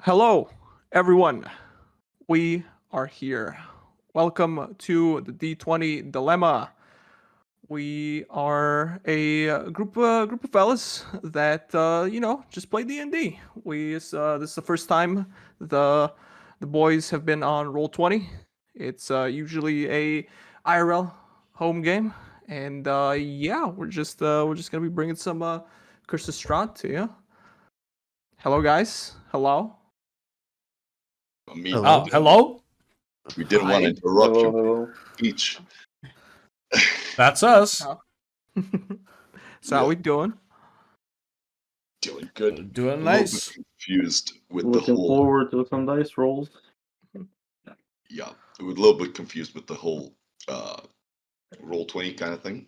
Hello, everyone. We are here. Welcome to the D20 Dilemma. We are a group of fellas that just play D&D. This is the first time the boys have been on Roll20. It's usually a IRL home game, and we're just gonna be bringing some Curse of Strahd to you. Hello, guys. Hello. Me. Hello. Hello? We didn't want to Hi. interrupt your Hello. speech. That's us. So how we doing? Doing good. Doing A little bit nice. confused with the Looking whole. forward to some dice rolls. Yeah, we're a little bit confused with the whole Roll20 kind of thing.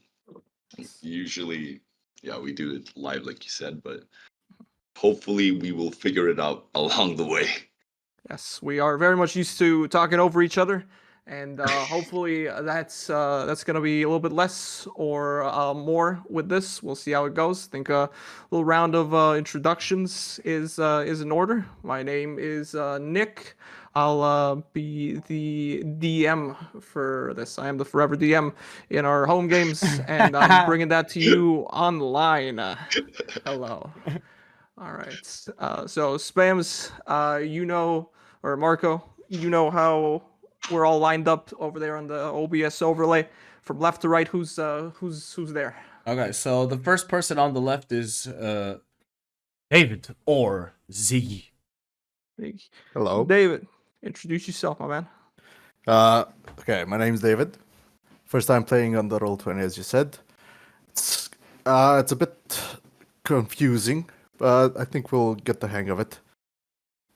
Usually, we do it live, like you said, but hopefully we will figure it out along the way. Yes, we are very much used to talking over each other, and hopefully that's gonna be a little bit less or more with this. We'll see how it goes. I think a little round of introductions is in order. My name is Nick. I'll be the DM for this. I am the forever DM in our home games, and I'm bringing that to you online. Hello. All right. So Spams, or Marco, you know how we're all lined up over there on the OBS overlay from left to right. Who's there? Okay, so the first person on the left is David or Ziggy. Hello. David. Introduce yourself, my man. Okay, my name's David. First time playing on the Roll20, as you said. It's a bit confusing, but I think we'll get the hang of it.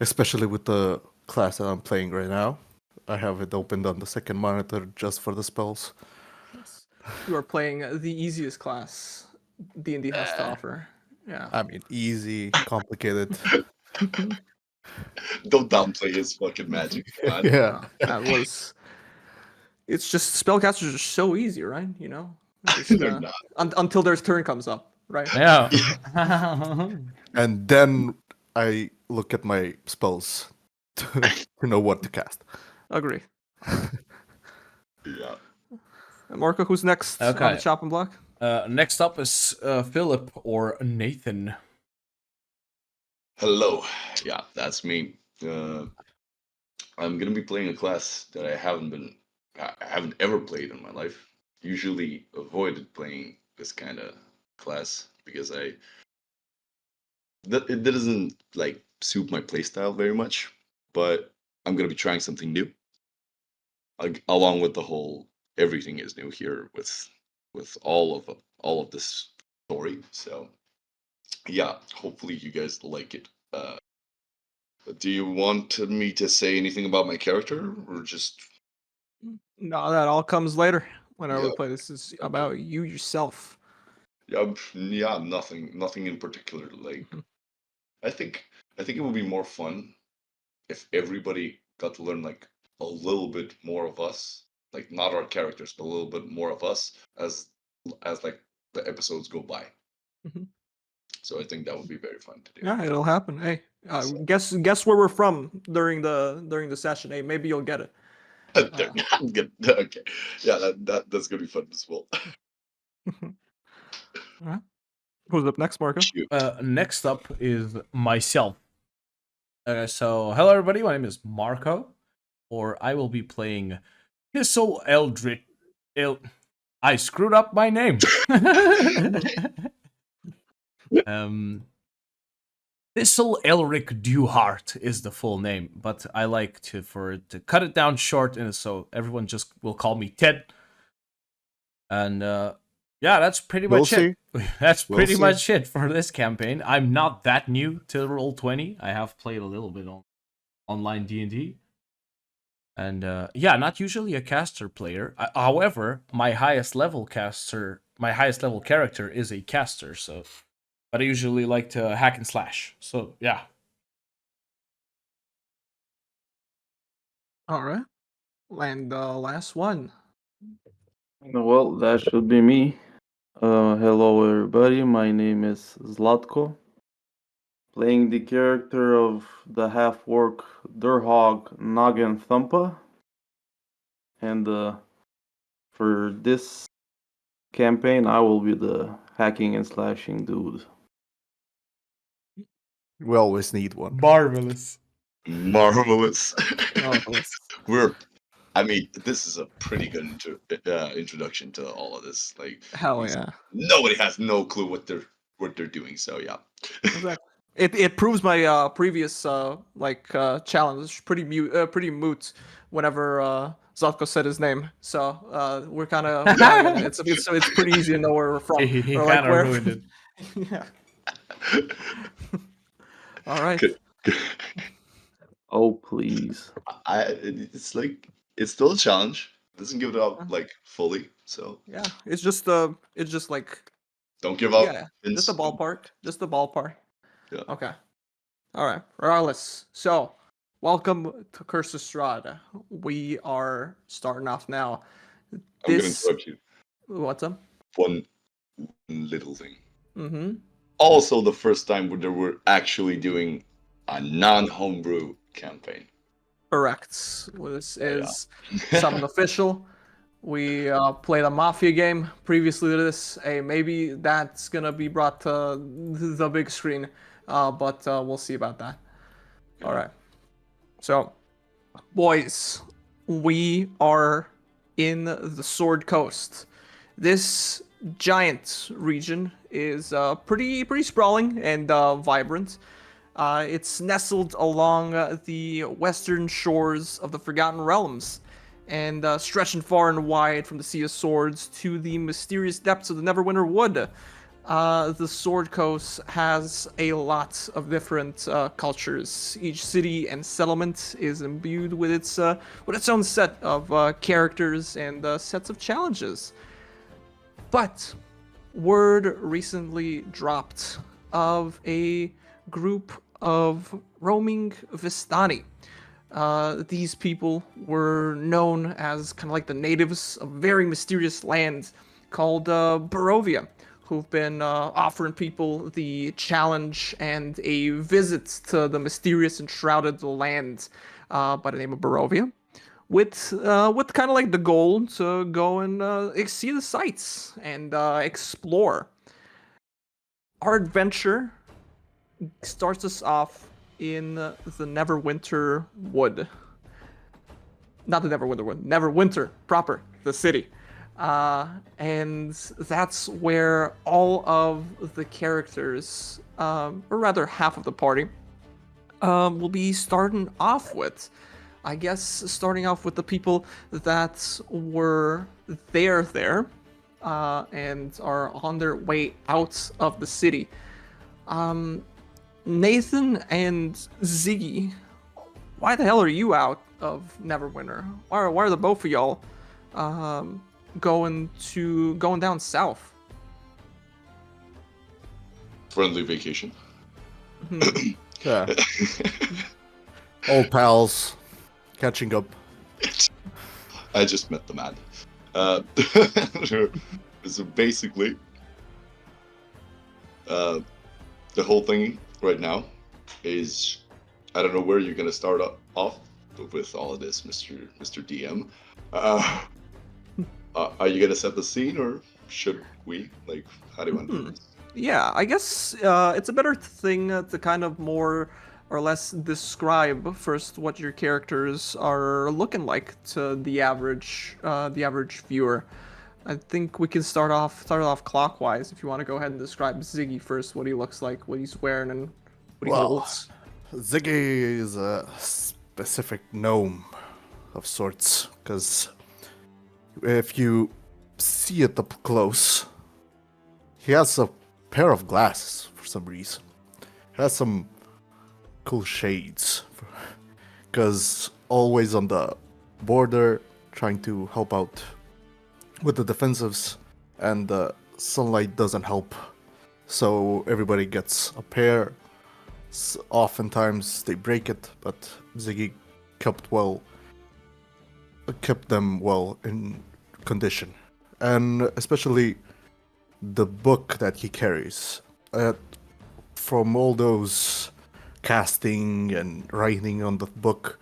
Especially with the class that I'm playing right now. I have it opened on the second monitor just for the spells. Yes. You are playing the easiest class D&D has to offer. Yeah. I mean, easy, complicated. Don't downplay his fucking magic. Come on. Yeah. That was. It's just spellcasters are so easy, right? You know, They're not. until their turn comes up, right? Yeah. And then I look at my spells to know what to cast. Agree. Yeah. And Marco, who's next on Okay. the chopping block? Next up is Philip or Nathan. Hello. Yeah, that's me. I'm gonna be playing a class that I haven't ever played in my life. Usually avoided playing this kind of class because it doesn't like suit my playstyle very much. But I'm gonna be trying something new. Along with the whole everything is new here with all of this story. So yeah, hopefully you guys like it. Do you want me to say anything about my character or just No, that all comes later. Whenever we Yeah. play, this is about you yourself. yeah, nothing in particular. Like Mhm. I think it would be more fun if everybody got to learn like a little bit more of us, like not our characters, but a little bit more of us as like the episodes go by. Mhm. So I think that would be very fun to do. Yeah, it'll happen. Hey, So- guess where we're from during the session. Hey, maybe you'll get it. Good. Okay, yeah, that's gonna be fun as well. Alright. Who's up next, Marco? Shoot. Next up is myself. So hello everybody, my name is Marco, or I will be playing Thistle Eldritch. I screwed up my name. Thistle Elric Dewhart is the full name, but I like to cut it down short, and so everyone just will call me Ted. And yeah, that's pretty We'll much it. That's We'll pretty see. much it for this campaign. I'm not that new to Roll20. I have played a little bit on online D&D. And yeah, not usually a caster player. However, my highest level character is a caster, so but I usually like to hack and slash. So yeah. All right. And last one. Well, that should be me. Hello, everybody. My name is Zlatko. Playing the character of the half-orc Durhog Nogginthumpa. And for this campaign, I will be the hacking and slashing dude. We always need one. Marvelous. Marvelous. Marvelous. I mean, this is a pretty good introduction to all of this. Like, Hell yeah. nobody has no clue what they're doing. So yeah. Exactly. It proves my previous challenge pretty moot whenever Zotko said his name. So we're kind of it's pretty easy to know where we're from. He or like kind of where. ruined it. Yeah. All right. Good. Oh, please. It's like it's still a challenge. It doesn't give it up like fully. So Yeah. It's just like don't give up. yeah. Just a ballpark. Just a ballpark. Yeah. Okay. All right. Regardless. So welcome to Curse of Strahd. We are starting off now. I'm gonna This interrupt you. what's up? One little thing. Mm-hmm. Also, the first time where we're actually doing a non-homebrew campaign. Correct. This is something official. We played a Mafia game previously to this. Hey, maybe that's gonna be brought to the big screen, but we'll see about that. All right. So, boys, we are in the Sword Coast. This giant region is pretty sprawling and vibrant. It's nestled along the western shores of the Forgotten Realms, and stretching far and wide from the Sea of Swords to the mysterious depths of the Neverwinter Wood. The Sword Coast has a lot of different cultures. Each city and settlement is imbued with its own set of characters and sets of challenges. But word recently dropped of a group of roaming Vistani. These people were known as kind of like the natives of a very mysterious land called Barovia, who've been offering people the challenge and a visit to the mysterious and shrouded land by the name of Barovia, with kind of like the goal to go and see the sights and explore. Our adventure starts us off in the Neverwinter Wood. Not the Neverwinter Wood, Neverwinter proper, the city. And that's where all of the characters, or rather half of the party, will be starting off with. I guess starting off with the people that were there, and are on their way out of the city. Nathan and Ziggy, why the hell are you out of Neverwinter? Why are the both of y'all going down south? Friendly vacation. Yeah. Old pals, catching up. I just met the man. So basically, the whole thing right now is, I don't know where you're gonna start off with all of this, Mr. DM. Are you gonna set the scene, or should we? Like, how do you want to do this? Yeah, I guess it's a better thing to kind of more or less describe first what your characters are looking like to the average viewer. I think we can start off clockwise. If you want to go ahead and describe Ziggy first, what he looks like, what he's wearing, and what he holds. Ziggy is a specific gnome of sorts, because if you see it up close, he has a pair of glasses for some reason. He has some cool shades, because always on the border, trying to help out with the defensives, and the sunlight doesn't help, so everybody gets a pair. Oftentimes they break it, but Ziggy kept them well in condition, and especially the book that he carries. from all those casting and writing on the book,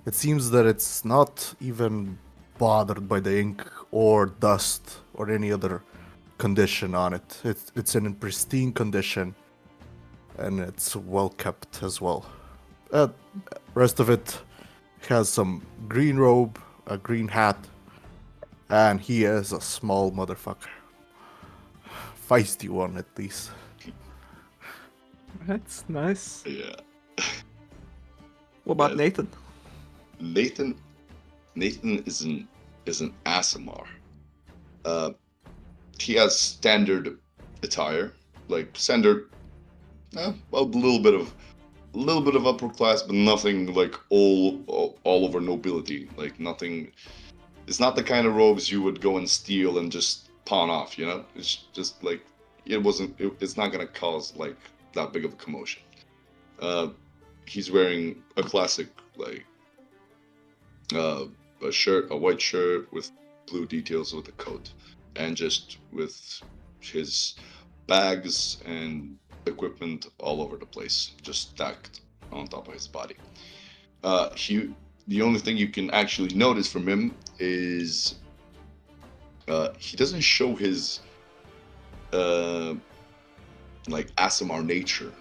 it seems that it's not even bothered by the ink or dust or any other condition on it. It's in pristine condition, and it's well kept as well. Rest of it has some green robe, a green hat, and he is a small motherfucker. Feisty one, at least. That's nice. Yeah. What about Yes. Nathan? Nathan is an Asimar. He has standard attire, like standard, a little bit of upper class, but nothing like all over nobility. Like nothing. It's not the kind of robes you would go and steal and just pawn off. You know, it's just like it's not gonna cause like that big of a commotion. He's wearing a classic like a white shirt with blue details with a coat, and just with his bags and equipment all over the place, just stacked on top of his body. The only thing you can actually notice from him is he doesn't show his like Asimar nature.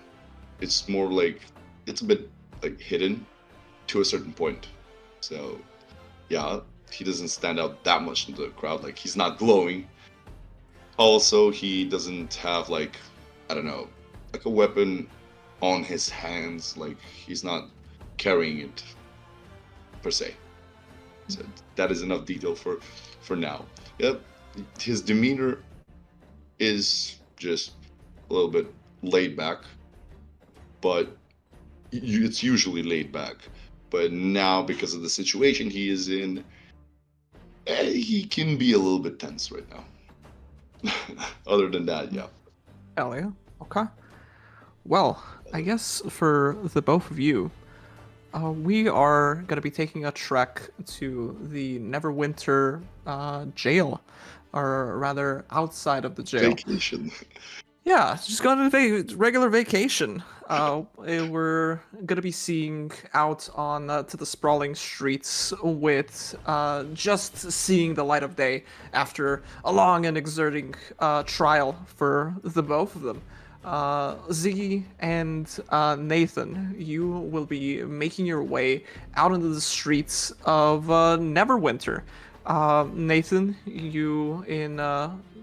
It's more like it's a bit like hidden to a certain point. So yeah, he doesn't stand out that much in the crowd. Like he's not glowing. Also, he doesn't have like, I don't know, like a weapon on his hands. Like he's not carrying it per se. So that is enough detail for now. Yep, his demeanor is just a little bit laid back, but it's usually laid back. But now, because of the situation he is in, he can be a little bit tense right now. Other than that, yeah. Hell yeah. Okay. Well, I guess for the both of you, we are going to be taking a trek to the Neverwinter jail, or rather outside of the jail. Vacation. Yeah, just going on a regular vacation. We're gonna be seeing out on to the sprawling streets with just seeing the light of day after a long and exerting trial for the both of them. Ziggy and Nathan, you will be making your way out into the streets of Neverwinter. Nathan, you in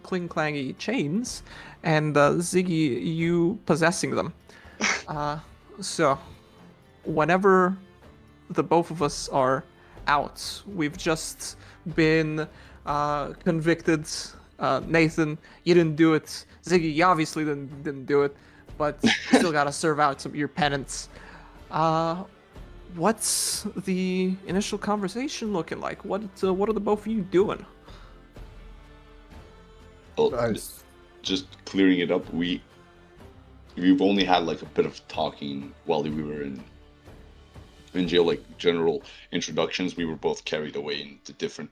clang-clangy chains, and Ziggy, you possessing them. So, whenever the both of us are out, we've just been convicted. Nathan, you didn't do it. Ziggy, you obviously didn't do it, but you still gotta serve out some of your penance. What's the initial conversation looking like? What are the both of you doing? Well, Nice. just clearing it up, we've only had like a bit of talking while we were in jail, like general introductions. We were both carried away into different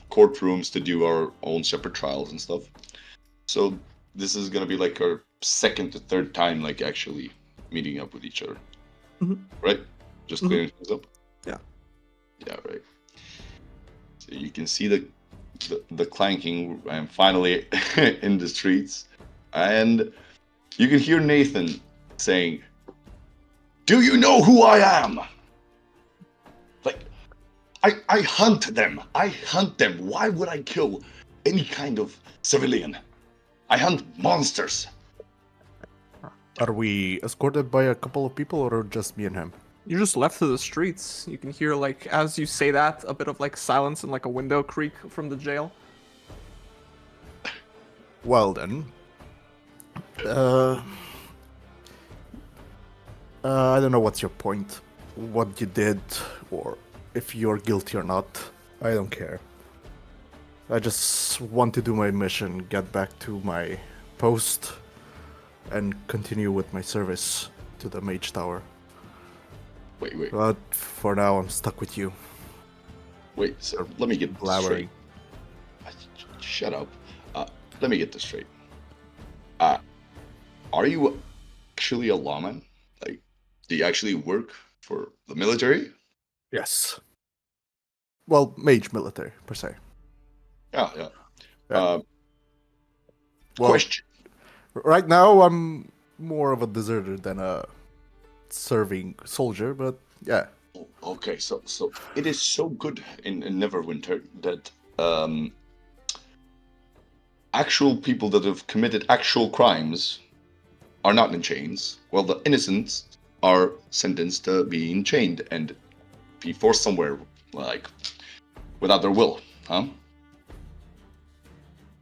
courtrooms to do our own separate trials and stuff. So this is gonna be like our second to third time like actually meeting up with each other. Mhm. Right? Just Mhm. clearing things up? Yeah. Yeah, right. So you can see the clanking. I'm finally in the streets, and you can hear Nathan saying, "Do you know who I am? Like, I hunt them. I hunt them. Why would I kill any kind of civilian? I hunt monsters." Are we escorted by a couple of people or just me and him? You're just left to the streets. You can hear, like, as you say that, a bit of like silence and like a window creak from the jail. Well then. I don't know what's your point. What you did, or if you're guilty or not. I don't care. I just want to do my mission, get back to my post, and continue with my service to the Mage Tower. Wait, But for now, I'm stuck with you. so let me get this straight. Blabbering. Shut up. Let me get this straight. are you actually a lawman? Like, do you actually work for the military? Yes. Well, mage military per se. Yeah, yeah. Yeah. Well, Question. right now I'm more of a deserter than a serving soldier, but yeah. Oh, okay, so it is so good in Neverwinter that actual people that have committed actual crimes are not in chains, while the innocents are sentenced to being chained and be forced somewhere, like, without their will, huh?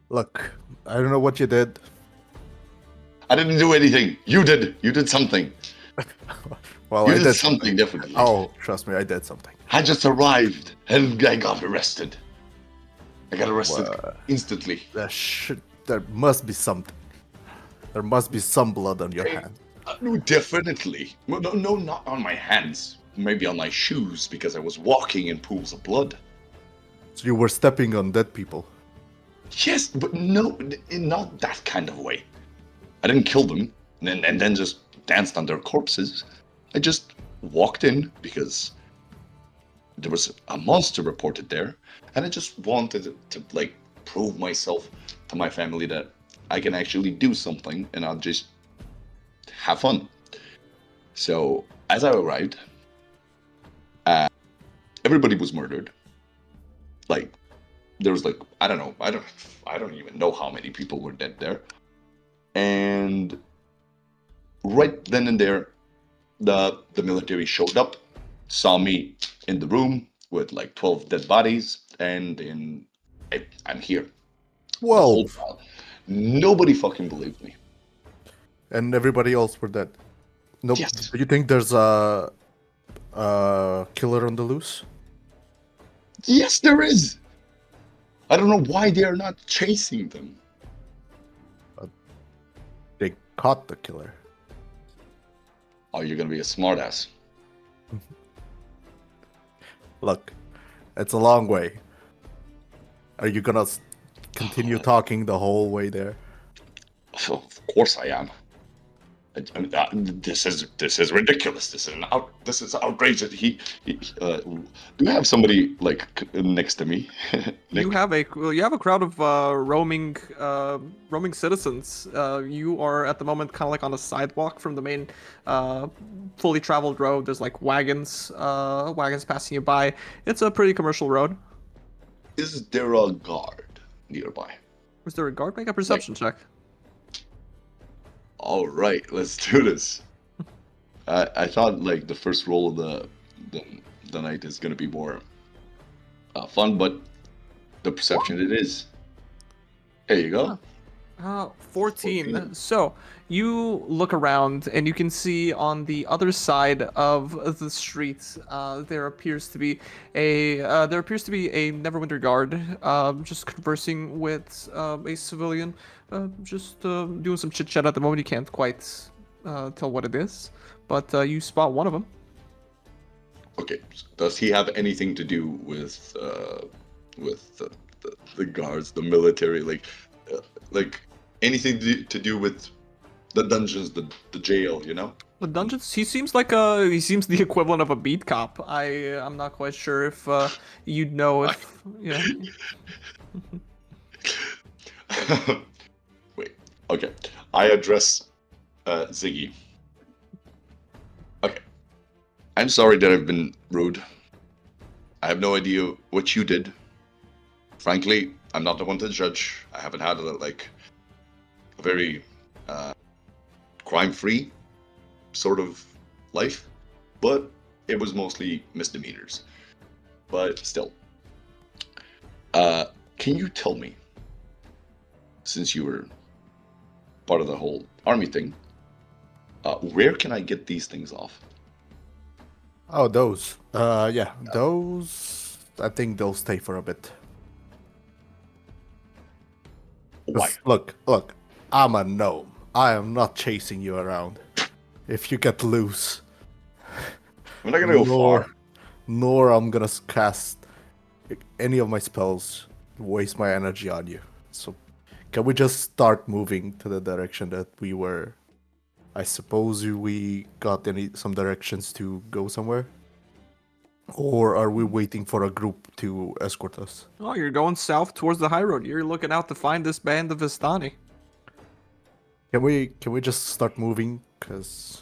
Look, I don't know what you did. I didn't do anything. You did. You did something. Well, You I did did something, definitely. Oh, trust me, I did something. I just arrived and I got arrested. I got arrested instantly. There must be something. There must be some blood on your Hey, hand. No, definitely. No, no, not on my hands. Maybe on my shoes because I was walking in pools of blood. So you were stepping on dead people. Yes, but no, in not that kind of way. I didn't kill them and then just danced on their corpses. I just walked in because there was a monster reported there, and I just wanted to like prove myself to my family that I can actually do something and I'll just have fun. So as I arrived, everybody was murdered. Like there was like I don't know, I don't even know how many people were dead there. And right then and there, the military showed up, saw me in the room with like 12 dead bodies, and then I'm here. The whole 12. while. Nobody fucking believed me. And everybody else were dead. Nope. Yes. Do you think there's a killer on the loose? Yes, there is. I don't know why they are not chasing them. They caught the killer. Oh, you're gonna be a smartass. Look, it's a long way. Are you gonna continue talking the whole way there? So, of course I am. This is ridiculous. This is outrageous. Do you have somebody like next to me? You Nick? have a crowd of roaming citizens. You are at the moment kind of like on a sidewalk from the main fully traveled road. There's like wagons passing you by. It's a pretty commercial road. Is there a guard nearby? Is there a guard? Make a perception check. All right, let's do this. I thought like the first roll of the night is gonna be more fun, but the perception it is. Here you go. 14. So you look around and you can see on the other side of the street, there appears to be a Neverwinter guard, just conversing with a civilian, just doing some chit chat at the moment. You can't quite tell what it is, but you spot one of them. Okay, does he have anything to do with the guards, the military, like anything to do with the dungeons, the jail, you know? The dungeons. He seems the equivalent of a beat cop. I'm not quite sure if you'd know if yeah. Wait, okay. I address Ziggy. Okay. I'm sorry that I've been rude. I have no idea what you did. Frankly, I'm not the one to judge. I haven't had a very crime-free sort of life, but it was mostly misdemeanors. But still, can you tell me, since you were part of the whole army thing, where can I get these things off? Oh, those. Yeah, those. I think they'll stay for a bit. Why? Look. I'm a gnome. I am not chasing you around. If you get loose, I'm not gonna go far. nor I'm gonna cast any of my spells, waste my energy on you. So, can we just start moving to the direction that we were I suppose we got some directions to go somewhere? Or are we waiting for a group to escort us? Oh, you're going south towards the high road. You're looking out to find this band of Vistani. Can we just start moving? Because,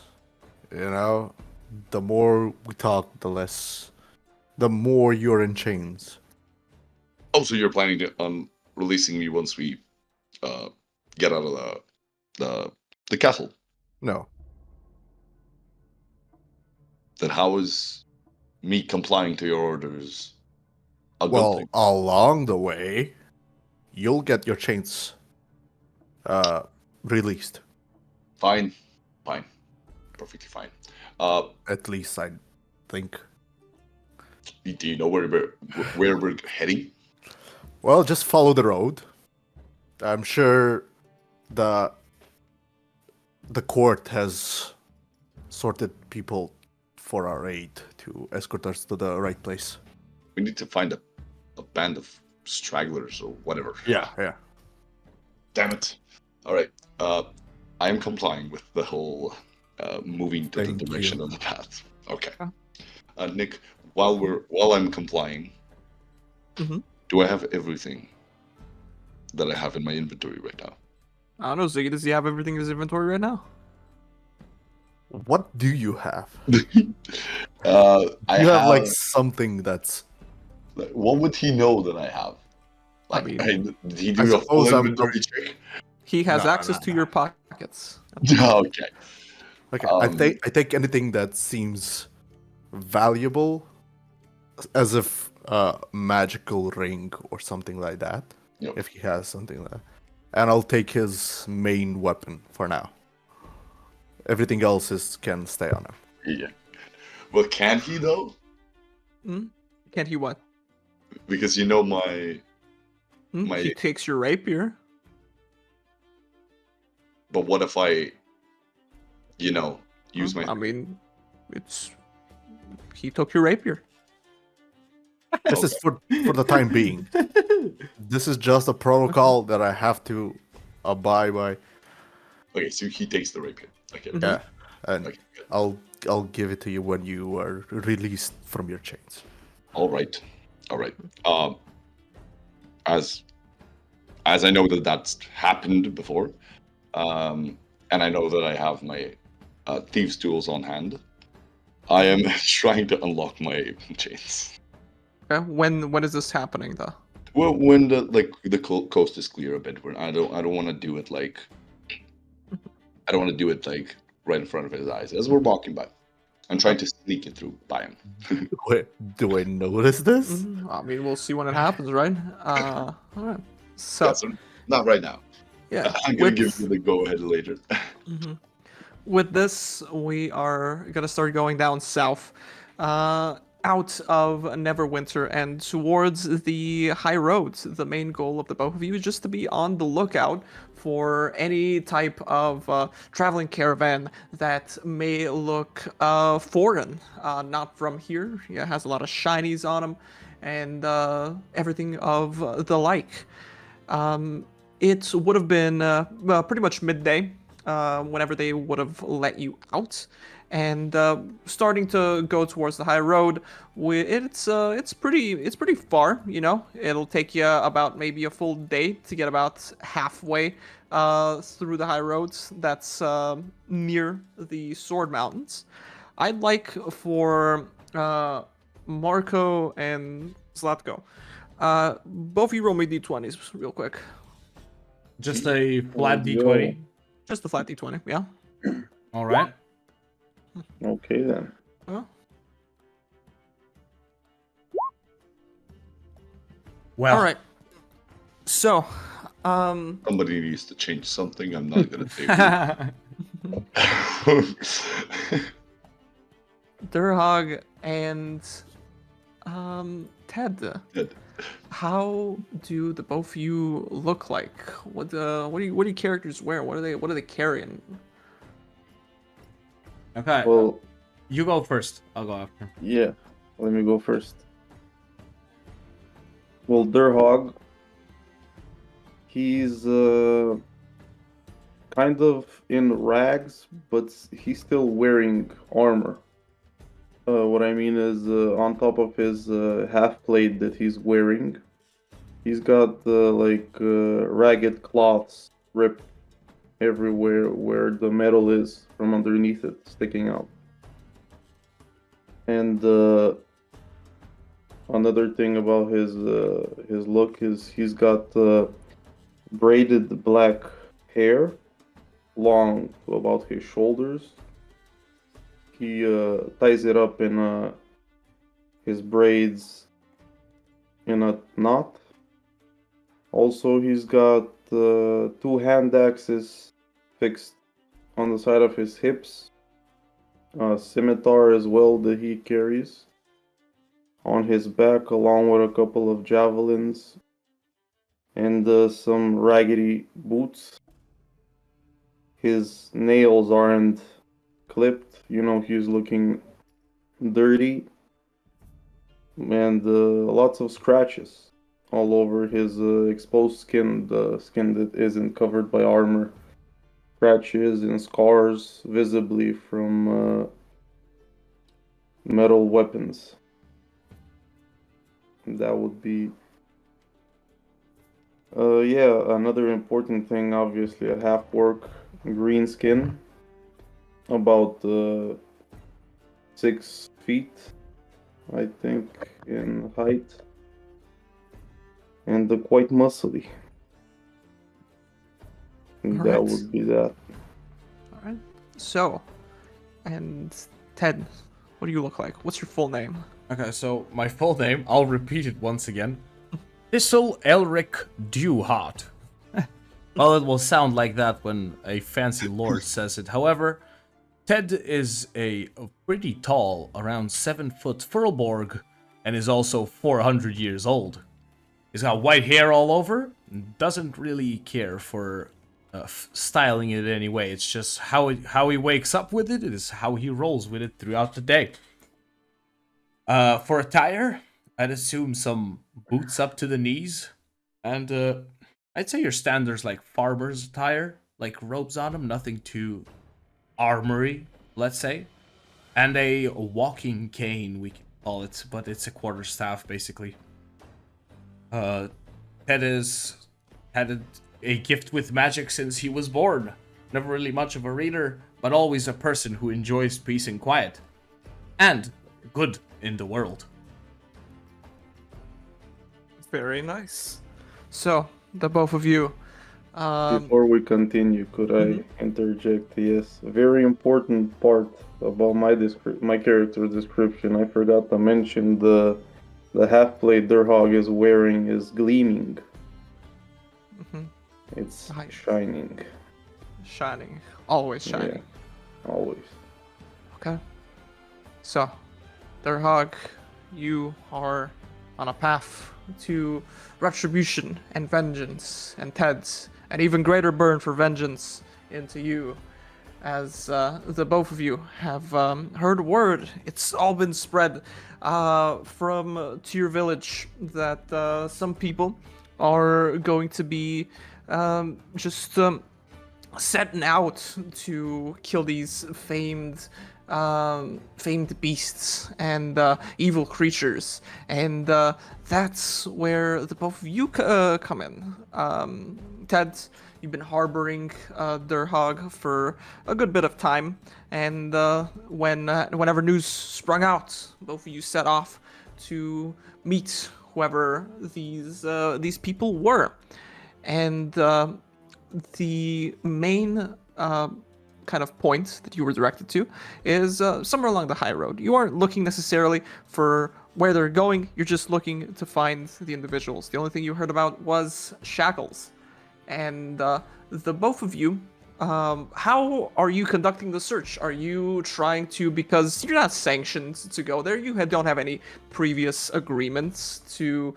the more we talk, the more you're in chains. Also, you're planning on releasing me once we get out of the castle. No. Then how is me complying to your orders a good Well, thing? along the way, you'll get your chains released. Fine, perfectly fine. At least I think. Do you know where we're heading? Well, just follow the road. I'm sure the court has sorted people for our aid to escort us to the right place. We need to find a band of stragglers or whatever. Yeah. Damn it. All right. I am complying with the whole moving to Thank the direction you. of the path. Okay. Okay. Nick, while I'm complying, Mm-hmm. do I have everything that I have in my inventory right now? I don't know, Ziggy, does he have everything in his inventory right now? What do you have? I You have like have. something that's. What would he know that I have? I Like, mean, did he I do a full suppose I'm inventory check? he has No, access no, to no. your pockets. Okay. Okay, I think anything that seems valuable, as if a magical ring or something like that, Yep. if he has something like that. And I'll take his main weapon for now. Everything else can stay on him. Yeah. Well, can he though? Hmm? Can't he what? Because you know my. He takes your rapier. But what if I, use my. I mean, he took your rapier. This is for the time being. This is just a protocol that I have to abide by. Okay, so he takes the rapier. Okay. Mhm. Yeah, and Okay. Good. I'll give it to you when you are released from your chains. All right. As I know that that's happened before, and I know that I have my thieves' tools on hand, I am trying to unlock my chains. Okay. When is this happening though? Well, when the coast is clear a bit, where I don't want to do it like right in front of his eyes as we're walking by. I'm trying to sneak it through by him. Wait, do I notice this? I mean, we'll see when it happens, right? All right. So Yeah, so not right now. yeah, I'm gonna give you the go ahead later. Mhm. With this, we are gonna start going down south, out of Neverwinter and towards the high roads. The main goal of the both of you is just to be on the lookout for any type of traveling caravan that may look foreign, not from here. Yeah, it has a lot of shinies on them, and everything of the like. It would have been pretty much midday whenever they would have let you out, and starting to go towards the high road. It's pretty far. You know, it'll take you about maybe a full day to get about halfway through the high roads. That's near the Sword Mountains. I'd like for Marco and Zlatko. Both of you roll me d20s real quick. Just a flat Yo. d20. Just the flat d20, yeah. All right. Okay then. Oh. Well, All right. So, Somebody needs to change something. I'm not gonna say who. Durhog and Ted, Good. how do the both of you look like? What do your characters wear? What are they carrying? okay. Well, You go first. I'll go after. yeah. Let me go first. Well, Durhog, he's kind of in rags, but he's still wearing armor. What I mean is, on top of his half plate that he's wearing, he's got ragged cloths ripped everywhere where the metal is from underneath it sticking out. And another thing about his look is he's got braided black hair, long to about his shoulders. He ties it up in his braids in a knot. Also, he's got 2 hand axes fixed on the side of his hips. A scimitar as well that he carries on his back, along with a couple of javelins and some raggedy boots. His nails aren't clipped, he's looking dirty, and lots of scratches all over his exposed skin, the skin that isn't covered by armor. Scratches and scars visibly from metal weapons. That would be another important thing, obviously, a half-orc, green skin, about 6 feet, I think, in height, and quite muscly. And that Alright. would be that. Alright. So, and Ted, what do you look like? What's your full name? Okay, so my full name, I'll repeat it once again. Thistle Elric Dewheart. Well, it will sound like that when a fancy lord says it. However, Ted is a pretty tall, around 7-foot Furlborg, and is also 400 years old. He's got white hair all over, and doesn't really care for styling it in any way. It's just how he wakes up with it. It is how he rolls with it throughout the day. For attire, I'd assume some boots up to the knees, and I'd say your standards like farmer's attire, like robes on him, nothing too armory, let's say, and a walking cane, we can call it, but it's a quarterstaff basically. Ted has had a gift with magic since he was born. Never really much of a reader, but always a person who enjoys peace and quiet, and good in the world. Very nice. So, the both of you. Before we continue, could I interject? Yes, a very important part about my character description. I forgot to mention the half-plate Durhog is wearing is gleaming. It's Nice. shining. Shining. Always shining. Yeah, always. Okay. So, Durhog, you are on a path to retribution and vengeance, and Ted's an even greater burn for vengeance into you, as the both of you have heard word. It's all been spread from to your village that some people are going to be just setting out to kill these famed beasts and evil creatures, and that's where the both of you come in. Ted, you've been harboring Durhog for a good bit of time, and whenever news sprung out, both of you set off to meet whoever these people were, and the main kind of point that you were directed to is somewhere along the high road. You aren't looking necessarily for where they're going, you're just looking to find the individuals. The only thing you heard about was shackles. And the both of you, how are you conducting the search? Are you trying to, because you're not sanctioned to go there, you don't have any previous agreements to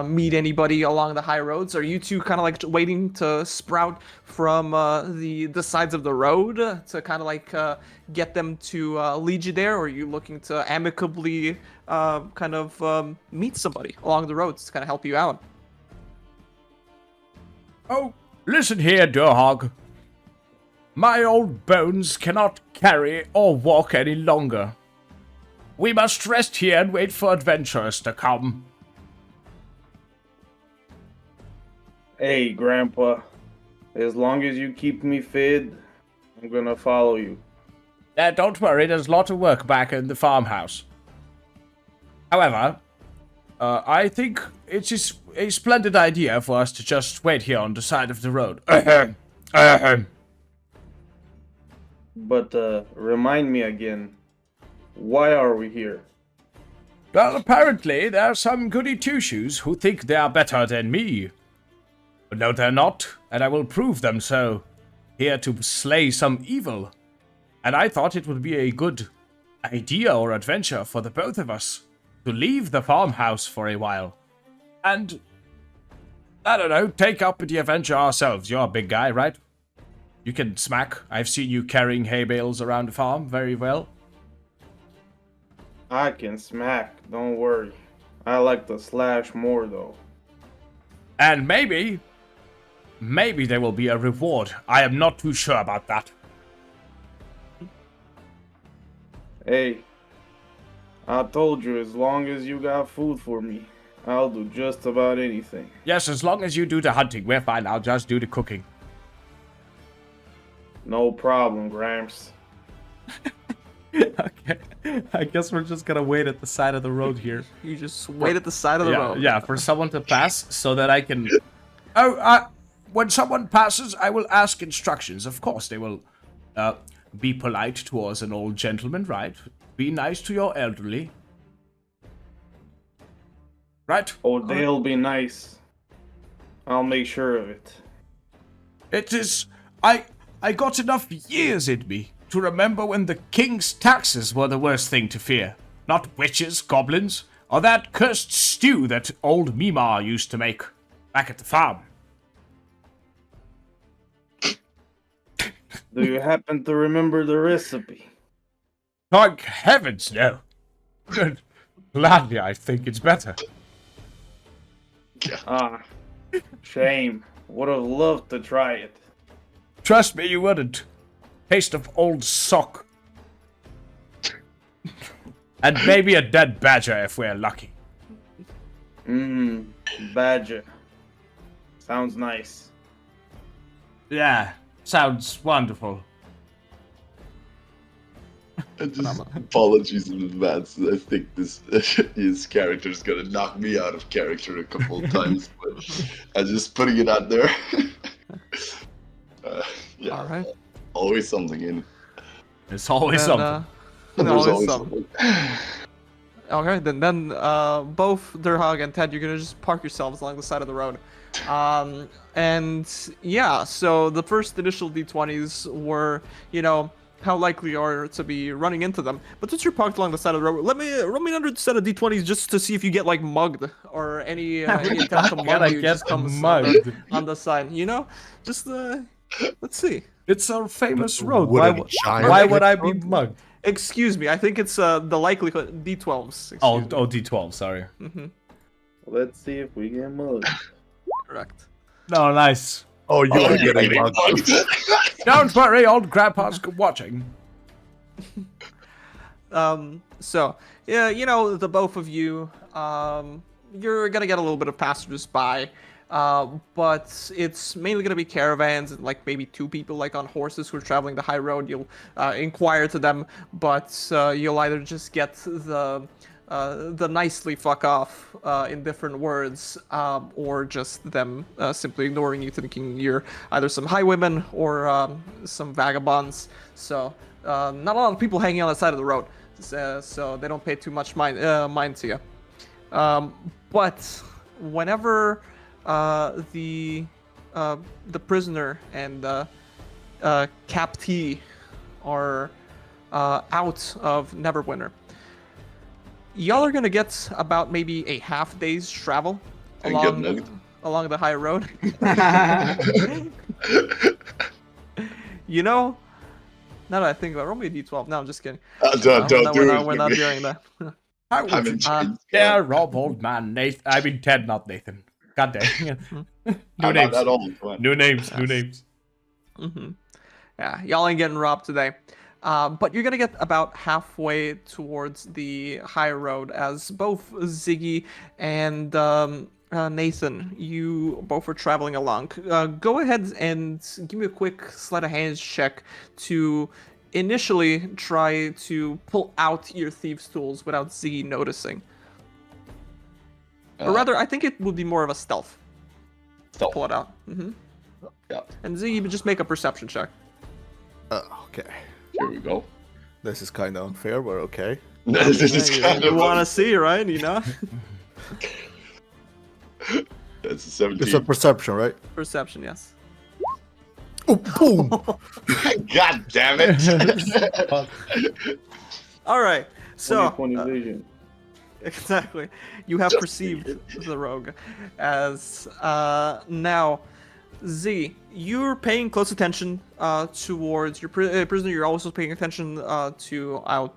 meet anybody along the high roads? Are you two kind of like waiting to sprout from the sides of the road to kind of like get them to lead you there? Or are you looking to amicably kind of meet somebody along the roads to kind of help you out? Oh, listen here, Durhog. My old bones cannot carry or walk any longer. We must rest here and wait for adventurers to come. Hey, Grandpa. As long as you keep me fed, I'm gonna follow you. Don't worry, there's a lot of work back in the farmhouse. However, I think it is a splendid idea for us to just wait here on the side of the road. But remind me again, why are we here? Well, apparently there are some goody two-shoes who think they are better than me. But no, they're not, and I will prove them so. Here to slay some evil. And I thought it would be a good idea or adventure for the both of us to leave the farmhouse for a while. And, I don't know, take up the adventure ourselves. You're a big guy, right? You can smack. I've seen you carrying hay bales around the farm very well. I can smack, don't worry. I like to slash more though. And maybe there will be a reward. I am not too sure about that. Hey, I told you, as long as you got food for me, I'll do just about anything. Yes, as long as you do the hunting, we're fine. I'll just do the cooking. No problem, Gramps. Okay, I guess we're just gonna wait at the side of the road here. You just wait at the side of the road. Yeah, for someone to pass so that I can... when someone passes, I will ask instructions. Of course, they will be polite towards an old gentleman, right? Be nice to your elderly. Right? Oh, they'll be nice. I'll make sure of it. It is... I got enough years in me to remember when the king's taxes were the worst thing to fear. Not witches, goblins, or that cursed stew that old Mima used to make back at the farm. Do you happen to remember the recipe? Thank heavens, no. Good. Gladly, I think it's better. Ah, shame. Would have loved to try it. Trust me, you wouldn't. Taste of old sock. And maybe a dead badger if we're lucky. Badger. Sounds nice. Yeah, sounds wonderful. Apologies in advance. I think his character is gonna knock me out of character a couple of times, but I'm just putting it out there. Yeah. All right. Always something in. It's always something. There's always always something. something. Okay, then both Durhog and Ted, you're gonna just park yourselves along the side of the road. And yeah, so the first initial D20s were, how likely you are to be running into them. But since you're parked along the side of the road, roll me another set of D20s just to see if you get like mugged or any attempt to mug you just comes mugged on the side. Just let's see. It's our famous road. Wooden giant. Why would I be mugged? Excuse me, I think it's the likelihood D12s. Oh, Excuse me. D12, sorry. Let's see if we get mugged. Correct. No, nice. Oh, you are you're getting getting mugged. mugged. Don't worry, old grandpa's watching. So, yeah, the both of you, you're gonna get a little bit of passengers by, but it's mainly gonna be caravans and like maybe 2 people like on horses who are traveling the high road. You'll inquire to them, but you'll either just get the nicely fuck off in different words, or just them simply ignoring you, thinking you're either some highwaymen or some vagabonds. So not a lot of people hanging on the side of the road, so they don't pay too much mind to you. But whenever the prisoner and captee are out of Neverwinter, y'all are gonna get about maybe a half day's travel And get mugged. along the high road. Now that I think about it, roll me a d12. No, I'm just kidding. Don't do it. We're not doing that. I'm in chains. Yeah, Rob, old man, Nathan. I mean, Ted, not Nathan. God dang. New I'm names. not at all. Come on. New names. Mm-hmm. Yeah, y'all ain't getting robbed today. But you're gonna get about halfway towards the high road as both Ziggy and Nathan, you both are traveling along. Go ahead and give me a quick sleight of hands check to initially try to pull out your thieves' tools without Ziggy noticing. Or rather, I think it would be more of a stealth to Stealth. pull it out. Yeah. And Ziggy would just make a perception check. Okay. Here we go. This is kind of unfair, but okay. This is kind You of want to see, right? You know? That's a 17. It's a perception, right? Perception, yes. Oh, boom! God damn it! All right. So 20/20 vision. exactly, you have perceived the rogue as now. Z, you're paying close attention towards your prisoner. You're also paying attention to out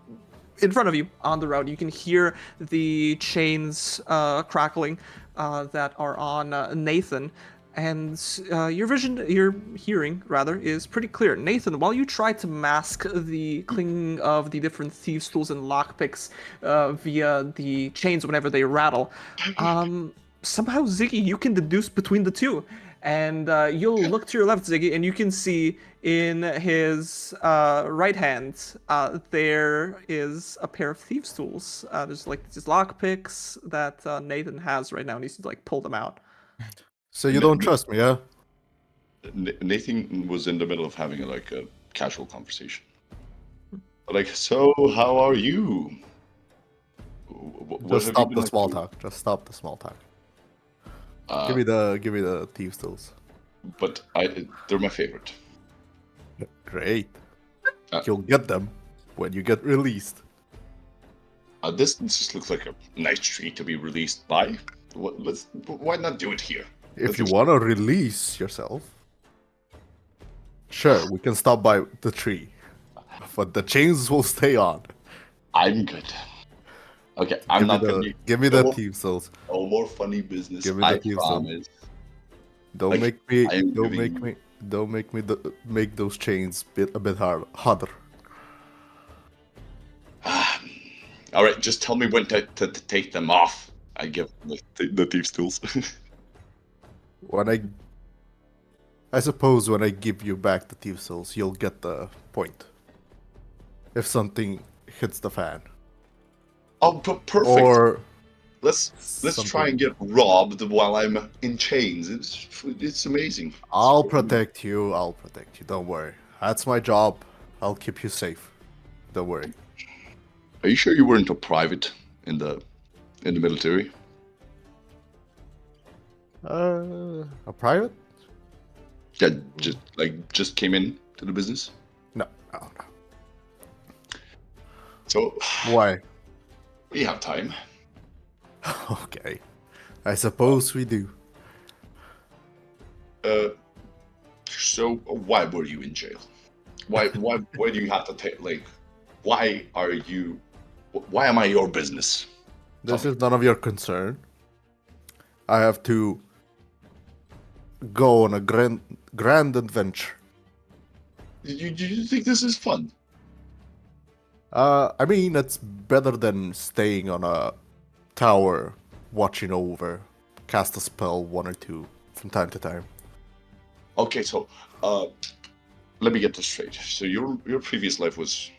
in front of you on the road. You can hear the chains crackling that are on Nathan. And your hearing, rather, is pretty clear. Nathan, while you try to mask the clinging of the different thieves' tools and lockpicks via the chains whenever they rattle, somehow, Ziggy, you can deduce between the two. And you'll look to your left, Ziggy, and you can see in his right hand there is a pair of thieves' tools. There's like these lockpicks that Nathan has right now, and he's like pull them out. So you don't trust me, huh? Nathan was in the middle of having like a casual conversation. Like, so how are you? Just stop the small talk. Just stop the small talk. Give me the thieves' tools. But they're my favorite. Great. You'll get them when you get released. This just looks like a nice tree to be released by. Why not do it here? If you want to release yourself, sure, we can stop by the tree. But the chains will stay on. I'm good. Okay, I'm not gonna be. Give me the thieves' tools. No more funny business. Give me the I thieves' tools. promise. Don't Like, make me make those chains a bit harder. All right, just tell me when to take them off. I give the thieves' tools. I suppose when I give you back the thieves' tools, you'll get the point. If something hits the fan. Oh, perfect. Or let's try and get robbed while I'm in chains. It's amazing. I'll protect you. Don't worry. That's my job. I'll keep you safe. Don't worry. Are you sure you weren't a private in the military? A private? Yeah, just came in to the business. No. So Why? we have time. Okay. I suppose we do. So why were you in jail? Why do you have to take why am I your business? This is none of your concern. I have to go on a grand adventure. You think this is fun? I mean, it's better than staying on a tower, watching over, cast a spell, one or two, from time to time. Okay, so let me get this straight. So your previous life was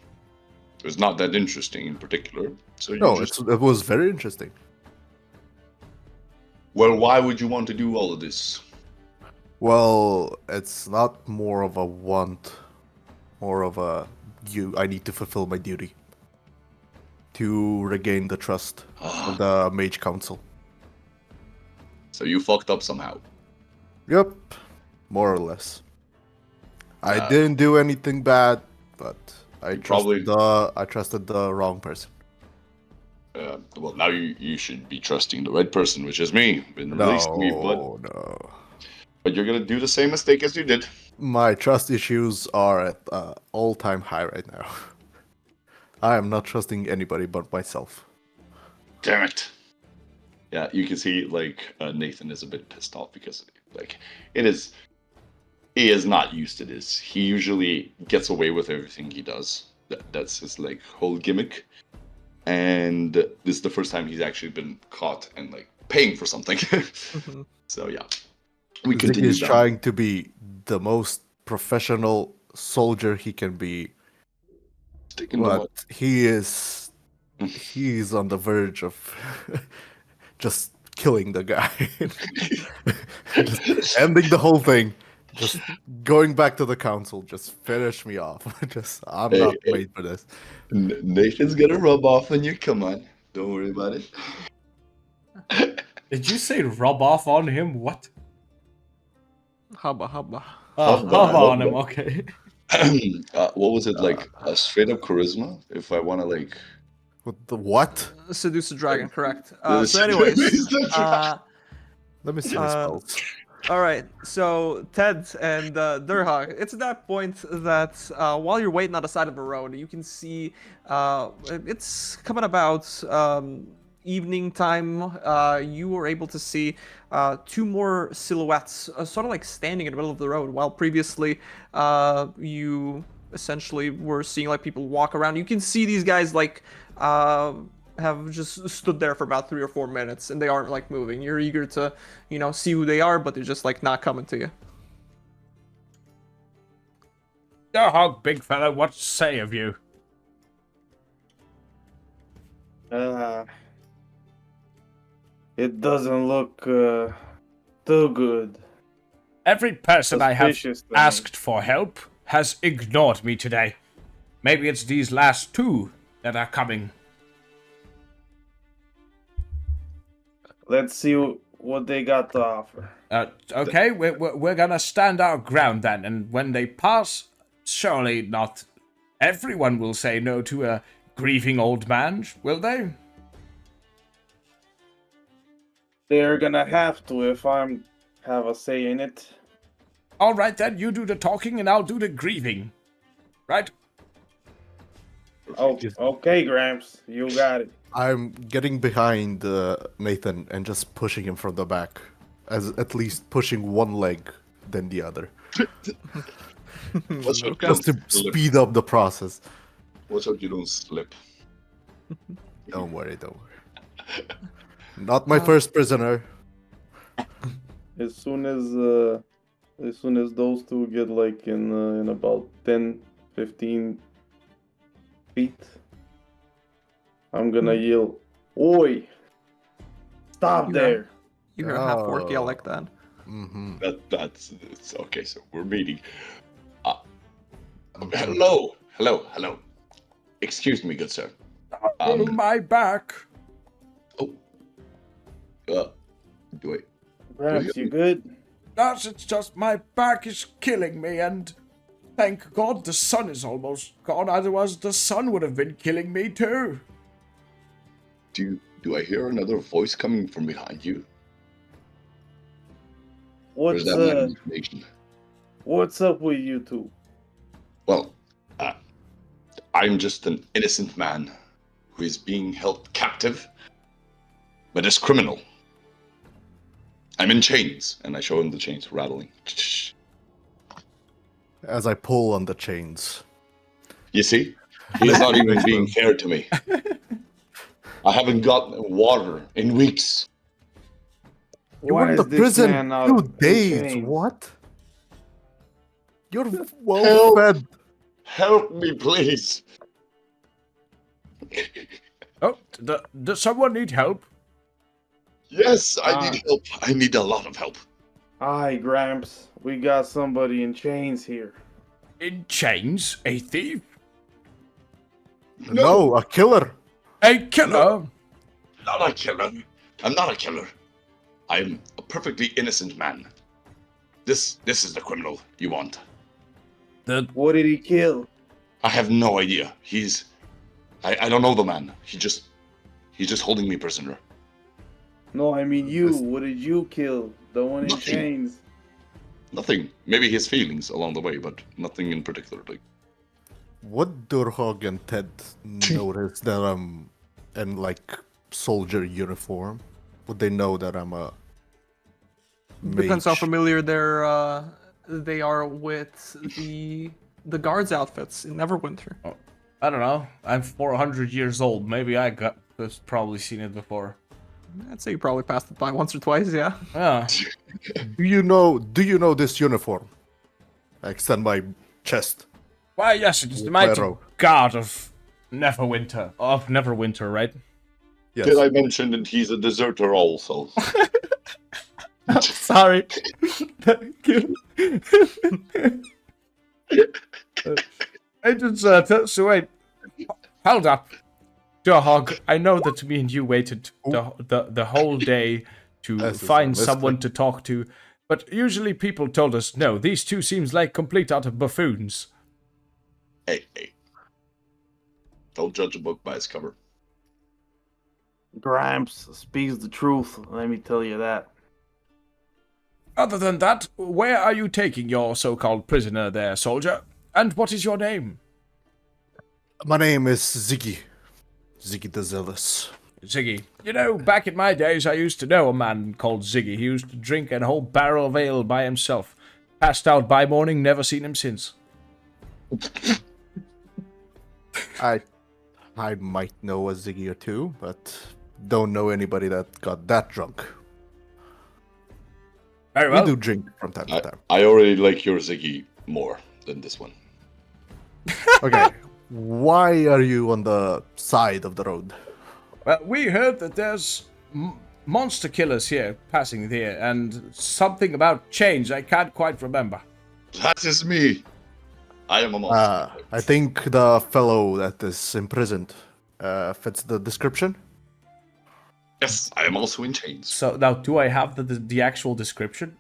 not that interesting in particular. So It was very interesting. Well, why would you want to do all of this? Well, it's not more of a want, more of a I need to fulfill my duty to regain the trust of the Mage Council. So you fucked up somehow. Yep, more or less. I didn't do anything bad, but I trusted the wrong person. Well, now you should be trusting the right person, which is me. Been released me, but you're gonna do the same mistake as you did. My trust issues are at all-time high right now. I am not trusting anybody but myself. Damn it. Yeah, you can see Nathan is a bit pissed off because it is he is not used to this. He usually gets away with everything he does. That's his like whole gimmick. And this is the first time he's actually been caught and like paying for something. Mhm. So yeah, we Ziggy continue is down. trying to be the most professional soldier he can be, Sticking to but what? he's on the verge of just killing the guy, just ending the whole thing, just going back to the council, just finish me off. Just I'm Hey, not hey. made for this. Nathan's gonna rub off on you. Come on, don't worry about it. Did you say rub off on him? What? Hubba hubba. Oh, Hubba, hubba on hubba. him. Okay. What was it like? A straight up charisma? If I want to like. What the what? Seduce the dragon, correct. This So, anyways, is the Let me see the Uh, spells. all right. So Ted and Durhog, it's at that point that while you're waiting on the side of the road, you can see it's coming about evening time. You were able to see two more silhouettes, sort of like standing in the middle of the road, while previously you essentially were seeing like people walk around. You can see these guys like have just stood there for about 3 or 4 minutes, and they aren't like moving. You're eager to, see who they are, but they're just like not coming to you. Durhog, big fella, what say of you? It doesn't look too good. Every person I have Suspicious to me. asked for help has ignored me today. Maybe it's these last two that are coming. Let's see what they got to offer. Okay, we're gonna stand our ground then, and when they pass, surely not everyone will say no to a grieving old man, will they? They're gonna have to if I'm have a say in it. All right then, you do the talking and I'll do the grieving. Right? Oh, okay, Gramps, you got it. I'm getting behind Nathan and just pushing him from the back, as at least pushing one leg than the other, Watch out, just to speed up the process. Watch out, you don't slip. Don't worry. Not my first prisoner. As soon as those two get like in about 10-15 feet, I'm gonna yell, "Oi! Stop You there!" You hear a half orc yell Oh. like that. Mm-hmm. That's it's okay. So we're meeting. Hello. Excuse me, good sir. My back. Do I? Gramps, you good? Yes, it's just my back is killing me, and thank God the sun is almost gone. Otherwise, the sun would have been killing me too. Do I hear another voice coming from behind you? Or is that my imagination? What's up with you two? Well, I'm just an innocent man who is being held captive by this criminal. I'm in chains, and I show him the chains rattling. As I pull on the chains. You see? He's not even being fair to me. I haven't gotten water in weeks. You Why were in is the this prison man out 2 in days. chains? What? You're well fed. Help me, please. Oh, does someone need help? Yes, I need help. I need a lot of help. Aye, Gramps, we got somebody in chains here. In chains? A thief? No, a killer. A killer? Not a killer. I'm not a killer. I'm a perfectly innocent man. This is the criminal you want. What did he kill? I have no idea. I don't know the man. He's just holding me prisoner. No, I mean you. What did you kill? The one in Nothing. chains. Nothing. Maybe his feelings along the way, but nothing in particular. Like, Would Durhog and Ted notice that I'm in like soldier uniform? Would they know that I'm a Depends how mage? familiar their they are with the guards outfits in Neverwinter. I don't know. I'm 400 years old. Maybe I got have probably seen it before. I'd say you probably passed it by once or twice, yeah. Yeah. Do you know this uniform? I extend my chest. Why, yes, it's the With mighty Pyro. god of Neverwinter. Of Neverwinter, right? Yes. Did I mention that he's a deserter also? Sorry. Thank you. I just, so wait. Hold up. Durhog, I know that me and you waited the whole day to This is find a mystery. someone to talk to, but usually people told us, no, these two seems like complete utter buffoons. Hey. Don't judge a book by its cover. Gramps speaks the truth, let me tell you that. Other than that, where are you taking your so-called prisoner there, soldier? And what is your name? My name is Ziggy. Ziggy the Zealous. Ziggy. You know, back in my days, I used to know a man called Ziggy. He used to drink a whole barrel of ale by himself. Passed out by morning, never seen him since. I might know a Ziggy or two, but don't know anybody that got that drunk. Very We well. do drink from time to time. I already like your Ziggy more than this one. Okay, why are you on the side of the road? Well, we heard that there's monster killers here, passing here, and something about change I can't quite remember. That is me. I am a monster. I think the fellow that is imprisoned fits the description. Yes, I am also in chains. So now, do I have the actual description?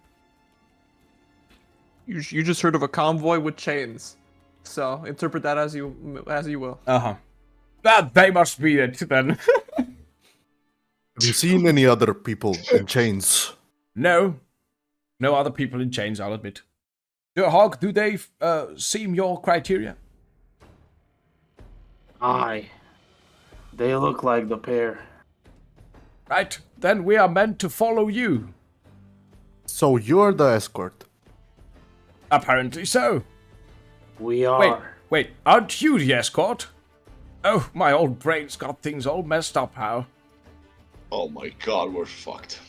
You just heard of a convoy with chains, so interpret that as you will. Uh-huh. That they must be it, then. Have you seen any other people in chains? No. No other people in chains, I'll admit. Durhog, do they seem your criteria? Aye. They look like the pair. Right, then we are meant to follow you. So you're the escort. Apparently so. We are. Wait, aren't you the escort? Oh, my old brain's got things all messed up, how? Oh my god, we're fucked.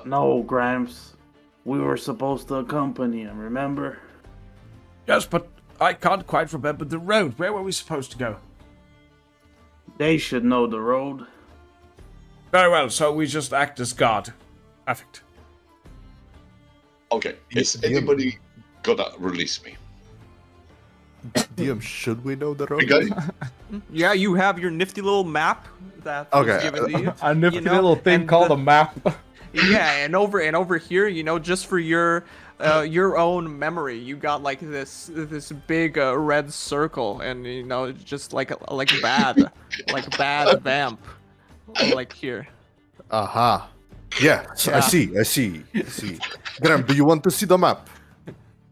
No, Gramps. We were supposed to accompany him, remember? Yes, but I can't quite remember the road. Where were we supposed to go? They should know the road. Very well, so we just act as guard. Perfect. Okay, is anybody gonna release me? DM, should we know the road? Okay. Yeah, you have your nifty little map that was Okay. given to you. A nifty you know, little thing and called the- a map. Yeah, and over here, just for your own memory, you got like this big red circle, and just like bad, like bad vamp, like here. Aha. Yes, I Yeah. see. Graham, do you want to see the map?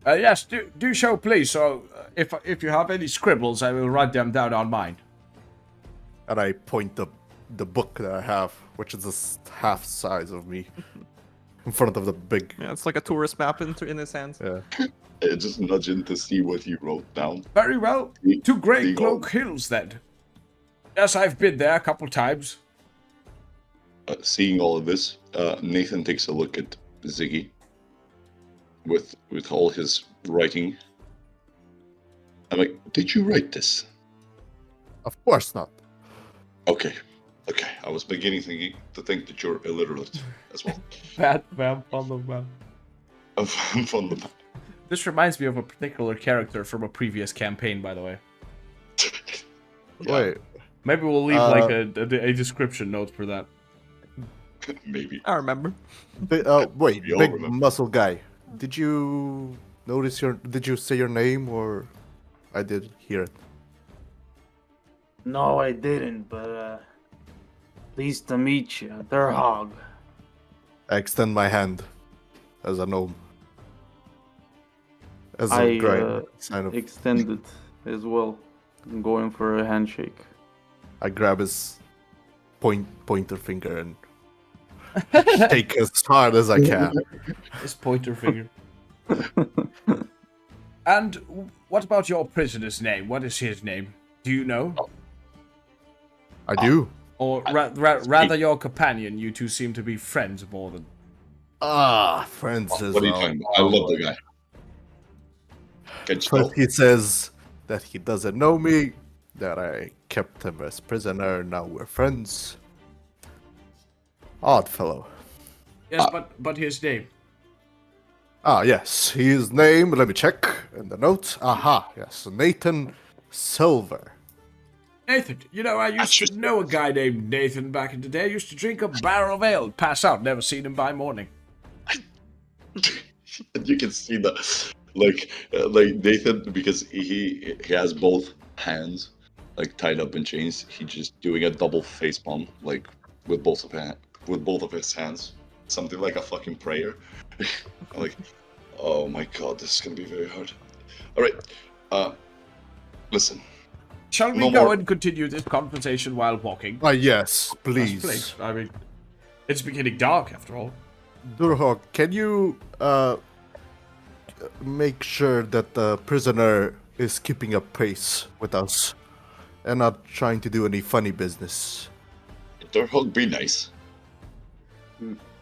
Yes, do so, please. So, if you have any scribbles, I will write them down on mine. And I point the book that I have, which is half size of me, in front of the big. Yeah, it's like a tourist map in his hands. Yeah. Just nudge in to see what he wrote down. Very well. The- To Great the Cloak Hills, then. Yes, I've been there a couple times. Seeing all of this, Nathan takes a look at Ziggy with all his writing. I'm like, did you write this? Of course not. Okay. I was beginning to think that you're illiterate as well. Bad vamp on the map. From the This reminds me of a particular character from a previous campaign, by the way. Yeah, Wait. Maybe we'll leave like a description note for that. maybe. I remember. Wait, We all big remember. muscle guy. Did you notice Did you say your name, or I did hear it? No, I didn't, but pleased to meet you. Durhog. I extend my hand as a gnome. As a I grind sign of. extended as well. I'm going for a handshake. I grab his pointer finger and shake as hard as I can. His pointer finger. And what about your prisoner's name? What is his name? Do you know? I do. Or rather your companion? You two seem to be friends more than... Friends as What are you well. talking about? I love the guy. Can you First tell? he says that he doesn't know me, that I kept him as prisoner, now we're friends. Odd fellow. Yes, but his name. Yes, his name, let me check in the notes. Aha, yes, Nathan Silver. Nathan. You know, I used to know a guy named Nathan back in the day. I used to drink a barrel of ale, pass out, never seen him by morning. You can see the like Nathan, because he has both hands like tied up in chains. He's just doing a double face palm like with both of his hands, something like a fucking prayer. I'm like, oh my god, this is gonna be very hard. All right, listen. Shall we No go more. and continue this conversation while walking? Yes, please. Yes, please. I mean, it's beginning dark after all. Durhog, can you make sure that the prisoner is keeping up pace with us and not trying to do any funny business? Durhog, be nice.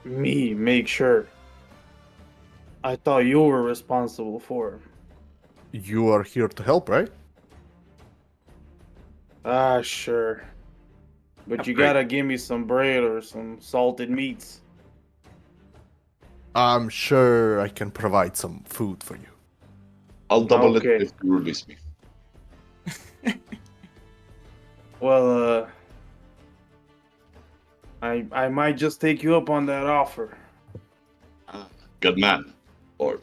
Me, make sure. I thought you were responsible for him. You are here to help, right? Sure. But you Great. gotta give me some bread or some salted meats. I'm sure I can provide some food for you. I'll double Okay. it if you release me. Well, I might just take you up on that offer. Good man, or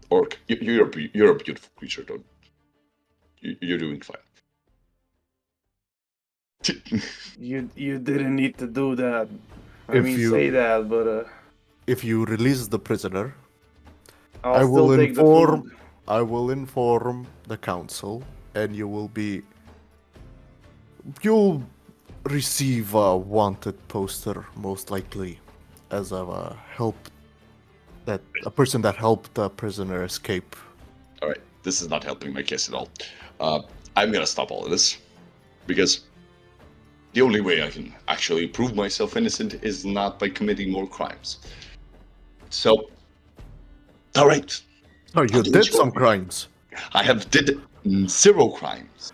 orc. You're a beautiful creature, don't you're doing fine. You didn't need to do that. I If mean, you- say that, but If you release the prisoner, I'll I still will take the inform. food. I will inform the council, and you will be. You'll receive a wanted poster, most likely, as a a person that helped the prisoner escape. All right, this is not helping my case at all. I'm gonna stop all of this because the only way I can actually prove myself innocent is not by committing more crimes. So, all right, Oh, you I'll do did what you some want. crimes. I have did 0 crimes,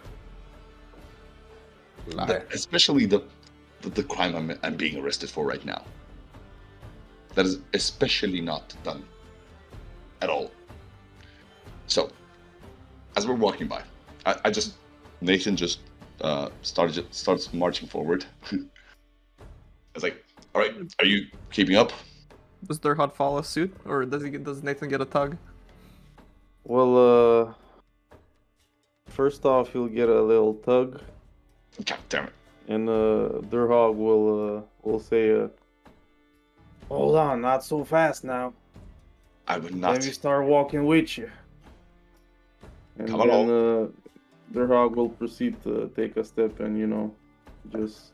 Liar. especially the crime I'm being arrested for right now. That is especially not done at all. So, as we're walking by, Nathan just starts marching forward. I was like, "All right, are you keeping up?" Does Durhog follow suit, or does Nathan get a tug? Well, first off, you'll get a little tug, God damn it! and Durhog will say, "Hold on, not so fast now. I would Let not. me start walking with you." And Come then along. Durhog will proceed to take a step and just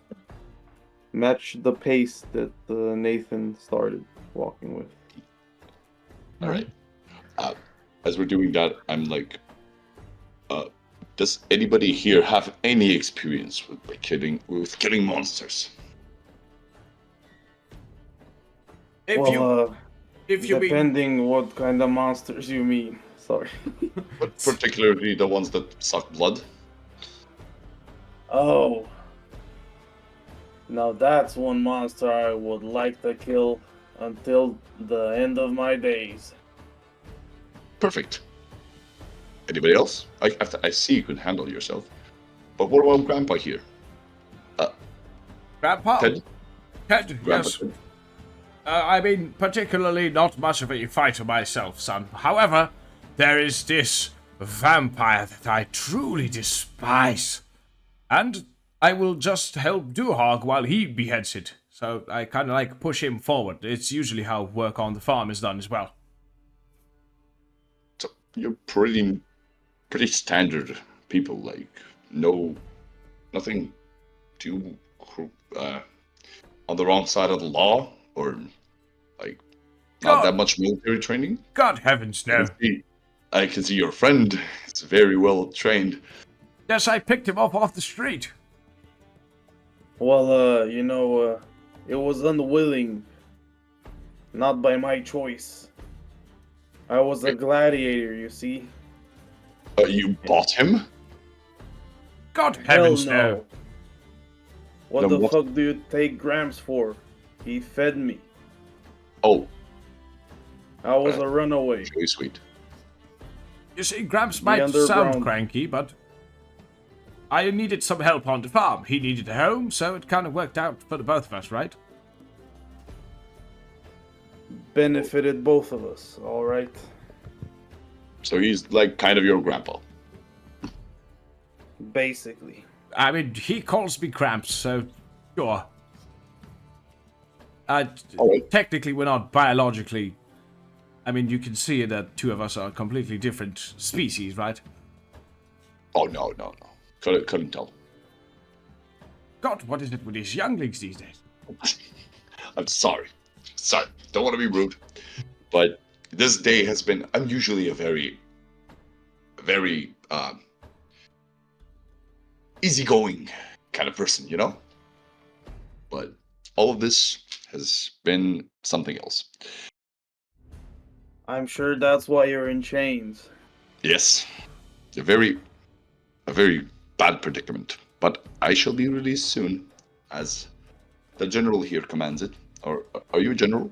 match the pace that Nathan started walking with. All right. As we're doing that, I'm like, does anybody here have any experience with killing monsters? If you mean, Depending what kind of monsters you mean. Sorry. But particularly the ones that suck blood. Oh. Now that's one monster I would like to kill until the end of my days. Perfect. Anybody else? I see you can handle yourself. But what about Grandpa here? Grandpa? Ted? Ted, Grandpa yes. Ted? I mean, particularly not much of a fighter myself, son. However, there is this vampire that I truly despise. And I will just help Durhog while he beheads it. So I kind of like push him forward. It's usually how work on the farm is done as well. So you're pretty standard people, like nothing too on the wrong side of the law, or like Not that much military training. God heavens, no. I can see your friend is very well trained. Yes, I picked him up off the street. Well, it was unwilling, not by my choice. I was a gladiator, you see. You bought him? God Hell heavens, no. no. What Then the what- fuck do you take Gramps for? He fed me. Oh, I was a runaway. very sweet. You see, Gramps The might sound underground. cranky, but I needed some help on the farm. He needed a home, so it kind of worked out for the both of us, right? Benefited both of us, alright? So he's like kind of your grandpa. Basically. I mean, he calls me Gramps, so sure. Alright. Technically, we're not biologically. I mean, you can see that two of us are completely different species, right? Oh, no. Couldn't tell. God, what is it with these younglings these days? I'm sorry. Don't want to be rude. But this day has been... I'm usually a very easygoing kind of person, you know? But all of this has been something else. I'm sure that's why you're in chains. Yes. A very bad predicament. But I shall be released soon, as the general here commands it. Or are you a general?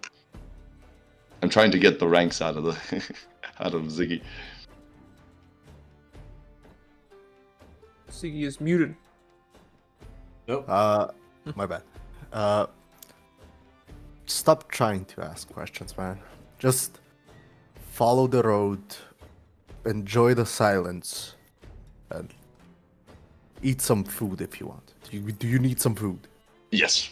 I'm trying to get the ranks out of the out of Ziggy. Ziggy is muted. Nope. My bad. Stop trying to ask questions, man. Just follow the road, enjoy the silence, and eat some food if you want. Do you need some food? Yes.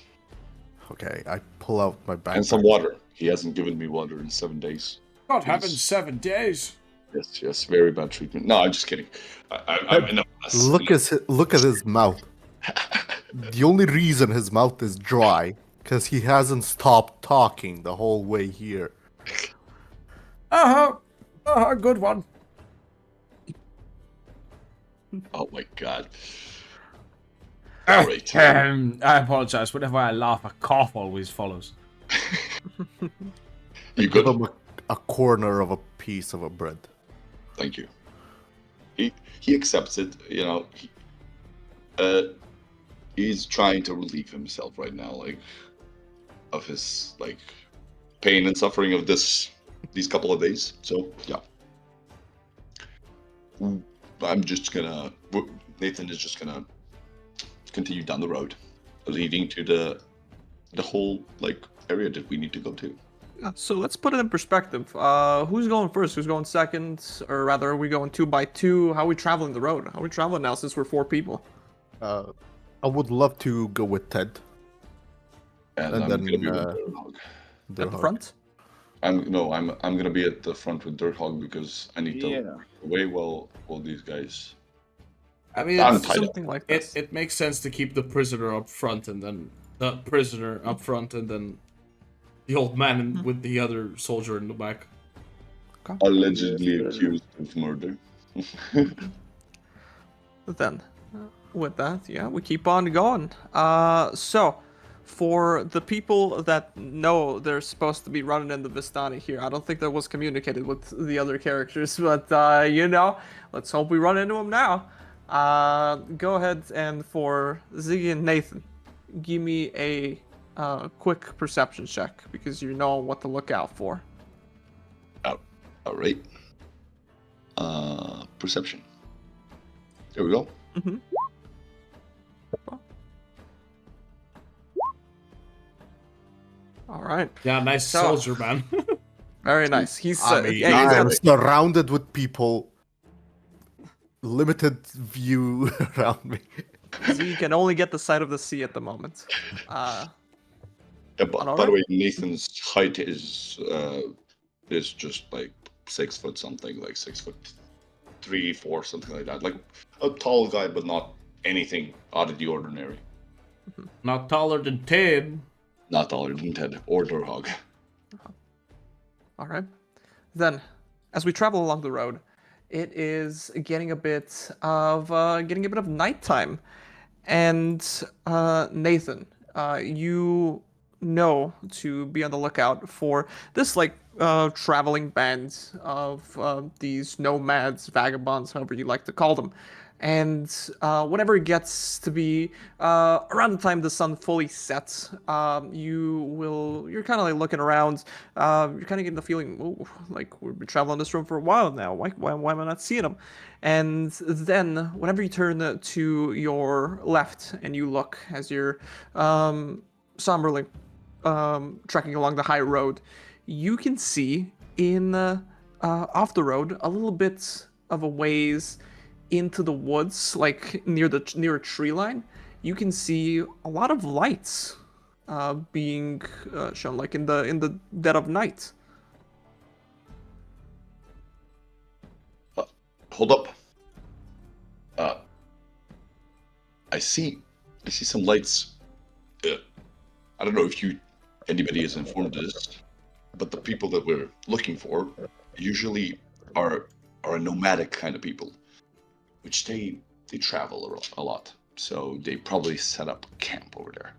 Okay, I pull out my backpack. And some water. He hasn't given me water in 7 days. God heavens, 7 days. Yes, very bad treatment. No, I'm just kidding. I'm in a mess. Look at his mouth. The only reason his mouth is dry because he hasn't stopped talking the whole way here. Good one. Oh my god. Alright. I apologize. Whenever I laugh, a cough always follows. You Give good? him a corner of a piece of a bread. Thank you. He accepts it, you know. He's trying to relieve himself right now, like, of his like pain and suffering of these couple of days. So yeah. Nathan is just gonna continue down the road, leading to the whole like area that we need to go to. Yeah, so let's put it in perspective. Who's going first? Who's going second? Or rather, are we going 2 by 2? How are we traveling the road? How are we traveling now since we're 4 people? I would love to go with Ted. And And I'm then, gonna be with Durhog. At the Durhog. front? I'm gonna be at the front with Durhog because I need to Yeah. away while these guys. I mean, I'm it's, tied up. Something like this. it makes sense to keep the prisoner up front and then the prisoner up front and then the old man with the other soldier in the back. Allegedly Yes, accused of murder. Then, with that, yeah, we keep on going. So, for the people that know they're supposed to be running in the Vistani here, I don't think that was communicated with the other characters, but, let's hope we run into them now. Go ahead and for Ziggy and Nathan, give me a quick perception check, because you know what to look out for. All right. Perception. There we go. Mm-hmm. All right. Yeah, nice So- soldier, man. Very nice. He's, I mean, yeah, he's I am got surrounded with people. Limited view around me. He can only get the sight of the sea at the moment. Yeah, All by the right. way, Nathan's height is just like 6 foot something, like 6'3", 4", something like that. Like a tall guy, but not anything out of the ordinary. Not taller than T.E.D. Not taller than Ted or Durhog. All right. Then, as we travel along the road, it is getting a bit of nighttime, and Nathan, you know to be on the lookout for this traveling band of these nomads, vagabonds, however you like to call them. And whenever it gets to be around the time the sun fully sets, you're kind of like looking around. You're kind of getting the feeling, "Ooh, like we've been traveling this road for a while now. Why am I not seeing them?" And then, whenever you turn to your left and you look as you're somberly trekking along the high road, you can see in off the road a little bit of a ways into the woods, like near a tree line. You can see a lot of lights being shown, like in the dead of night. Hold up. I see some lights. I don't know if anybody is informed of this, but the people that we're looking for usually are a nomadic kind of people, which they travel a lot. So they probably set up camp over there.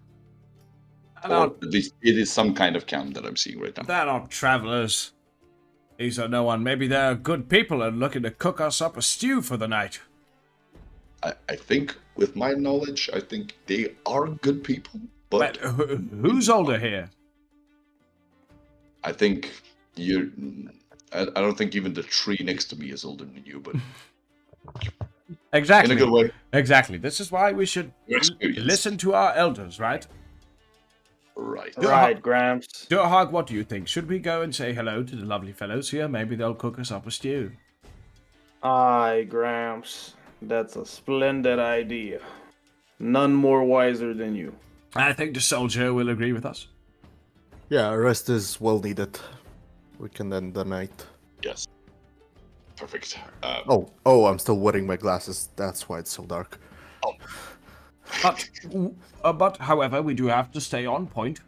Or at least it is some kind of camp that I'm seeing right now. They're not travelers. These are no one. Maybe they're good people and looking to cook us up a stew for the night. I think, with my knowledge, I think they are good people, but who's older here? I think I don't think even the tree next to me is older than you, but Exactly. in a good way. Exactly. This is why we should listen to our elders, right? Right. Right, Gramps. Durhog, what do you think? Should we go and say hello to the lovely fellows here? Maybe they'll cook us up a stew. Aye, Gramps. That's a splendid idea. None more wiser than you. I think the soldier will agree with us. Yeah, rest is well needed. We can end the night. Yes. Perfect. Oh, I'm still wearing my glasses. That's why it's so dark. But, however, we do have to stay on point.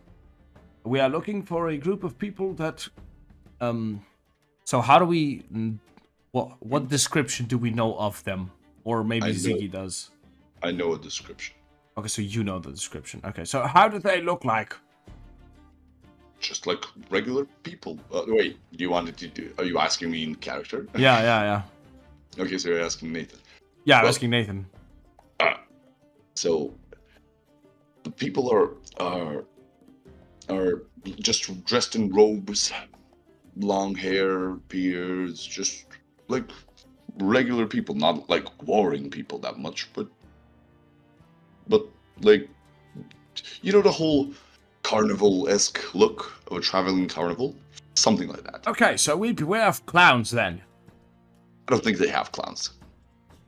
We are looking for a group of people that, so how do we, what description do we know of them? Or maybe Ziggy does. I know a description. Okay, so you know the description. Okay, so how do they look like? Just like regular people. Wait, are you asking me in character? Yeah. Okay, so you're asking Nathan. Yeah, I'm asking Nathan. So the people are just dressed in robes, long hair, beards, just like regular people, not like warring people that much, but like, you know, the whole carnival-esque look of a traveling carnival, something like that. Okay, so we beware of clowns then. I don't think they have clowns,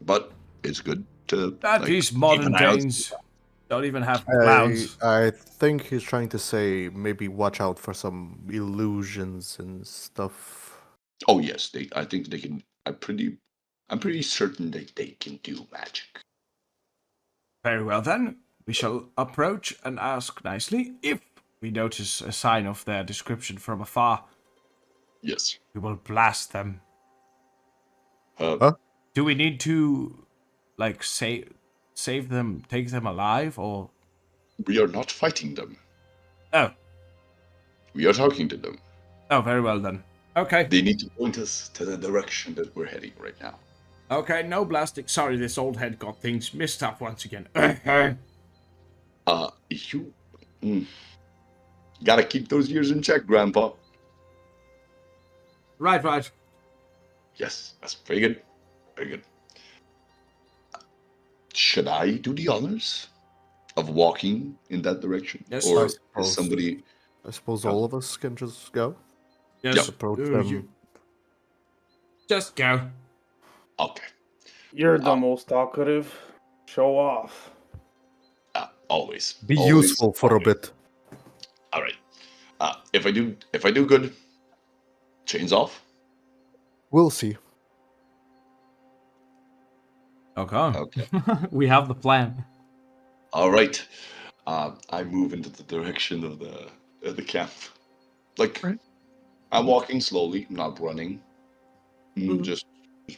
but it's good to. These modern keep an eye out. Danes don't even have clowns. I think he's trying to say maybe watch out for some illusions and stuff. Oh yes, I think they can. I'm pretty certain that they can do magic. Very well then. We shall approach and ask nicely. If we notice a sign of their description from afar, Yes. we will blast them. Huh? Do we need to, like, save them, take them alive, or? We are not fighting them. Oh. We are talking to them. Oh, very well then. Okay. They need to point us to the direction that we're heading right now. Okay, no blasting. Sorry, this old head got things mixed up once again. You gotta keep those ears in check, Grandpa. Right. Yes, that's very good. Very good. Should I do the honors of walking in that direction? Yes, or I is suppose. somebody? I suppose all of us can just go. Yes. Approach them. Just go. Okay. You're the most talkative. Show off. Always. Be Always. useful for a bit. All right. If I do good, chains off. We'll see. Okay. We have the plan. All right. I move into the direction of the camp. Like, Right. I'm walking slowly, not running. Mhm. Just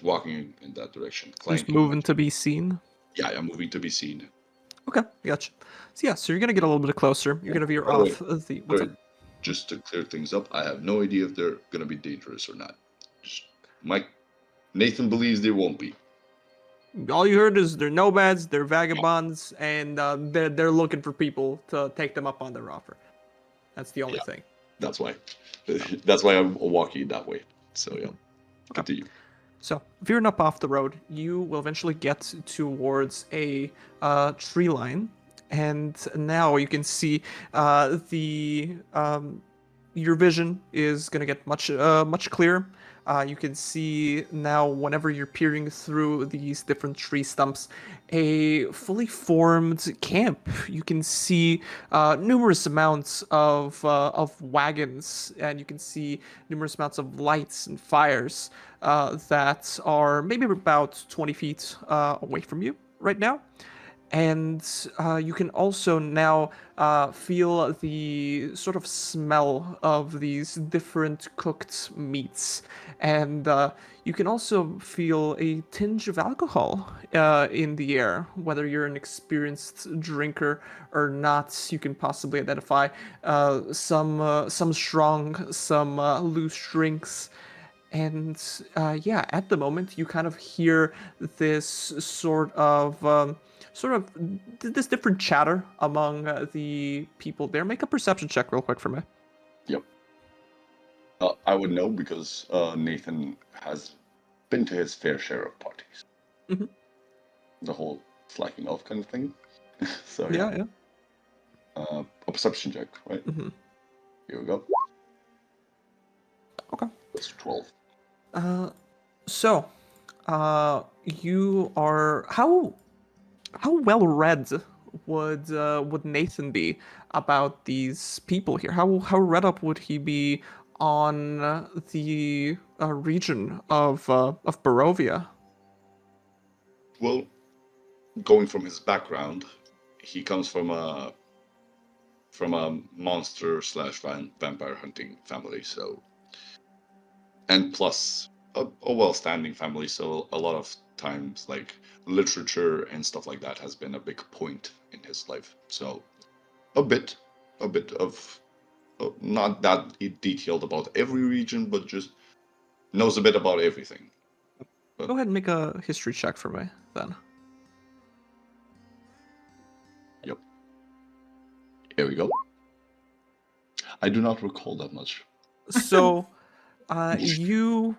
walking in that direction, Just clanking. moving to be seen. Yeah, I'm moving to be seen. Okay, gotcha. So yeah, so you're gonna get a little bit closer. You're gonna veer By the way, off the. What's up? just to clear things up, I have no idea if they're gonna be dangerous or not. Just, Mike, Nathan believes they won't be. All you heard is they're nomads, they're vagabonds, and they're looking for people to take them up on their offer. That's the only Yeah. thing. That's why. That's why I'm walking that way. So yeah, Okay. continue. So, veering up off the road, you will eventually get towards a tree line, and now you can see the your vision is going to get much clearer. You can see now, whenever you're peering through these different tree stumps, a fully formed camp. You can see numerous amounts of wagons, and you can see numerous amounts of lights and fires that are maybe about 20 feet away from you right now. And you can also now feel the sort of smell of these different cooked meats. And you can also feel a tinge of alcohol in the air. Whether you're an experienced drinker or not, you can possibly identify some strong, some loose drinks. And yeah, at the moment, you kind of hear this this different chatter among the people there. Make a perception check real quick for me. Yep. I would know because Nathan has been to his fair share of parties. Mhm. The whole slacking off kind of thing. So Yeah. a perception check, right? Mhm. Here we go. Okay. That's 12. So, you are how well read would Nathan be about these people here? How read up would he be on the region of Barovia? Well, going from his background, he comes from a monster slash vampire hunting family, so, and plus a well-standing family, so a lot of times like literature and stuff like that has been a big point in his life. So a bit of not that detailed about every region, but just knows a bit about everything. Go ahead and make a history check for me then. Yep. Here we go. I do not recall that much. So, you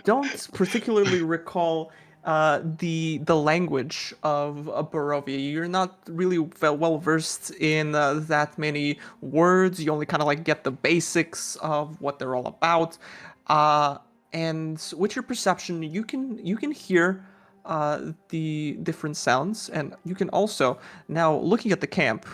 don't particularly recall the language of Barovia. You're not really well versed in that many words. You only kind of like get the basics of what they're all about. Uh, and with your perception, you can hear the different sounds, and you can also now looking at the camp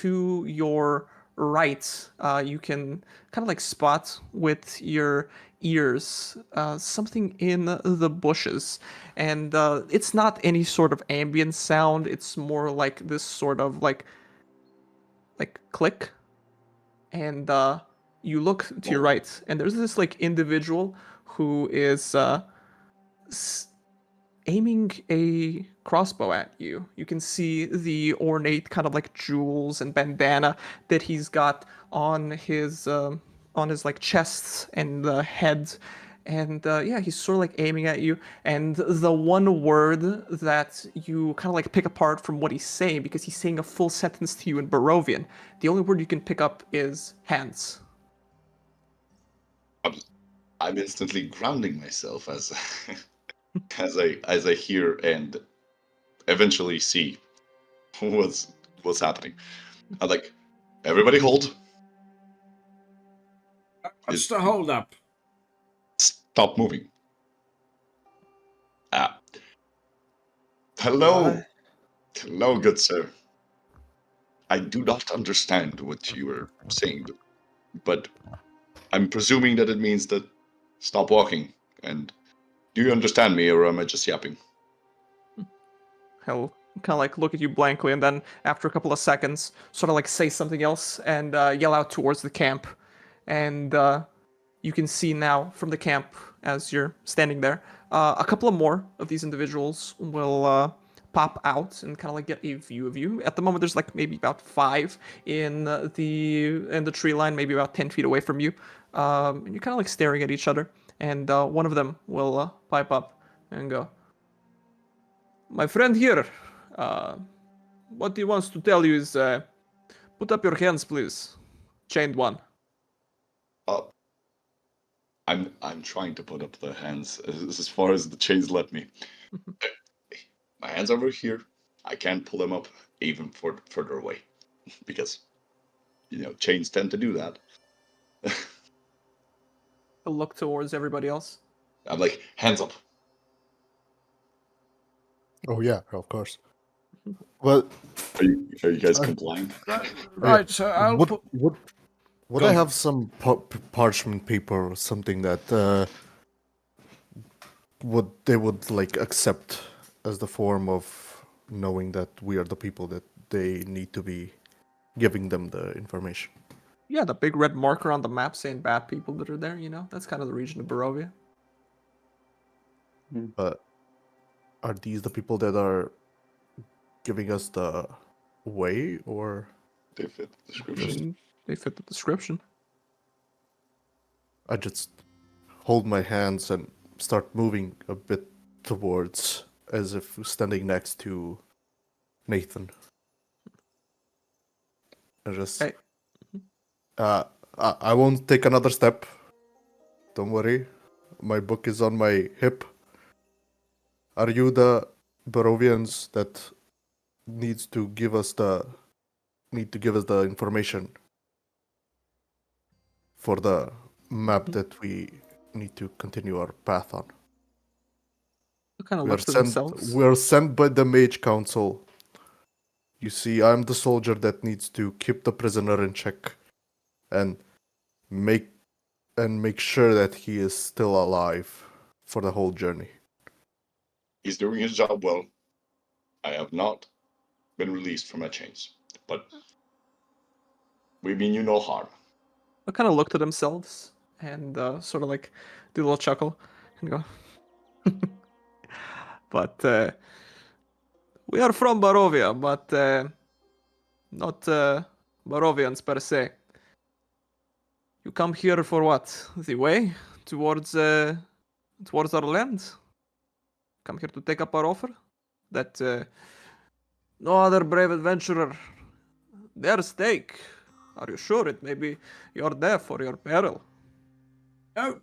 to your right, you can kind of like spot with your ears something in the bushes, and it's not any sort of ambient sound. It's more like this sort of like click, and you look to your right, and there's this like individual who is s- aiming a crossbow at you. You can see the ornate kind of like jewels and bandana that he's got on his like chest and the head. And yeah, he's sort of like aiming at you. And the one word that you kind of like pick apart from what he's saying, because he's saying a full sentence to you in Barovian, the only word you can pick up is hands. I'm instantly grounding myself as as I hear and eventually see what's happening. I'm like, everybody hold. What's the hold up? Stop moving. Ah. Hello. Hello, good sir. I do not understand what you are saying, but I'm presuming that it means that stop walking. And do you understand me, or am I just yapping? He'll kind of like look at you blankly, and then after a couple of seconds, sort of like say something else and yell out towards the camp. And you can see now from the camp as you're standing there, a couple of more of these individuals will pop out and kind of like get a view of you. At the moment, there's like maybe about 5 in the tree line, maybe about 10 feet away from you, and you're kind of like staring at each other. And one of them will pipe up and go, "My friend here, what he wants to tell you is, put up your hands, please. Chained one." Uh, I'm trying to put up the hands as far as the chains let me. My hands over here. I can't pull them up even further away because chains tend to do that. He'll look towards everybody else. I'm like, hands up. Oh yeah, of course. Well, Are you guys complying? Right, so I'll put. would Go I on. have some parchment paper or something that would like accept as the form of knowing that we are the people that they need to be giving them the information? Yeah, the big red marker on the map saying bad people that are there, that's kind of the region of Barovia. But are these the people that are giving us the way, or They fit the description. They fit the description. I just hold my hands and start moving a bit towards, as if standing next to Nathan? I just, Hey. I won't take another step. Don't worry, my book is on my hip. Are you the Barovians that need to give us the information for the map that we need to continue our path on? They kind of We are look to sent. themselves. We are sent by the Mage Council. You see, I'm the soldier that needs to keep the prisoner in check and make sure that he is still alive for the whole journey. He's doing his job well. I have not been released from my chains, but we mean you no harm. They kind of look to themselves and sort of like do a little chuckle and go, but we are from Barovia, but not Barovians per se. You come here for what? The way towards our land? Come here to take up our offer? That no other brave adventurer dare stake. Are you sure it may be your death or your peril? Oh,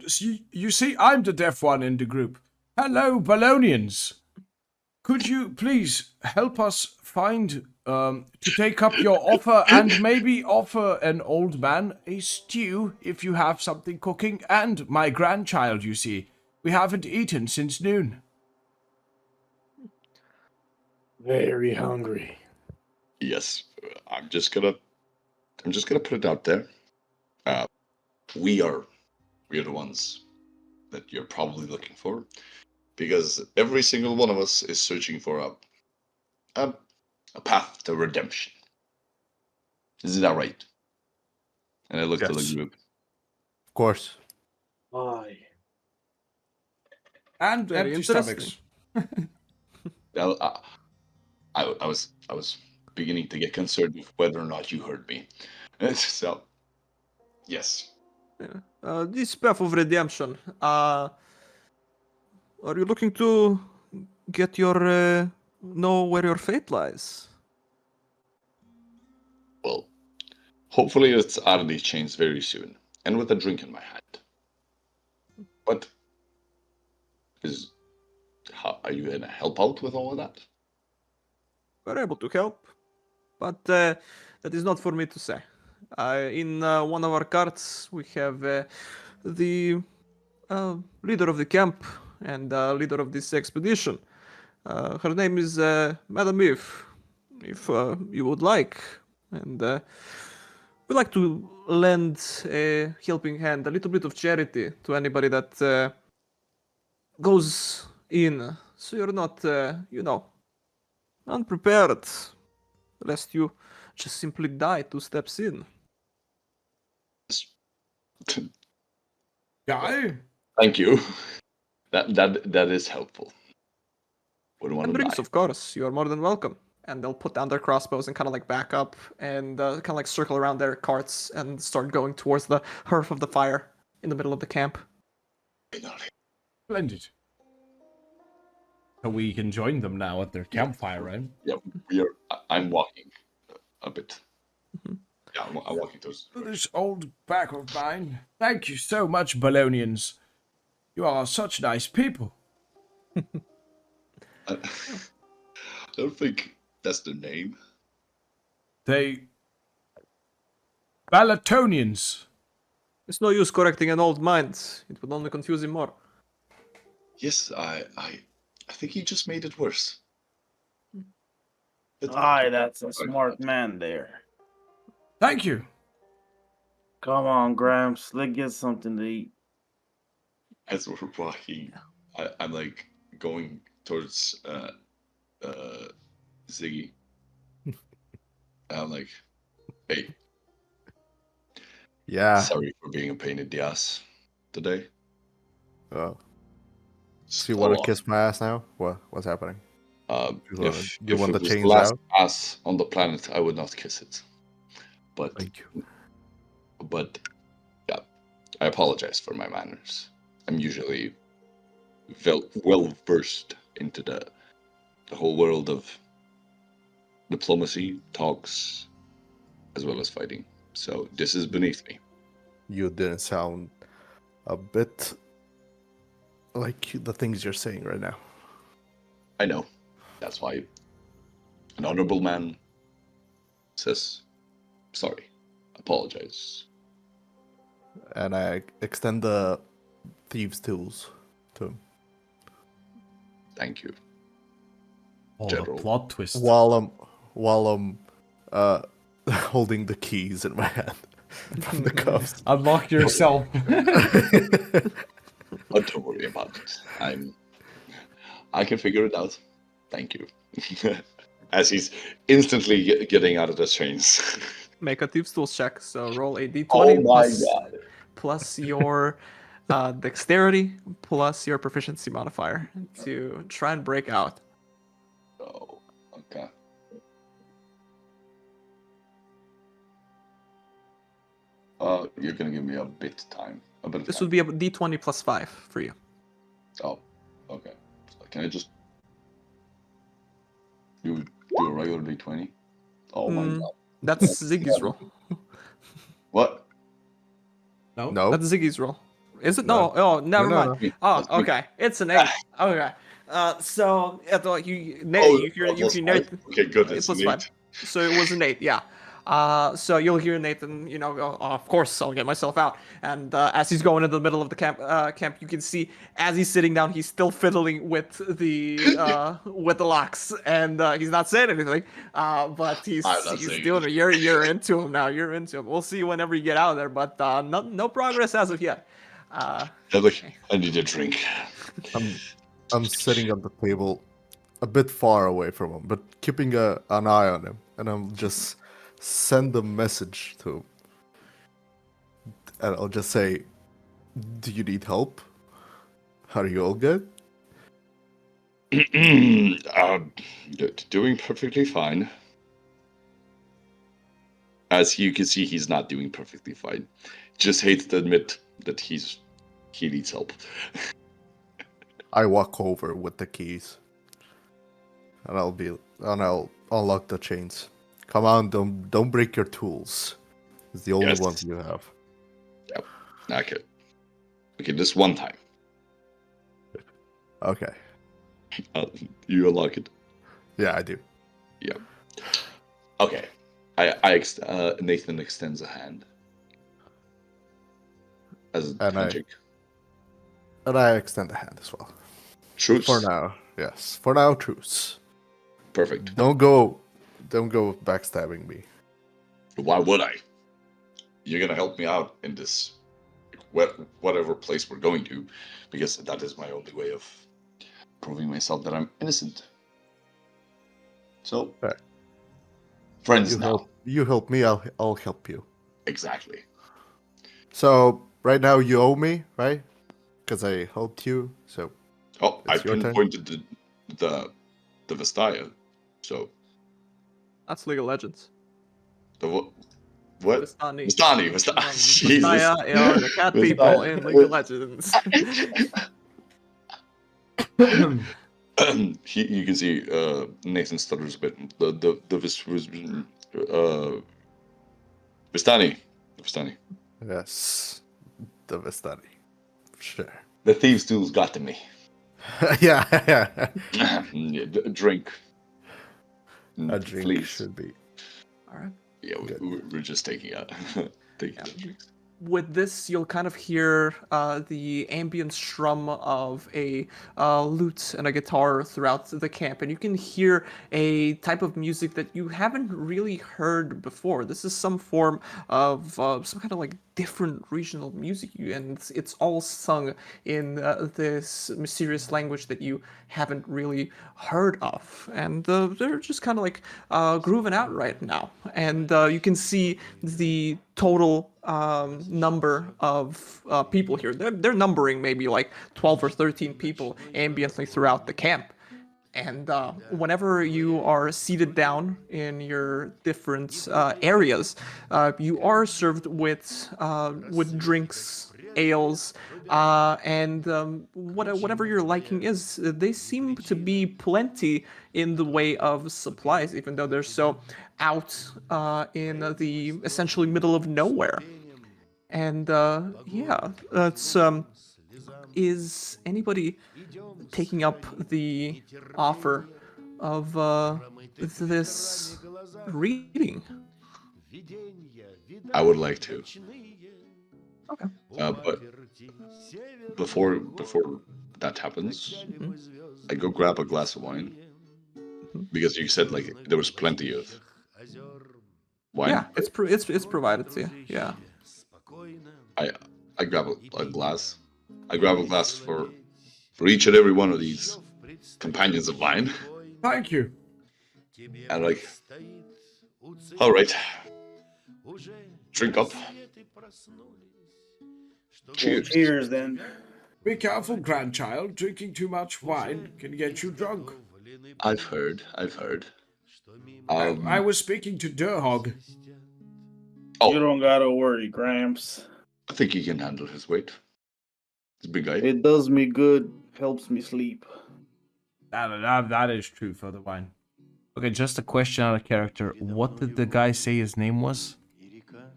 you see, I'm the deaf one in the group. Hello, Balonians. Could you please help us find to take up your offer and maybe offer an old man a stew if you have something cooking, and my grandchild, you see. We haven't eaten since noon. Very hungry. Yes, I'm just gonna put it out there. We are the ones that you're probably looking for, because every single one of us is searching for a path to redemption. Isn't that right? And I looked at the Yes. group. Of course. Why? And Very empty interesting. stomachs. I was beginning to get concerned with whether or not you heard me. So, yes. Yeah. This path of redemption. Are you looking to get your know where your fate lies? Well, hopefully it's out of these chains very soon, and with a drink in my hand. But are you gonna help out with all of that? We're able to help, but that is not for me to say. In one of our carts, we have the leader of the camp and leader of this expedition. Her name is Madame Eve, if you would like. And we like to lend a helping hand, a little bit of charity to anybody that goes in. So you're not, unprepared, lest you just simply die 2 steps in. Guy? Thank you. That is helpful. Wouldn't want And to drinks, die. of course. You are more than welcome. And they'll put down their crossbows and kind of like back up and kind of like circle around their carts and start going towards the hearth of the fire in the middle of the camp. Splendid. So we can join them now at their campfire, right? Yeah, we are. I'm walking a bit. Mhm. Yeah, I'm walking towards. This old back of mine. Thank you so much, Bolognians. You are such nice people. I don't think that's the name. They... Balatonians. It's no use correcting an old mind. It would only confuse him more. Yes, I think he just made it worse. Aye, that's a smart man there. Thank you. Come on, Gramps, let's get something to eat. As we're walking, I'm like going towards Ziggy. I'm like, hey, Yeah. sorry for being a pain in the ass today. Oh. Just So you a want to lot. kiss my ass now? What's happening? If you want it the was chains last out? ass on the planet, I would not kiss it. But Thank you. yeah, I apologize for my manners. I'm usually well versed into the whole world of diplomacy, talks, as well as fighting. So this is beneath me. You didn't sound a bit like the things you're saying right now. I know. That's why an honorable man says sorry, apologize. And I extend the thieves' tools to him Thank you. Oh, the General. plot twist. while I'm holding the keys in my hand from the cuffs. Unlock yourself. But don't worry about it. I can figure it out. Thank you. As he's instantly getting out of the chains. Make a Thieves' Tools check. So roll a d20 Oh my god. plus your dexterity plus your proficiency modifier to try and break out. Oh, okay. You're gonna give me a bit time. A bit of This time. would be a d20 plus 5 for you. Oh, okay. So can I just do a regular d20? Oh my Mm, god. That's Ziggy's roll. What? No? No. That's Ziggy's roll. Is it? No. No. Oh, never No, mind. no. Oh, That's me. okay. It's an 8. Okay. So I thought you Oh, hear plus Nate. five. Okay, good. It It's was an 5. 8. So it was an 8. Yeah. So you'll hear Nathan, go, oh, of course I'll get myself out. And as he's going into the middle of the camp, you can see as he's sitting down, he's still fiddling with the locks, and he's not saying anything. But he's I'm not saying doing it. You're into him now. You're into him. We'll see whenever you get out of there, but no progress as of yet. Look, I need a drink. I'm sitting at the table a bit far away from him, but keeping an eye on him, and I'm just send a message to him. And I'll just say, do you need help? Are you all good? Doing perfectly fine. As you can see, he's not doing perfectly fine. Just hates to admit that he needs help. I walk over with the keys. And I'll unlock the chains. Come on, don't break your tools. It's the only Yes. ones you have. Okay. Okay, this one time. Okay. You unlock it. Yeah, I do. Yeah. Okay. Nathan extends a hand as a And handshake. I extend a hand as well. Truce. For now, yes. For now, truce. Perfect. Don't go backstabbing me. Why would I? You're gonna help me out in this whatever place we're going to, because that is my only way of proving myself that I'm innocent. So, Right. friends now. You help me, I'll help you. Exactly. So right now you owe me, right? Because I helped you. So Oh, I It's your turn. pinpointed the Vestaya. So That's League of Legends. the what? Vistani. Vistani. Jesus. Vistaya are the cat people in League of Legends. You can see Nathan stutters a bit. The Vistani. Vistani. yes, the Vestani. Sure. The thieves' tools got to me. yeah, Yeah, drink. a drink Please. should be. All right. Yeah, Good. we're just taking taking the drinks. With this, you'll kind of hear the ambient strum of a lute and a guitar throughout the camp, and you can hear a type of music that you haven't really heard before. This is some form of some kind of like different regional music, and it's all sung in this mysterious language that you haven't really heard of, and they're just kind of like grooving out right now, and you can see the total number of people here. They're numbering maybe like 12 or 13 people ambiently throughout the camp. And whenever you are seated down in your different areas, you are served with drinks, ales, and whatever your liking is. They seem to be plenty in the way of supplies, even though they're so out in the essentially middle of nowhere. And yeah, it's is anybody taking up the offer of this reading? I would like to. Okay. But before that happens, I go grab a glass of wine because you said like there was plenty of wine. Yeah, it's provided to you. Yeah. I grab a glass. I grab a glass for each and every one of these companions of mine. Thank you. And like, all right, drink up. Cheers. Cheers, then. Be careful, grandchild. Drinking too much wine can get you drunk. I've heard. I was speaking to Durhog. Oh, You don't gotta worry, Gramps. I think he can handle his weight. He's a big guy. It does me good, helps me sleep. That is true for the wine. Okay, just a question out of character. What did the guy say his name was?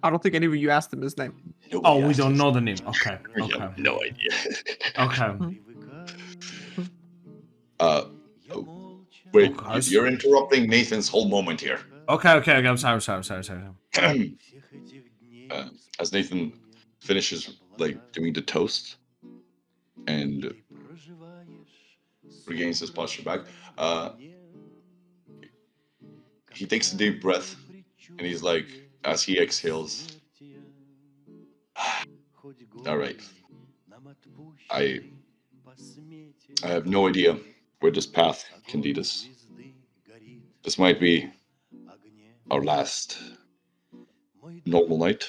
I don't think any of you asked him his name. Nobody Oh, we asked don't us. know the name. Okay, We okay, have no idea. okay. Oh, wait, Okay. you're interrupting Nathan's whole moment here. Okay. I'm sorry. As Nathan finishes like doing the toast and regains his posture back, he takes a deep breath and he's like, as he exhales, all right, I have no idea where this path can lead us. This might be our last normal night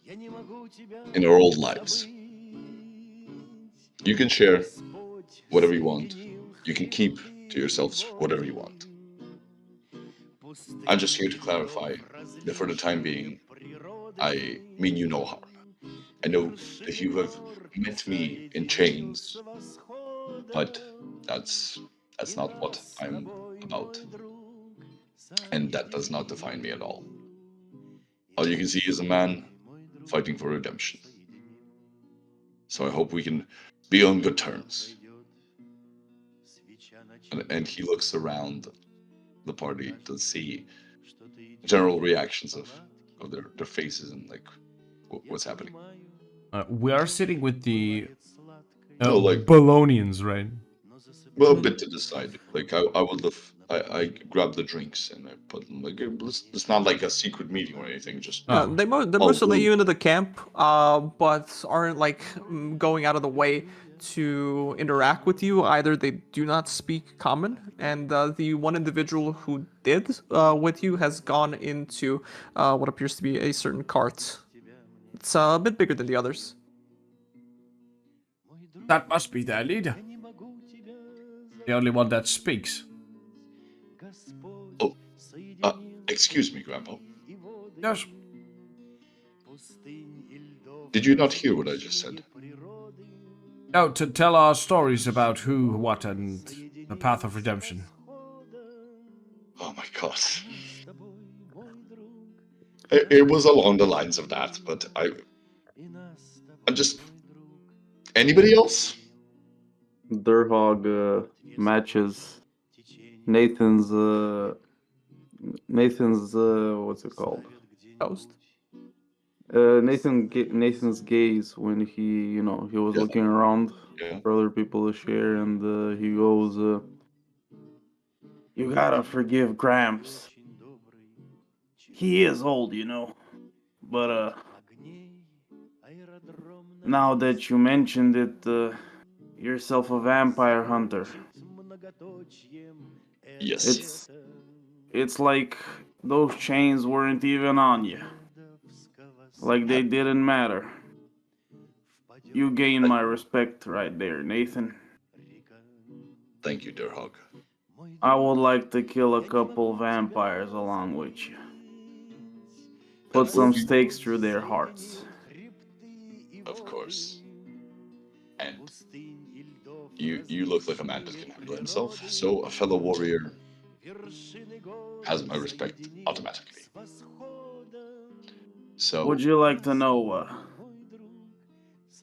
in our old lives. You can share whatever you want. You can keep to yourselves whatever you want. I'm just here to clarify that for the time being, I mean you no harm. I know that you have met me in chains, but that's not what I'm about. And that does not define me at all. All you can see is a man fighting for redemption. So I hope we can be on good terms. And he looks around the party to see general reactions of their faces and like what's happening. We are sitting with the No, like- Bolognians, right? Well, a bit to the side. Like I would love. I grab the drinks and I put them like it's not like a secret meeting or anything. Just Yeah, Oh. they Oh, mostly let cool. you into the camp, but aren't like going out of the way to interact with you. Either they do not speak common, and the one individual who did with you has gone into what appears to be a certain cart. It's a bit bigger than the others. That must be their leader. The only one that speaks. Oh, excuse me, Grandpa. Yes. Did you not hear what I just said? No, to tell our stories about who, what, and the path of redemption. Oh my god. It was along the lines of that, but I'm just. Anybody else? Durhog matches Nathan's what's it called? Ghost. Nathan's gaze when he he was Yeah. looking around Yeah. for other people to share, and he goes, "You gotta forgive Gramps. He is old, but now that you mentioned it, yourself a vampire hunter. Yes. It's like those chains weren't even on you. Like they didn't matter. You gain my respect right there, Nathan. Thank you, Durhog. I would like to kill a couple vampires along with you. Put That will some be, stakes through their hearts." of course. And you look like a man that can handle himself, so a fellow warrior has my respect automatically. So, Would you like to know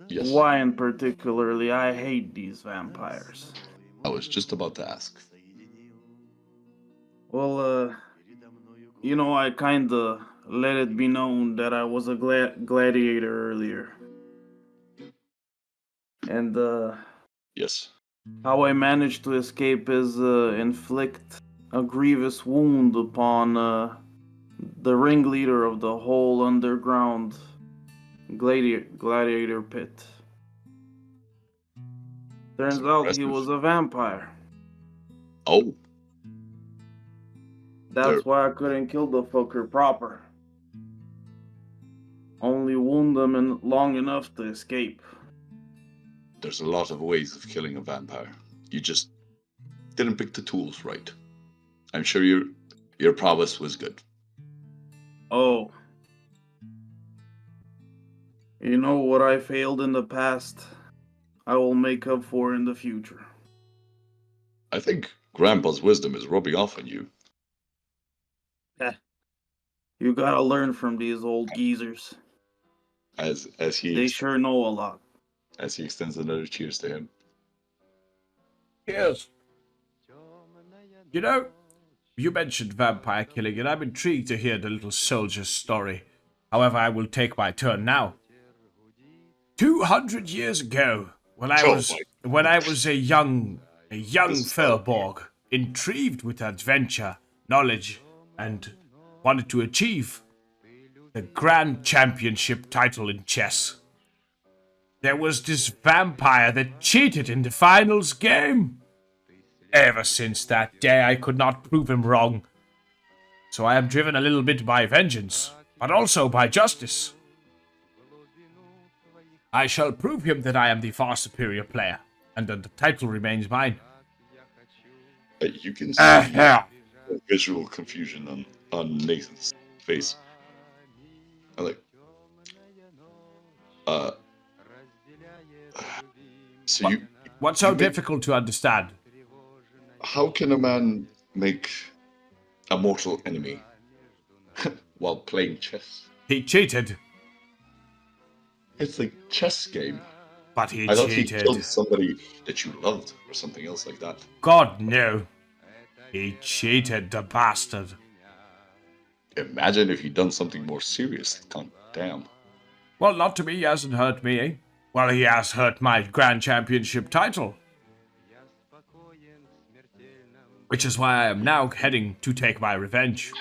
yes, why in particularly I hate these vampires? I was just about to ask. Well, I kinda let it be known that I was a gladiator earlier. And, Yes. how I managed to escape is, inflict a grievous wound upon, the ringleader of the whole underground gladiator pit. That's Turns out he impressive. was a vampire. Oh, there, That's why I couldn't kill the fucker proper. Only wound him long enough to escape. there's a lot of ways of killing a vampire. You just didn't pick the tools right. I'm sure your prowess was good. Oh. You know what I failed in the past, I will make up for in the future. I think Grandpa's wisdom is rubbing off on you. You gotta learn from these old geezers. As he They sure know a lot. as he extends another cheers to him. Yes. You know, you mentioned vampire killing, and I'm intrigued to hear the little soldier's story. However, I will take my turn now. 200 years ago, when I Oh was my! when I was a young This is not Fellborg, intrigued with adventure, knowledge, and wanted to achieve the Grand Championship title in chess. There was this vampire that cheated in the finals game. Ever since that day, I could not prove him wrong. So I am driven a little bit by vengeance, but also by justice. I shall prove him that I am the far superior player, and that the title remains mine. You can see visual confusion on Nathan's face. I'm like, uh, so What- you What's so you make difficult to understand? how can a man make a mortal enemy while playing chess? He cheated, It's a chess game. but he I thought he cheated. killed somebody that you loved or something else like that. God, no. He cheated, the bastard. Imagine if he'd done something more serious. God damn. Well, not to me, he hasn't hurt me, eh? Well, he has hurt my Grand Championship title. Which is why I am now heading to take my revenge.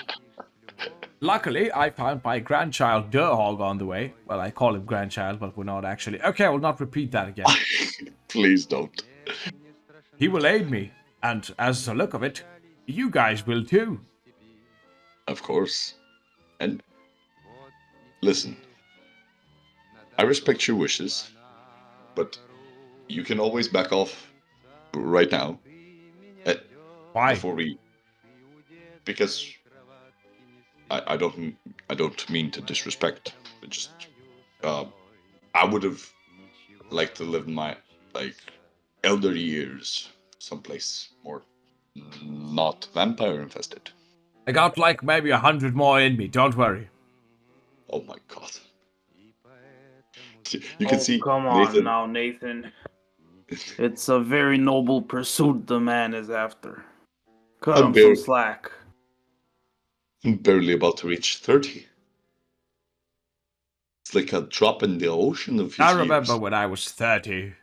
Luckily, I found my grandchild Durhog on the way. Well, I call him grandchild, but we're not actually. Okay, I will not repeat that again. Please don't. He will aid me, and as the look of it, you guys will too. Of course. And listen, I respect your wishes, but you can always back off right now. Why? Before we, because I don't mean to disrespect. But just I would have liked to live my elder years someplace more not vampire infested. I got like maybe 100 more in me. Don't worry. Oh my god! You can see come on Nathan. now, Nathan. It's a very noble pursuit the man is after. Cut I'm him barely, some slack. I'm barely about to reach 30. It's like a drop in the ocean of his I remember years. when I was 30.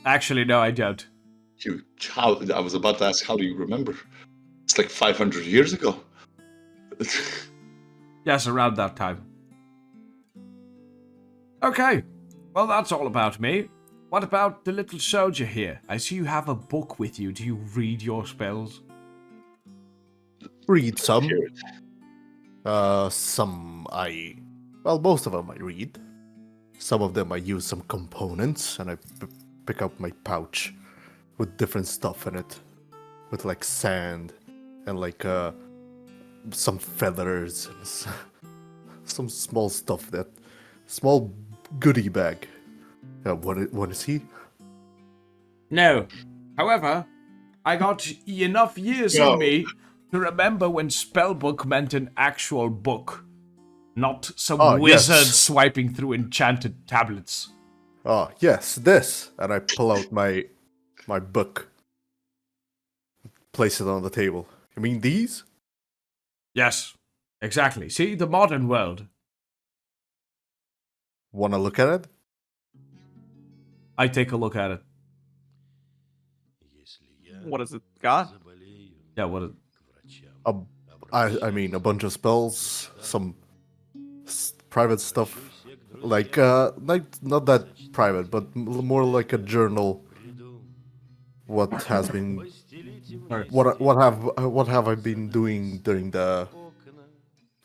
Actually, no, I don't. I was about to ask, how do you remember? It's like 500 years ago. Yes, around that time. Okay, well, that's all about me. What about the little soldier here? I see you have a book with you. Do you read your spells? Read some. Hear it. Well, most of them I read. Some of them I use some components, and I pick up my pouch with different stuff in it, with like sand and like some feathers and some small stuff, that small goodie bag. Want to see? No. However, I got enough years No. in me to remember when spellbook meant an actual book, not some wizard Yes. swiping through enchanted tablets. Oh yes, this, and I pull out my book, place it on the table. You mean these? Yes, exactly. See, the modern world. Want to look at it? I take a look at it. What is it got? Yeah, what? It, I mean a bunch of spells, some private stuff, like not that private, but more like a journal. What has been, what have I been doing during the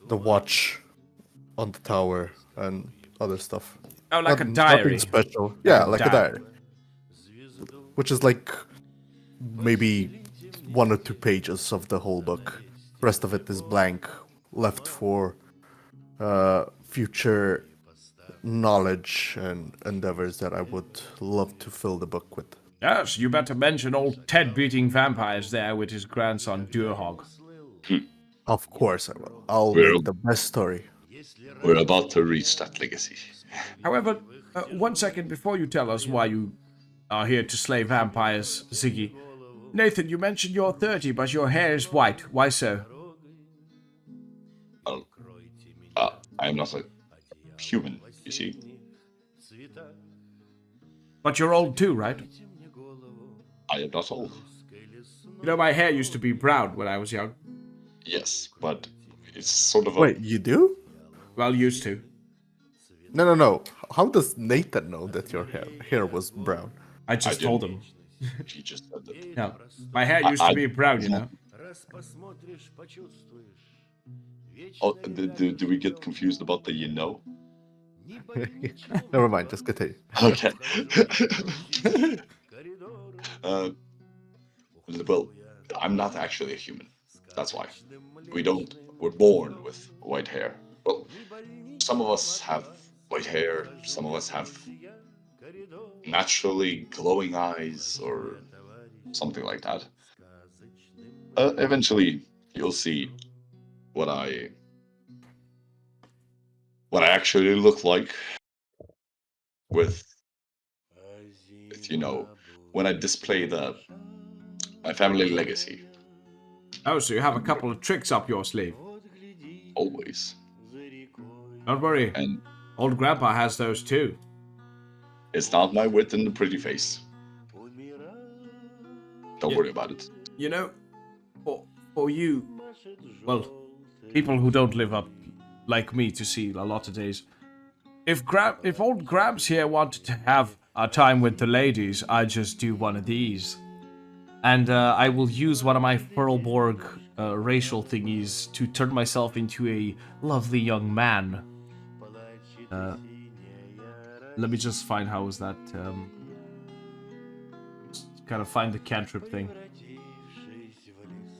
watch on the tower and other stuff? oh, like a Nothing diary. special. Yeah, like a diary. diary. Which is like maybe 1 or 2 pages of the whole book. Rest of it is blank, left for future knowledge and endeavors that I would love to fill the book with. Yes, you better mention old Ted beating vampires there with his grandson Durhog. Of course I will. I'll Well- make the best story. We're about to reach that legacy. However, 1 second before you tell us why you are here to slay vampires, Ziggy. Nathan, you mentioned you're 30, but your hair is white. Why so? I am not a human, you see. But you're old too, right? I am not old. You know, my hair used to be brown when I was young. Yes, but it's sort of a... Wait, you do? Well, used to. No. How does Nathan know that your hair was brown? I just didn't. told him. He just said that. No, my hair used to be brown, you know. Oh, do we get confused about the you know? Never mind, just continue. Okay. Well, I'm not actually a human. That's why. We're born with white hair. Well, some of us have white hair, some of us have naturally glowing eyes or something like that. Eventually, you'll see what I actually look like with when I display my family legacy. Oh, so you have a couple of tricks up your sleeve. Always. Don't worry, And old Grandpa has those too. it's not my wit and the pretty face. Don't worry about it. You know, for you, well, people who don't live up like me to see a lot of days, if old Grabs here wanted to have a time with the ladies, I'd just do one of these. And I will use one of my Furlborg racial thingies to turn myself into a lovely young man. Let me just find how is that. Gotta find the cantrip thing.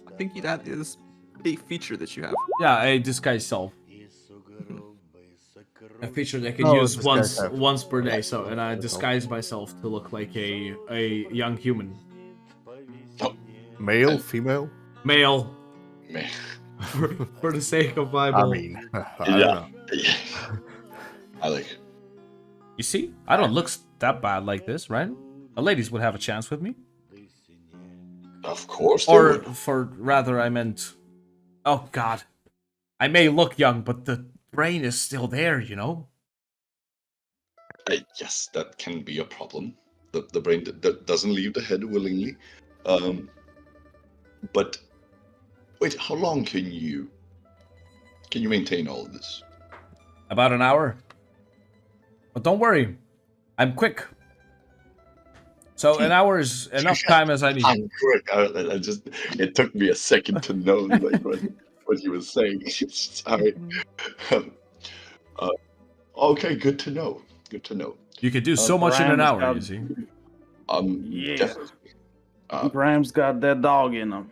I think that is a feature that you have. Yeah, a disguise self. A feature that I can Oh, use disguise self. once per day. So, and I disguise myself to look like a young human, Oh, Male, female? male, man. for the sake of my I ball. mean, I don't Yeah. know. I like. You see, I don't look that bad like this, right? The ladies would have a chance with me. Of course they Or, would. for rather, I meant. Oh God, I may look young, but the brain is still there, you know. Yes, that can be a problem. The brain that doesn't leave the head willingly. But wait, how long can you maintain all of this? About an hour. But don't worry, I'm quick. So an hour is enough time as I need. I'm quick. I just it took me a second to know like what he was saying. Sorry. Okay, good to know. Good to know. You could do so much in an Graham's hour, got- you see. Yeah. Definitely. Graham's got that dog in him.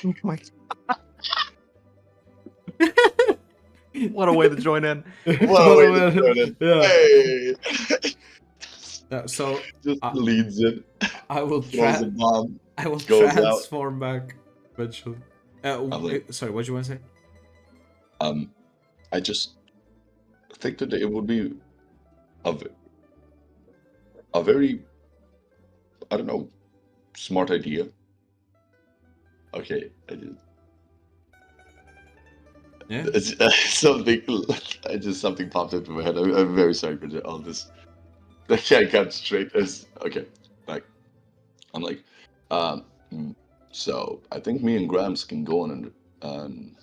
Oh my. What a way to join in. What a way to turn it. Yeah. Hey. So Just leads it, I will throws a bomb. I will goes out. transform back eventually. Sorry, what do you want to say? I just think that it would be a very, I don't know, smart idea. Okay, I did. Yeah. It's, something popped into my head. I'm very sorry for all this. I can't cut straight. Okay, like I'm like, so I think me and Grams can go on an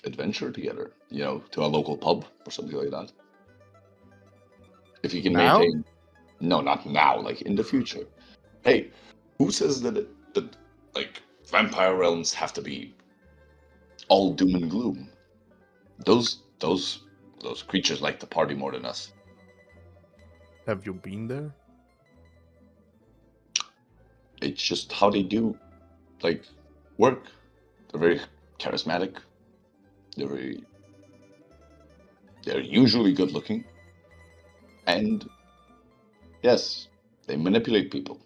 adventure together. You know, to a local pub or something like that. If you can Now? maintain, no, not now. Like in the future. Hey, who says that like vampire realms have to be all doom and gloom? Those creatures like to party more than us. Have you been there? It's just how they do, like, work. They're very charismatic. They're usually good looking, and yes, they manipulate people.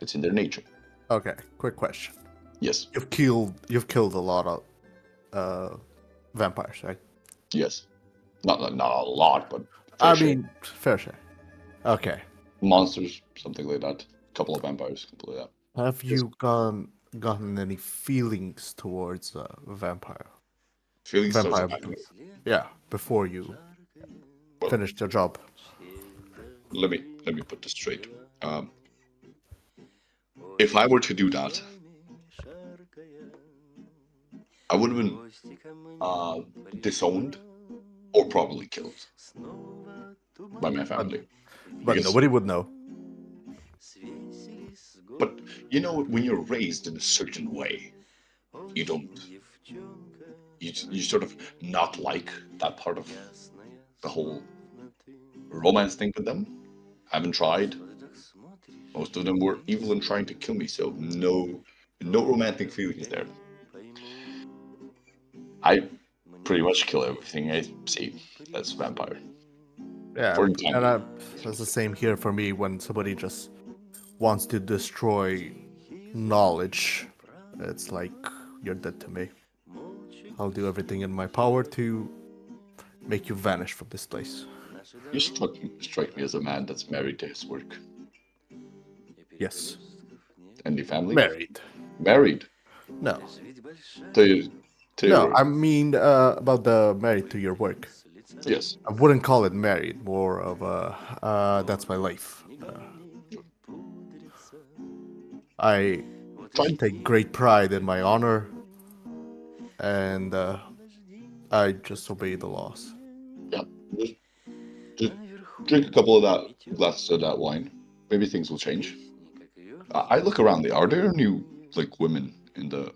It's in their nature. Okay, quick question. Yes, You've killed a lot of vampires, right? yes, not a lot, but I fair share. mean, fair share. Okay. Monsters, something like that. A couple of vampires, something like that. Have you gotten any feelings towards a vampire? Feelings towards a Vampire. vampire. Yeah, before you finished your job. Let me put this straight. If I were to do that, I would have been disowned or probably killed by my family. But Because- nobody would know. But you know, when you're raised in a certain way, you don't. You sort of not like that part of the whole romance thing with them. Haven't tried. Most of them were evil and trying to kill me, so no romantic feelings there. I pretty much kill everything I see that's vampire. Yeah, For the time and that's the same here for me when somebody just wants to destroy knowledge. It's like, you're dead to me. I'll do everything in my power to make you vanish from this place. You strike me as a man that's married to his work. Yes. And the family? Married. Married. No. To No, your- I mean about the married to your work. Yes. I wouldn't call it married, more of a that's my life. I take great pride in my honor, and I just obey the laws. Yeah. Just drink a couple of that glasses of that wine. Maybe things will change. I look around. Are there new like women in the?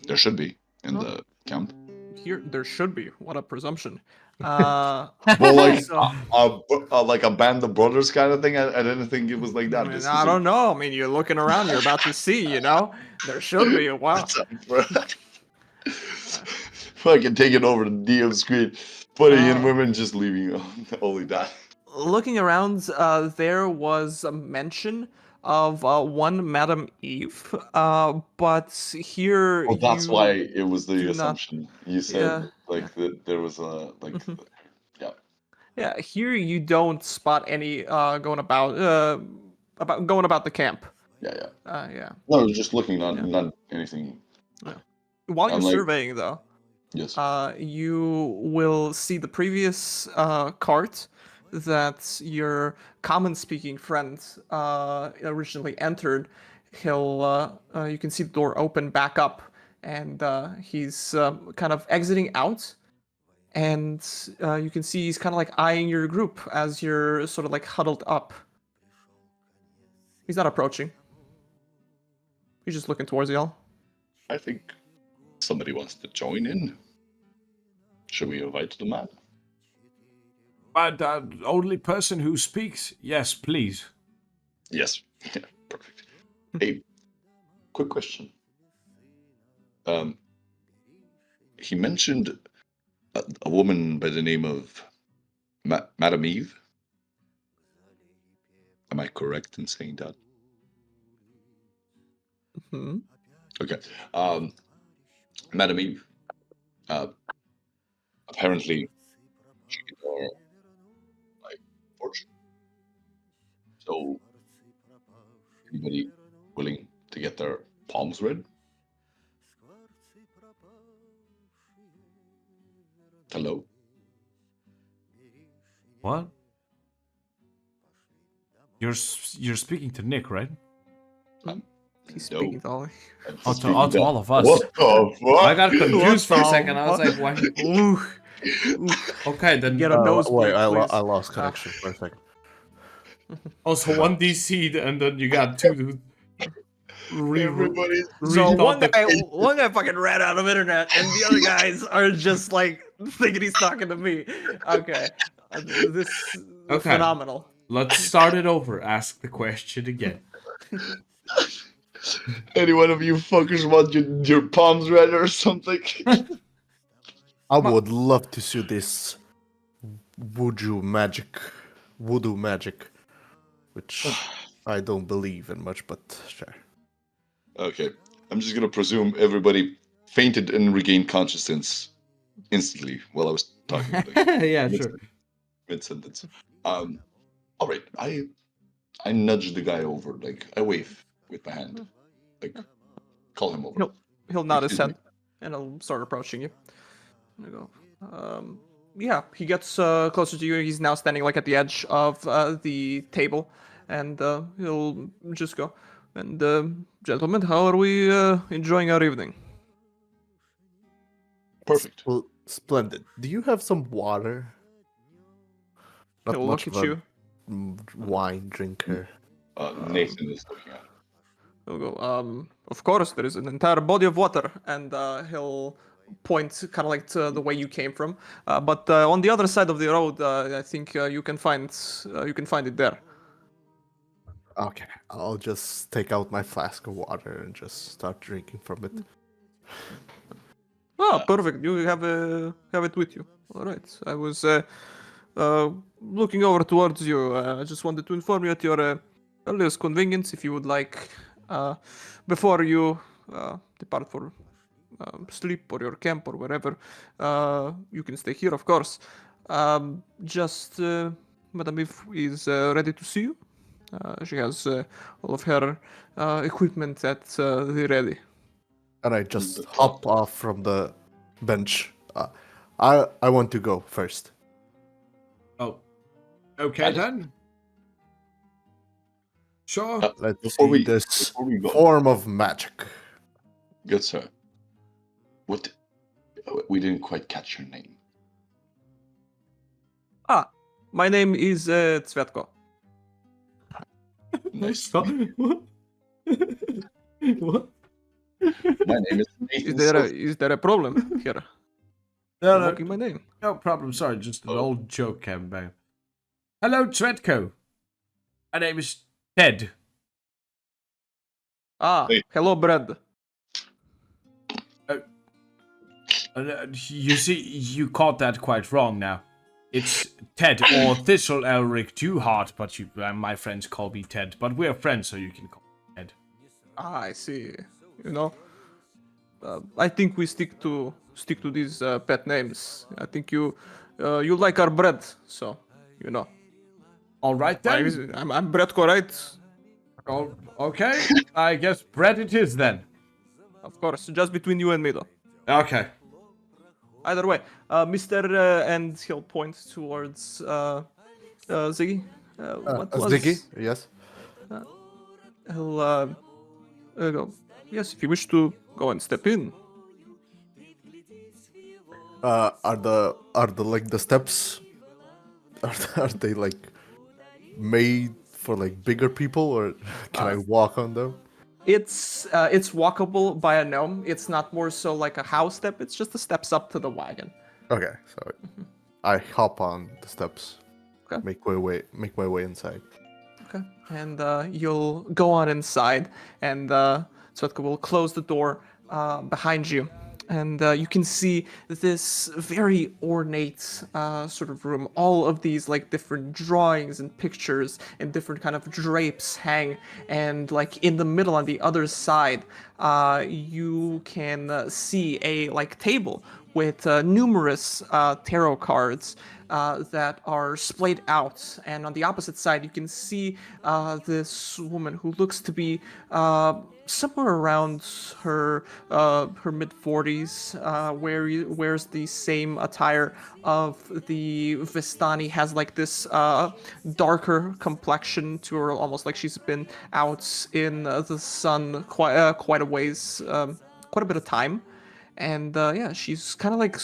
There should be in the camp. Here, there should be. What a presumption. More like So- like a band of brothers kind of thing. I didn't think it was like that. I This mean, is I don't know. I mean, you're looking around, you're about to see, you know? There should be. Wow. Fucking taking over the DM screen, putting in Uh, women, just leaving only that. Looking around, there was a mention of one Madame Eve, but here Oh, that's you why it was the do not. assumption. You said Yeah, like that there was a like, Mhm. yeah. Yeah, here you don't spot any going about the camp. Yeah, yeah. Yeah. No, just looking, Yeah. not anything. While you're I'm like, surveying, though, yes. you will see the previous cart that your common-speaking friend originally entered. You can see the door open back up, and he's kind of exiting out. And you can see he's kind of like eyeing your group as you're sort of like huddled up. He's not approaching. He's just looking towards y'all. I think somebody wants to join in. Should we invite the man? But only person who speaks. Yes, please. Yes. Yeah, perfect. Hey, quick question. He mentioned a woman by the name of Madame Eve. Am I correct in saying that? Hmm. Okay. Madame Eve. Apparently, she are like fortune. So, anybody willing to get their palms read? Hello. What? You're speaking to Nick, right? He's No. speaking to all. I'm Oh, speaking to all of us. What the fuck? I got confused for a What the second. I was like, fuck? what? Ooh. Ooh. Okay, then. Get a nosebleed, Wait, I please. lost connection for a second. Also, 1 DC, and then you got two to Everybody's So rethought the. one guy fucking ran out of internet, and the other guys are just like thinking he's talking to me. Okay, this Okay. phenomenal. Let's start it over. Ask the question again. Any one of you fuckers want your palms read or something? I would love to see this voodoo magic, which I don't believe in much, but sure. Okay, I'm just gonna presume everybody fainted and regained consciousness instantly while I was talking. Like, Yeah, sure. mid sentence. All right. I nudge the guy over. Like I wave with my hand. Like call him over. He'll nod his Excuse head, and he'll start approaching you. There you go. Yeah, he gets closer to you. He's now standing like at the edge of the table, and he'll just go. And gentlemen, how are we enjoying our evening? Perfect. Splendid. Do you have some water? Not He'll much look of at a you. wine drinker. Nathan is looking at. He'll go, of course, there is an entire body of water, and he'll point kind of like to the way you came from. But on the other side of the road, I think you can find it there. Okay, I'll just take out my flask of water and just start drinking from it. Oh, perfect. You have it with you. All right. I was looking over towards you. I just wanted to inform you at your earliest convenience, if you would like, before you depart for sleep or your camp or wherever, you can stay here, of course. Madame Eve is ready to see you. She has all of her equipment at the ready. And I just hop off from the bench. I want to go first. Oh. Okay, then. Sure. Let's Before see we- this before we go- form of magic. Good sir. What? We didn't quite catch your name. My name is Tsvetko. Nice. Stop. What? What? My name is Is Nathan. there a problem here? No, invoking my name. no problem. Sorry, just an Oh. old joke came back. Hello, Tredco. My name is Ted. Ah, Hey. hello, Brad. You see, you caught that quite wrong now. It's Ted or Thistle Elric Dewheart, but my friends call me Ted. But we're friends, so you can call me Ted. Ah, I see. You know, I think we stick to these pet names. I think you like our bread, so you know. All right then. I'm Bretko, right? Oh, okay. I guess bread it is then. Of course, just between you and me, though. Okay. Either way, Mr. And he'll point towards Ziggy. What was? Ziggy, yes. He'll go. Yes, if you wish to go and step in. Are the like the steps? Are they like made for like bigger people, or can I walk on them? It's walkable by a gnome. It's not more so like a house step. It's just the steps up to the wagon. Okay, so I hop on the steps. Okay. Make my way inside. Okay. And you'll go on inside, and Svetka will close the door behind you. And you can see this very ornate sort of room. All of these like different drawings and pictures and different kind of drapes hang. And like in the middle on the other side, you can see a like table with numerous tarot cards that are splayed out, and on the opposite side you can see this woman who looks to be somewhere around her mid 40s, wears the same attire of the Vistani, has like this darker complexion to her, almost like she's been out in the sun quite a ways, quite a bit of time. And yeah, she's kind of like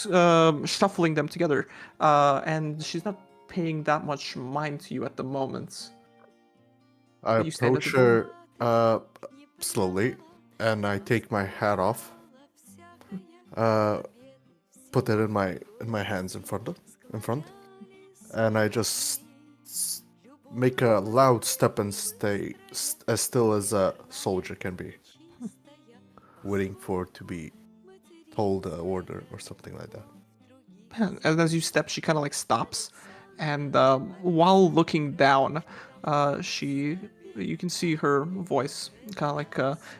shuffling them together, and she's not paying that much mind to you at the moment. I You stand at approach the door. her slowly, and I take my hat off. Put it in my hands in front, and I just make a loud step and stay as still as a soldier can be, waiting for to be told an order or something like that. And as you step, she kind of like stops, and while looking down, you can see her voice kind of like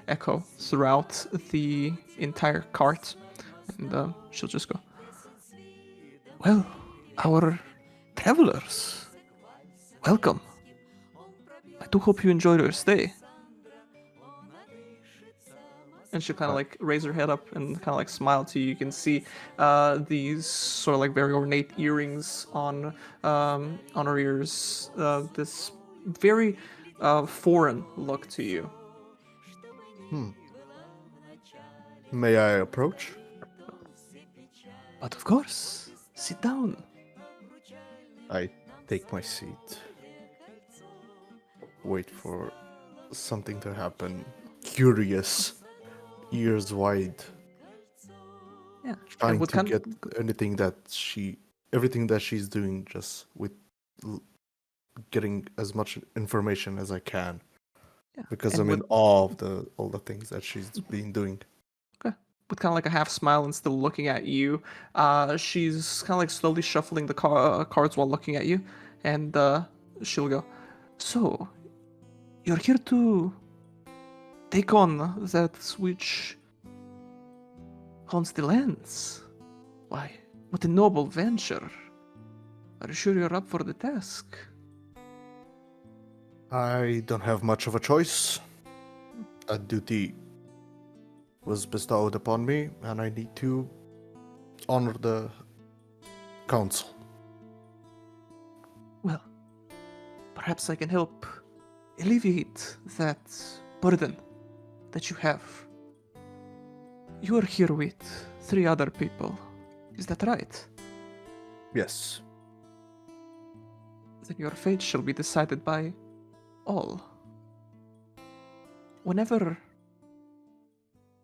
echo throughout the entire cart, and she'll just go, "Well, our travelers, welcome. I do hope you enjoyed your stay." And she'll kind of like raise her head up and kind of like smile to you. You can see these sort of like very ornate earrings on her ears. This very foreign look to you. May I approach? But of course, sit down. I take my seat. Wait for something to happen. Curious, ears wide, Yeah. trying and what to kind get everything that she's doing, just with getting as much information as I can, Yeah. because and I'm in with- awe of all the things that she's been doing. Okay. With kind of like a half smile and still looking at you, she's kind of like slowly shuffling the cards while looking at you, and she'll go, "So, you're here to take on that which haunts the lands. Why, what a noble venture. Are you sure you're up for the task?" I don't have much of a choice. A duty was bestowed upon me, and I need to honor the council. Well, perhaps I can help alleviate that burden that you have. You are here with 3 other people. Is that right? Yes. Then your fate shall be decided by all. Whenever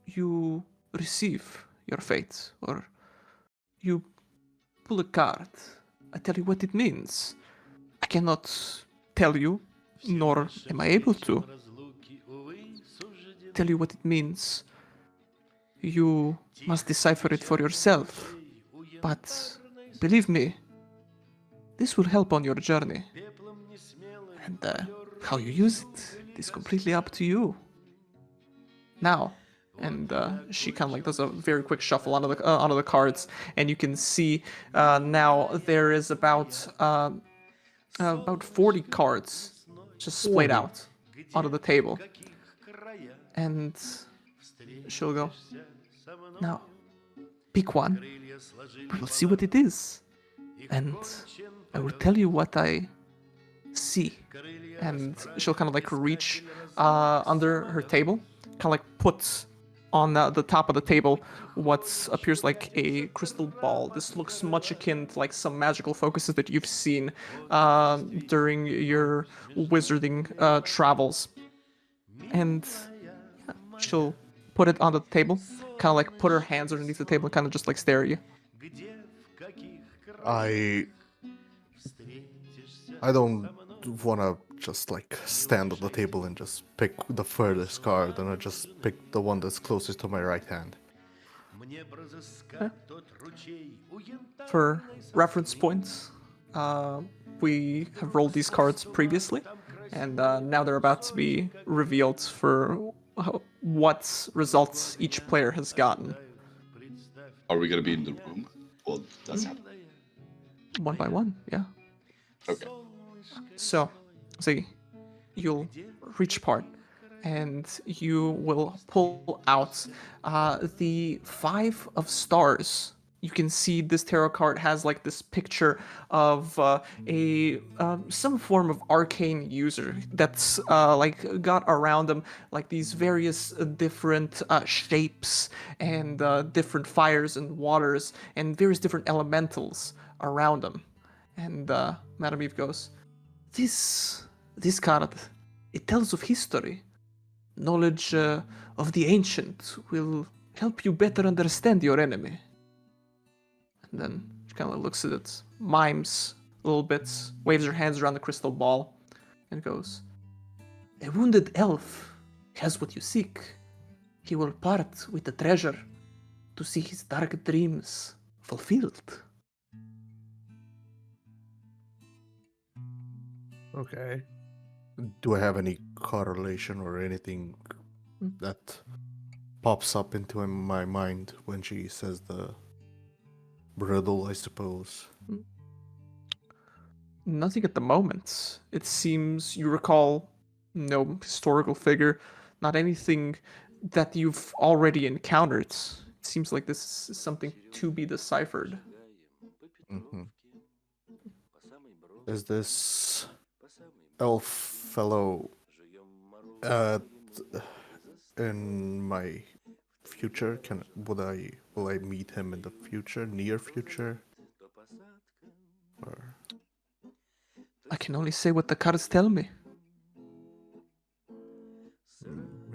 you receive your fate, or you pull a card. I tell you what it means. I cannot tell you, nor am I able to tell you what it means. You must decipher it for yourself. But believe me, this will help on your journey. And how you use it is completely up to you. Now, and she kind of like does a very quick shuffle onto the cards, and you can see now there is about 40 cards just splayed out onto the table. And she'll go, now, pick one. We will see what it is. And I will tell you what I see. And she'll kind of like reach under her table, kind of like put on the top of the table what appears like a crystal ball. This looks much akin to like some magical focuses that you've seen during your wizarding travels. And yeah, she'll put it on the table, kind of like put her hands underneath the table and kind of just like stare at you. I don't want to just like stand on the table and just pick the furthest card, and I just pick the one that's closest to my right hand. For reference points, we have rolled these cards previously, and now they're about to be revealed for what results each player has gotten. Are we gonna be in the room? Well, that's happening. One by one, yeah. Okay. So, Ziggy, you'll reach part, and you will pull out the 5 of stars. You can see this tarot card has like this picture of some form of arcane user that's like got around them like these various different shapes and different fires and waters and various different elementals around them. And Madame Eve goes, this card, it tells of history. Knowledge of the ancient will help you better understand your enemy. And then she kind of looks at it, mimes a little bit, waves her hands around the crystal ball, and goes, a wounded elf has what you seek. He will part with the treasure to see his dark dreams fulfilled. Okay. Do I have any correlation or anything that pops up into my mind when she says the riddle, I suppose? Nothing at the moment. It seems you recall no historical figure, not anything that you've already encountered. It seems like this is something to be deciphered. Mm-hmm. Is this elf fellow in my future? Will I meet him in the future, near future? Or I can only say what the cards tell me.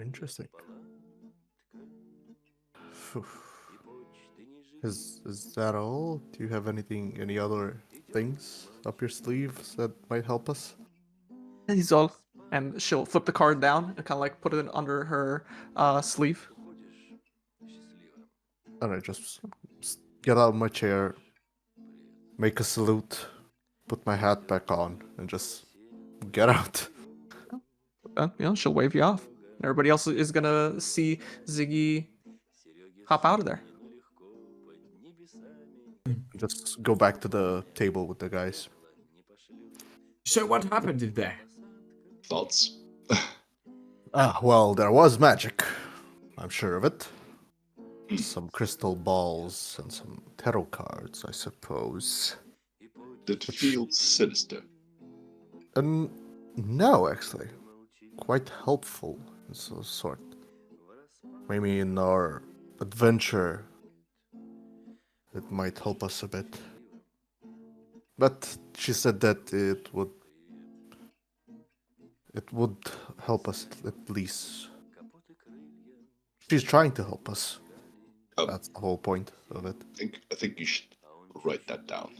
interesting. Phew. Is that all? Do you have any other things up your sleeves that might help us? That is all. And she'll flip the card down and kind of like put it under her sleeve. And I just get out of my chair, make a salute, put my hat back on, and just get out. She'll wave you off. Everybody else is gonna see Ziggy hop out of there. Just go back to the table with the guys. So what happened in there? Thoughts? Well, there was magic. I'm sure of it. Some crystal balls and some tarot cards, I suppose. Did it feel sinister? No, actually. Quite helpful in some sort. Maybe in our adventure, it might help us a bit. But she said that it would help us at least. She's trying to help us. Oh. That's the whole point of it. I think you should write that down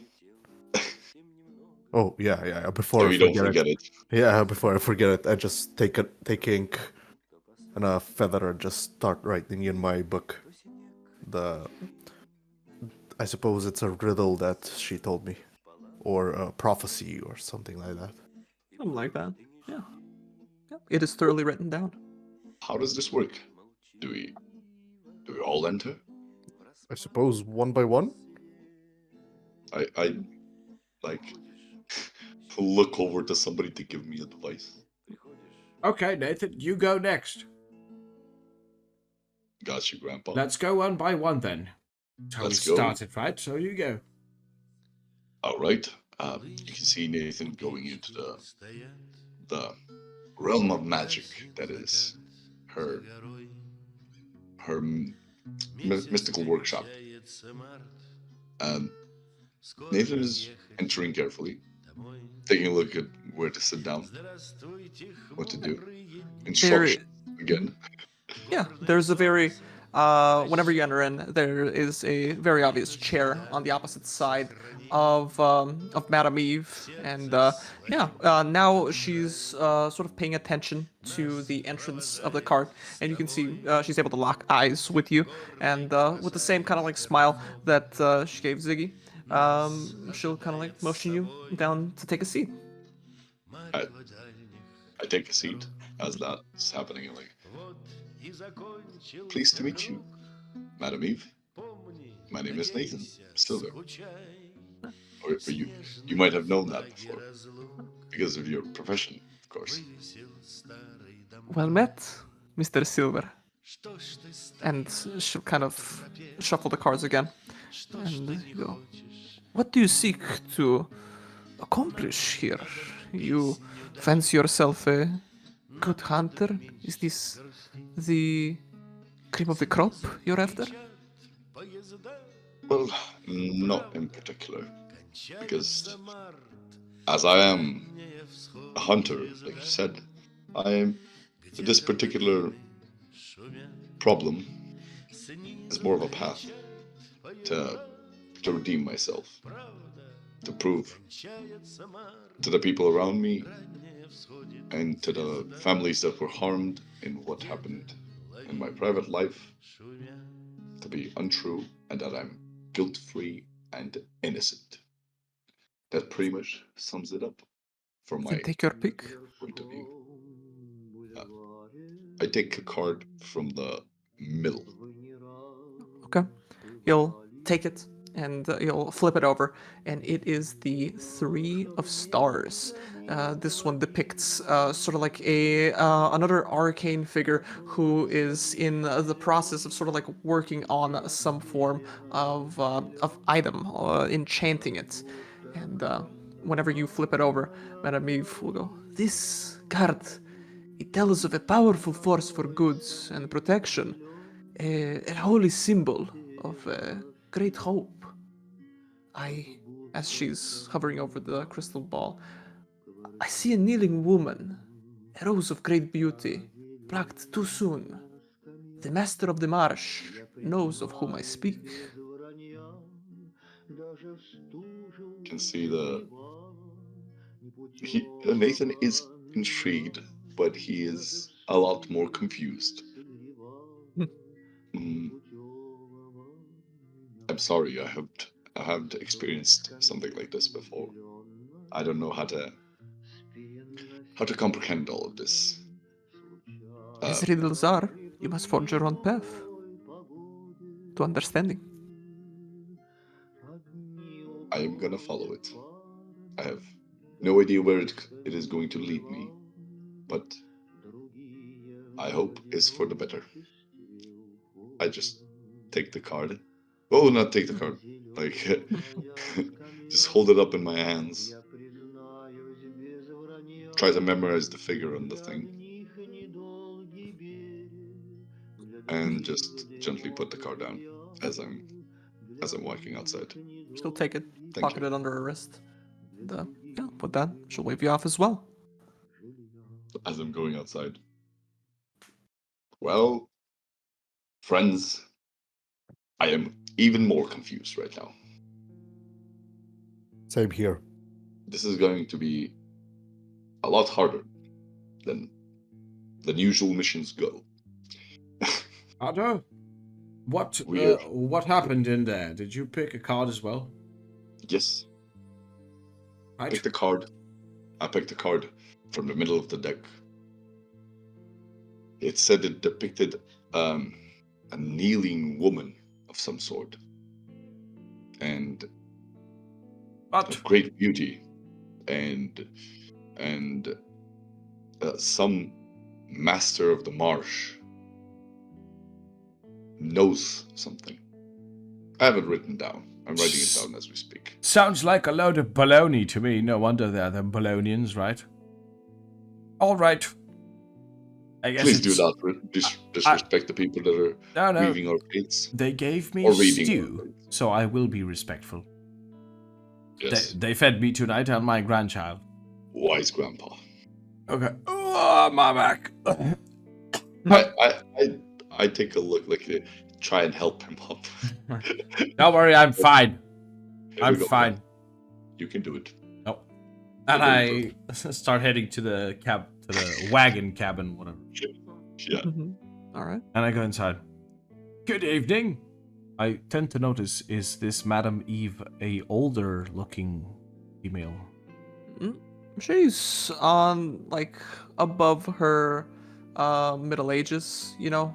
Oh yeah. Before so I you don't forget it. forget it. Yeah, before I forget it, I just take ink and a feather and just start writing in my book. I suppose it's a riddle that she told me, or a prophecy, or something like that. Something like that. Yeah. It is thoroughly written down. How does this work? Do we all enter? I suppose one by one. I like look over to somebody to give me advice. Okay, Nathan, you go next. Got you, Grandpa. Let's go one by one then. That's how Let's we go. started, right? So you go. All right. You can see Nathan going into the realm of magic that is her mystical workshop. And Nathan is entering carefully, taking a look at where to sit down, what to do. There, Instruction again. yeah, there's a very whenever you enter in, there is a very obvious chair on the opposite side of Madame Eve, and now she's sort of paying attention to the entrance of the cart, and you can see she's able to lock eyes with you, and with the same kind of like smile that she gave Ziggy, she'll kind of like motion you down to take a seat. I, I take a seat as that's happening. Like, pleased to meet you, Madam Eve. My name is Nathan Silver. Or you might have known that before because of your profession, of course. Well met, Mr. Silver. And she'll kind of shuffle the cards again. And you go, what do you seek to accomplish here? You fancy yourself a good hunter? Is this the cream of the crop you're after? Well, not in particular, because as I am a hunter, like you said, I am this particular problem is more of a path to redeem myself, to prove to the people around me and to the families that were harmed in what happened in my private life to be untrue and that I'm guilt-free and innocent. That pretty much sums it up from Then my take your pick. point of view. I take a card from the middle. Okay. You'll take it and you'll flip it over, and it is the Three of Stars. This one depicts sort of like a another arcane figure who is in the process of sort of like working on some form of item, enchanting it. And whenever you flip it over, Madame Eve will go, "This card, it tells of a powerful force for goods and protection, a holy symbol of great hope." As she's hovering over the crystal ball, I see a kneeling woman, a rose of great beauty, plucked too soon. The master of the marsh knows of whom I speak. You can see Nathan is intrigued, but he is a lot more confused. Mm, I'm sorry, I haven't experienced something like this before. I don't know how to comprehend all of this. As riddles are, you must forge your own path to understanding. I am gonna follow it. I have no idea where it is going to lead me, but I hope it's for the better. I just take the card. Oh, not take the card. Like, just hold it up in my hands. Try to memorize the figure on the thing. And just gently put the card down as I'm walking outside. She'll take it, Thank pocket you. it under her wrist. And, yeah, with that, she'll wave you off as well. As I'm going outside. Well, friends, I am even more confused right now. Same here. This is going to be a lot harder than usual missions go. Otto, what We are- what happened in there? Did you pick a card as well? Yes, I Right. picked a card. I picked a card from the middle of the deck. It said it depicted a kneeling woman of some sort, and But of great beauty, and some master of the marsh knows something. I have it written down. I'm writing it down as we speak. sounds like a load of baloney to me. No wonder they're the Balonians, right? All right. I guess Please do it's... not disrespect the people that are No, reading our fates. they gave me Or reading stew, our fates. so I will be respectful. Yes, They fed me tonight and my grandchild. wise grandpa. Okay. Oh, my back. I take a look, like try and help him up. Don't worry, I'm fine. Here we I'm go, fine. man. You can do it. Nope. And I start heading to the wagon cabin, whatever. Yeah. All right. And I go inside. Good evening. I tend to notice, is this Madame Eve a older looking female? She's on like above her middle ages, you know,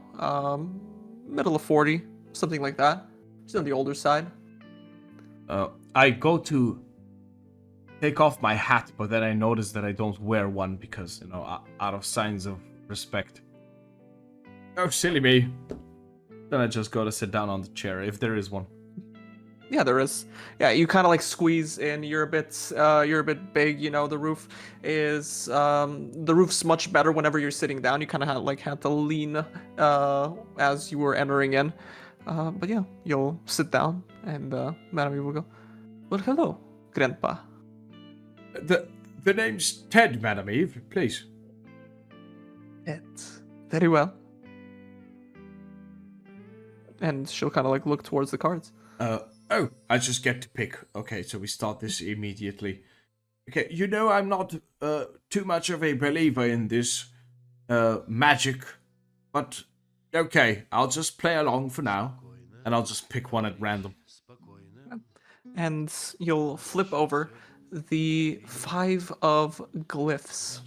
middle of 40, something like that. She's on the older side. I go to take off my hat, but then I notice that I don't wear one because, you know, out of signs of respect. Oh, silly me. Then I just go to sit down on the chair, if there is one. Yeah, there is. Yeah, you kind of like squeeze in. You're a bit big. You know, the roof's much better whenever you're sitting down. You kind of had to lean as you were entering in. But yeah, you'll sit down, and Madame Eve will go, "Well, hello, Grandpa." The name's Ted, Madame Eve, please. It's very well. And she'll kind of like look towards the cards. Oh, I just get to pick. Okay, so we start this immediately. Okay, you know I'm not too much of a believer in this magic, but okay, I'll just play along for now, and I'll just pick one at random. And you'll flip over the 5 of glyphs.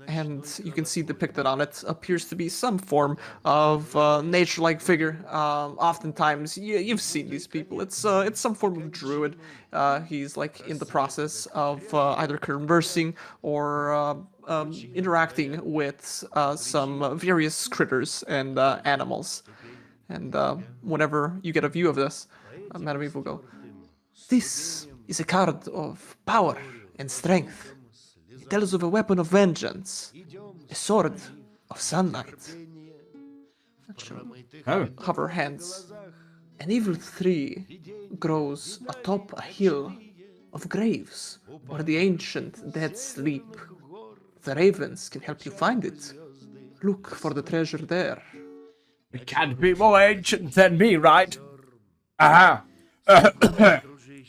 And you can see depicted on it appears to be some form of nature-like figure. Oftentimes, you've seen these people. It's some form of druid. He's like in the process of either conversing or interacting with some various critters and animals. And whenever you get a view of this, Madame Eve will go, "This is a card of power and strength. It tells of a weapon of vengeance, a sword of sunlight." And she'll Oh, hover hands. An evil tree grows atop a hill of graves where the ancient dead sleep. The ravens can help you find it. Look for the treasure there. it can't be more ancient than me, right? Aha.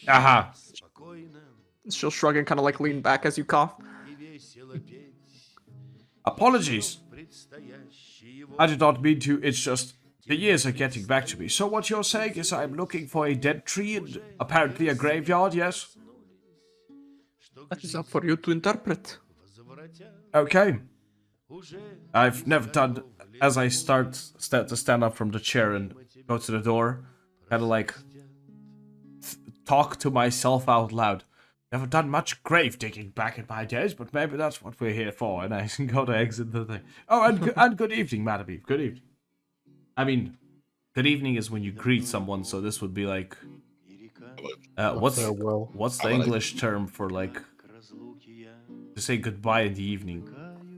Aha. She'll shrug and kind of like lean back as you cough. Apologies. I did not mean to, it's just the years are getting back to me. So what you're saying is I'm looking for a dead tree and apparently a graveyard, yes? That is up for you to interpret. Okay. I've never done, as I start to stand up from the chair and go to the door, kind of like talk to myself out loud. Never done much grave digging back in my days, but maybe that's what we're here for, and I go to exit the thing. Oh, and good evening, Madame Eve. Good evening. I mean, good evening is when you greet someone, so this would be like... what's Farewell. the English term for, like, to say goodbye in the evening?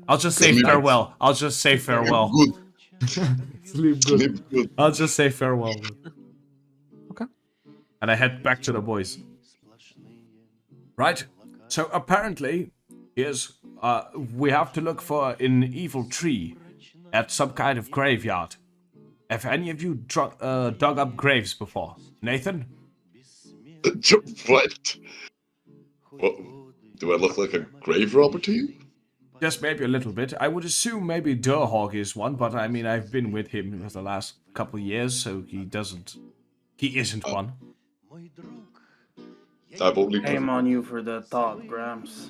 I'll just say Sleep. farewell. I'll just say farewell. Sleep good. Sleep good. I'll just say farewell. Okay. And I head back to the boys. Right. So apparently, we have to look for an evil tree at some kind of graveyard. Have any of you dug up graves before? Nathan? What? What? Do I look like a grave robber to you? Just maybe a little bit. I would assume maybe Durhog is one, but I mean, I've been with him for the last couple of years, so he isn't one. I've only Shame on you for that thought, Gramps.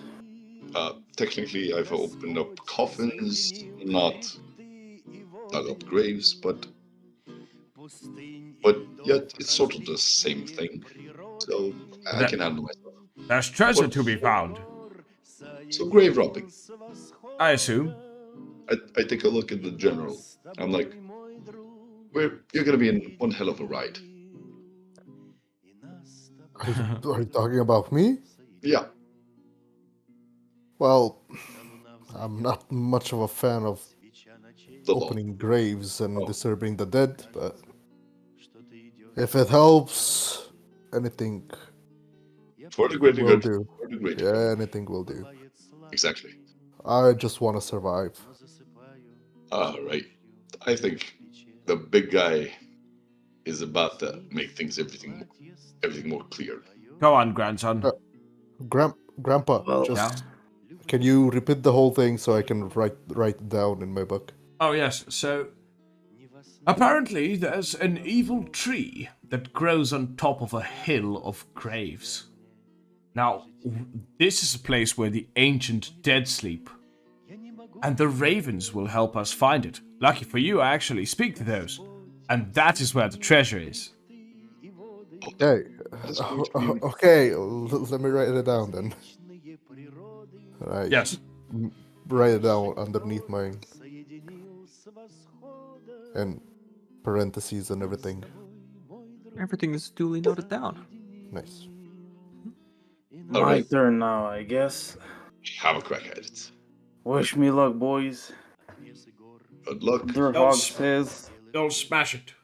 technically I've opened up coffins, not dug up graves, but yet it's sort of the same thing. So I That- can handle myself. There's treasure to be found, So grave robbing. I assume. I take a look at the general. I'm like, you're gonna be in one hell of a ride. Are you talking about me? Yeah. Well, I'm not much of a fan of The law. opening graves and Oh. disturbing the dead, but if it helps, anything For the greater will good. do. For the greater Yeah, good. anything will do. Exactly. I just want to survive. Right. I think the big guy is about to make everything more clear. Go on, grandson. Grandpa, Well, just can you repeat the whole thing so I can write it down in my book? Oh, yes, so. Apparently, there's an evil tree that grows on top of a hill of graves. Now, this is a place where the ancient dead sleep. And the ravens will help us find it. Lucky for you, I actually speak to those. And that is where the treasure is. Okay, That's going to be okay, let me write it down then. I Yes. write it down underneath my and parentheses and everything. Everything is duly noted down. Nice. All my right. turn now, I guess. Have a crack at it. Wish me luck, boys. Good luck. Durhog says. Don't smash it.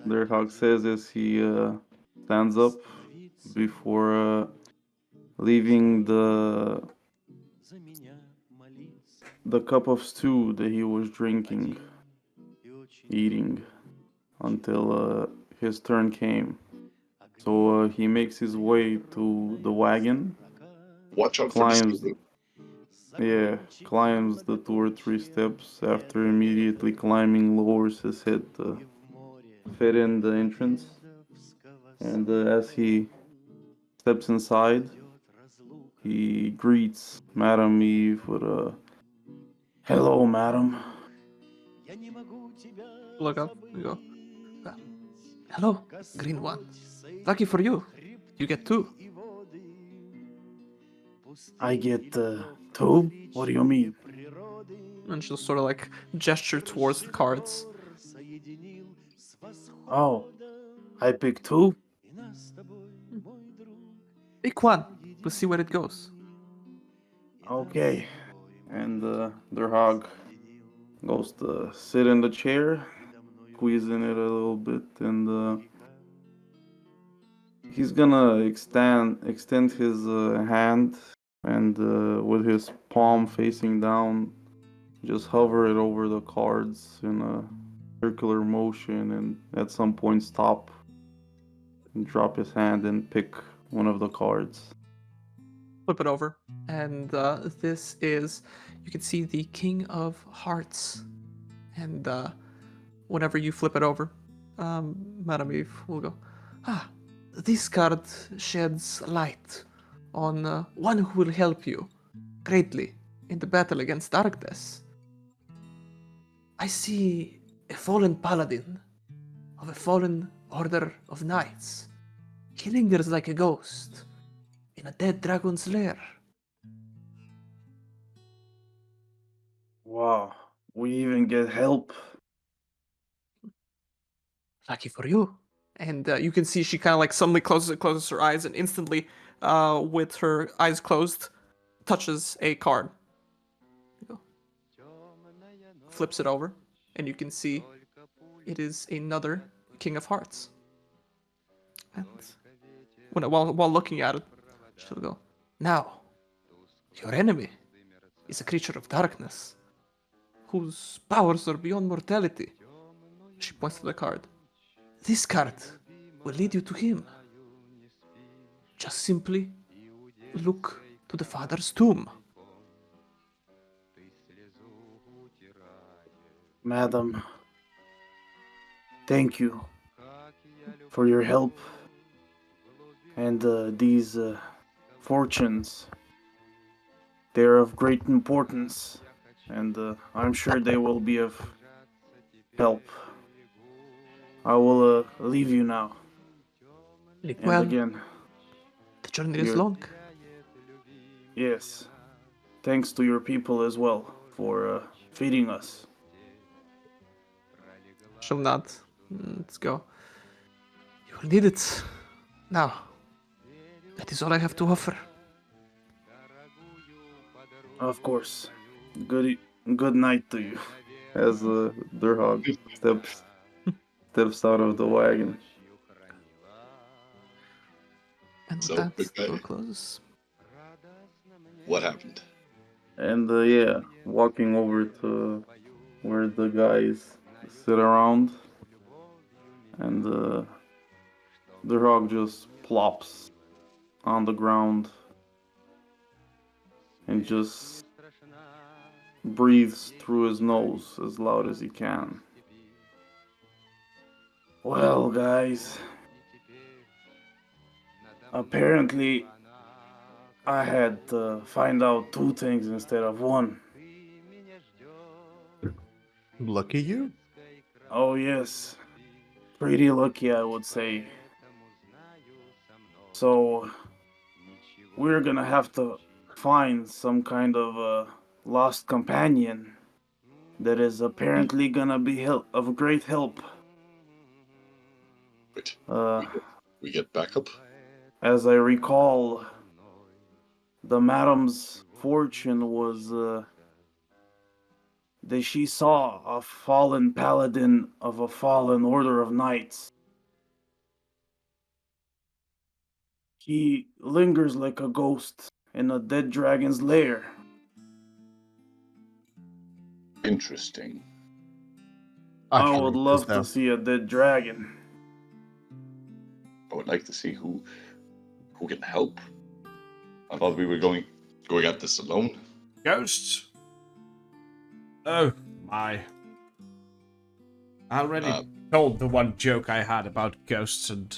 Durhog says as he stands up before leaving the cup of stew that he was drinking, eating, until his turn came. So he makes his way to the wagon, Watch out for the climbs, steel. climbs the 2 or 3 steps. After immediately climbing, lowers his head to fit in the entrance. And as he steps inside, he greets Madam Eve with a "Hello, madam." Look up. You go. Hello, green one. Lucky for you. You get 2. I get 2? What do you mean? And she'll sort of like gesture towards the cards. Oh, I pick 2? Pick one. We'll see where it goes. Okay. And Durhog goes to sit in the chair, squeezing it a little bit, and he's gonna extend his hand, and with his palm facing down, just hover it over the cards in a circular motion, and at some point stop and drop his hand and pick one of the cards. Flip it over. And this is, you can see the King of Hearts. And whenever you flip it over, Madam Eve will go, this card sheds light on one who will help you greatly in the battle against darkness. I see a fallen paladin of a fallen order of knights. He lingers like a ghost in a dead dragon's lair. Wow. We even get help. Lucky for you. And you can see she kind of like suddenly closes her eyes and instantly, with her eyes closed, touches a card. Flips it over, and you can see it is another King of Hearts. And while looking at it, she'll go, now, your enemy is a creature of darkness, whose powers are beyond mortality. She points to the card. This card will lead you to him. just simply look to the father's tomb. Madam, thank you for your help and these fortunes. They're of great importance, and I'm sure they will be of help. I will leave you now. Live And well. again, The journey is you're- long. yes, thanks to your people as well for feeding us. Shall not. Let's go. You will need it. Now, that is all I have to offer. Of course. Good night to you. As Durhog steps out of the wagon. And with So, that, big the guy. door closes. What happened? And yeah, walking over to where the guys sit around, and the rock just plops on the ground and just breathes through his nose as loud as he can. Well, guys, apparently I had to find out two things instead of one. Lucky you. Oh, yes. Pretty lucky, I would say. So, we're gonna have to find some kind of lost companion that is apparently gonna be of great help. Wait, Uh, we get backup? as I recall, the madam's fortune was that she saw a fallen paladin of a fallen order of knights. He lingers like a ghost in a dead dragon's lair. Interesting. I can would write love this to down. see a dead dragon. I would like to see who can help. I thought we were going at this alone. Ghosts? Oh, my. I already told the one joke I had about ghosts and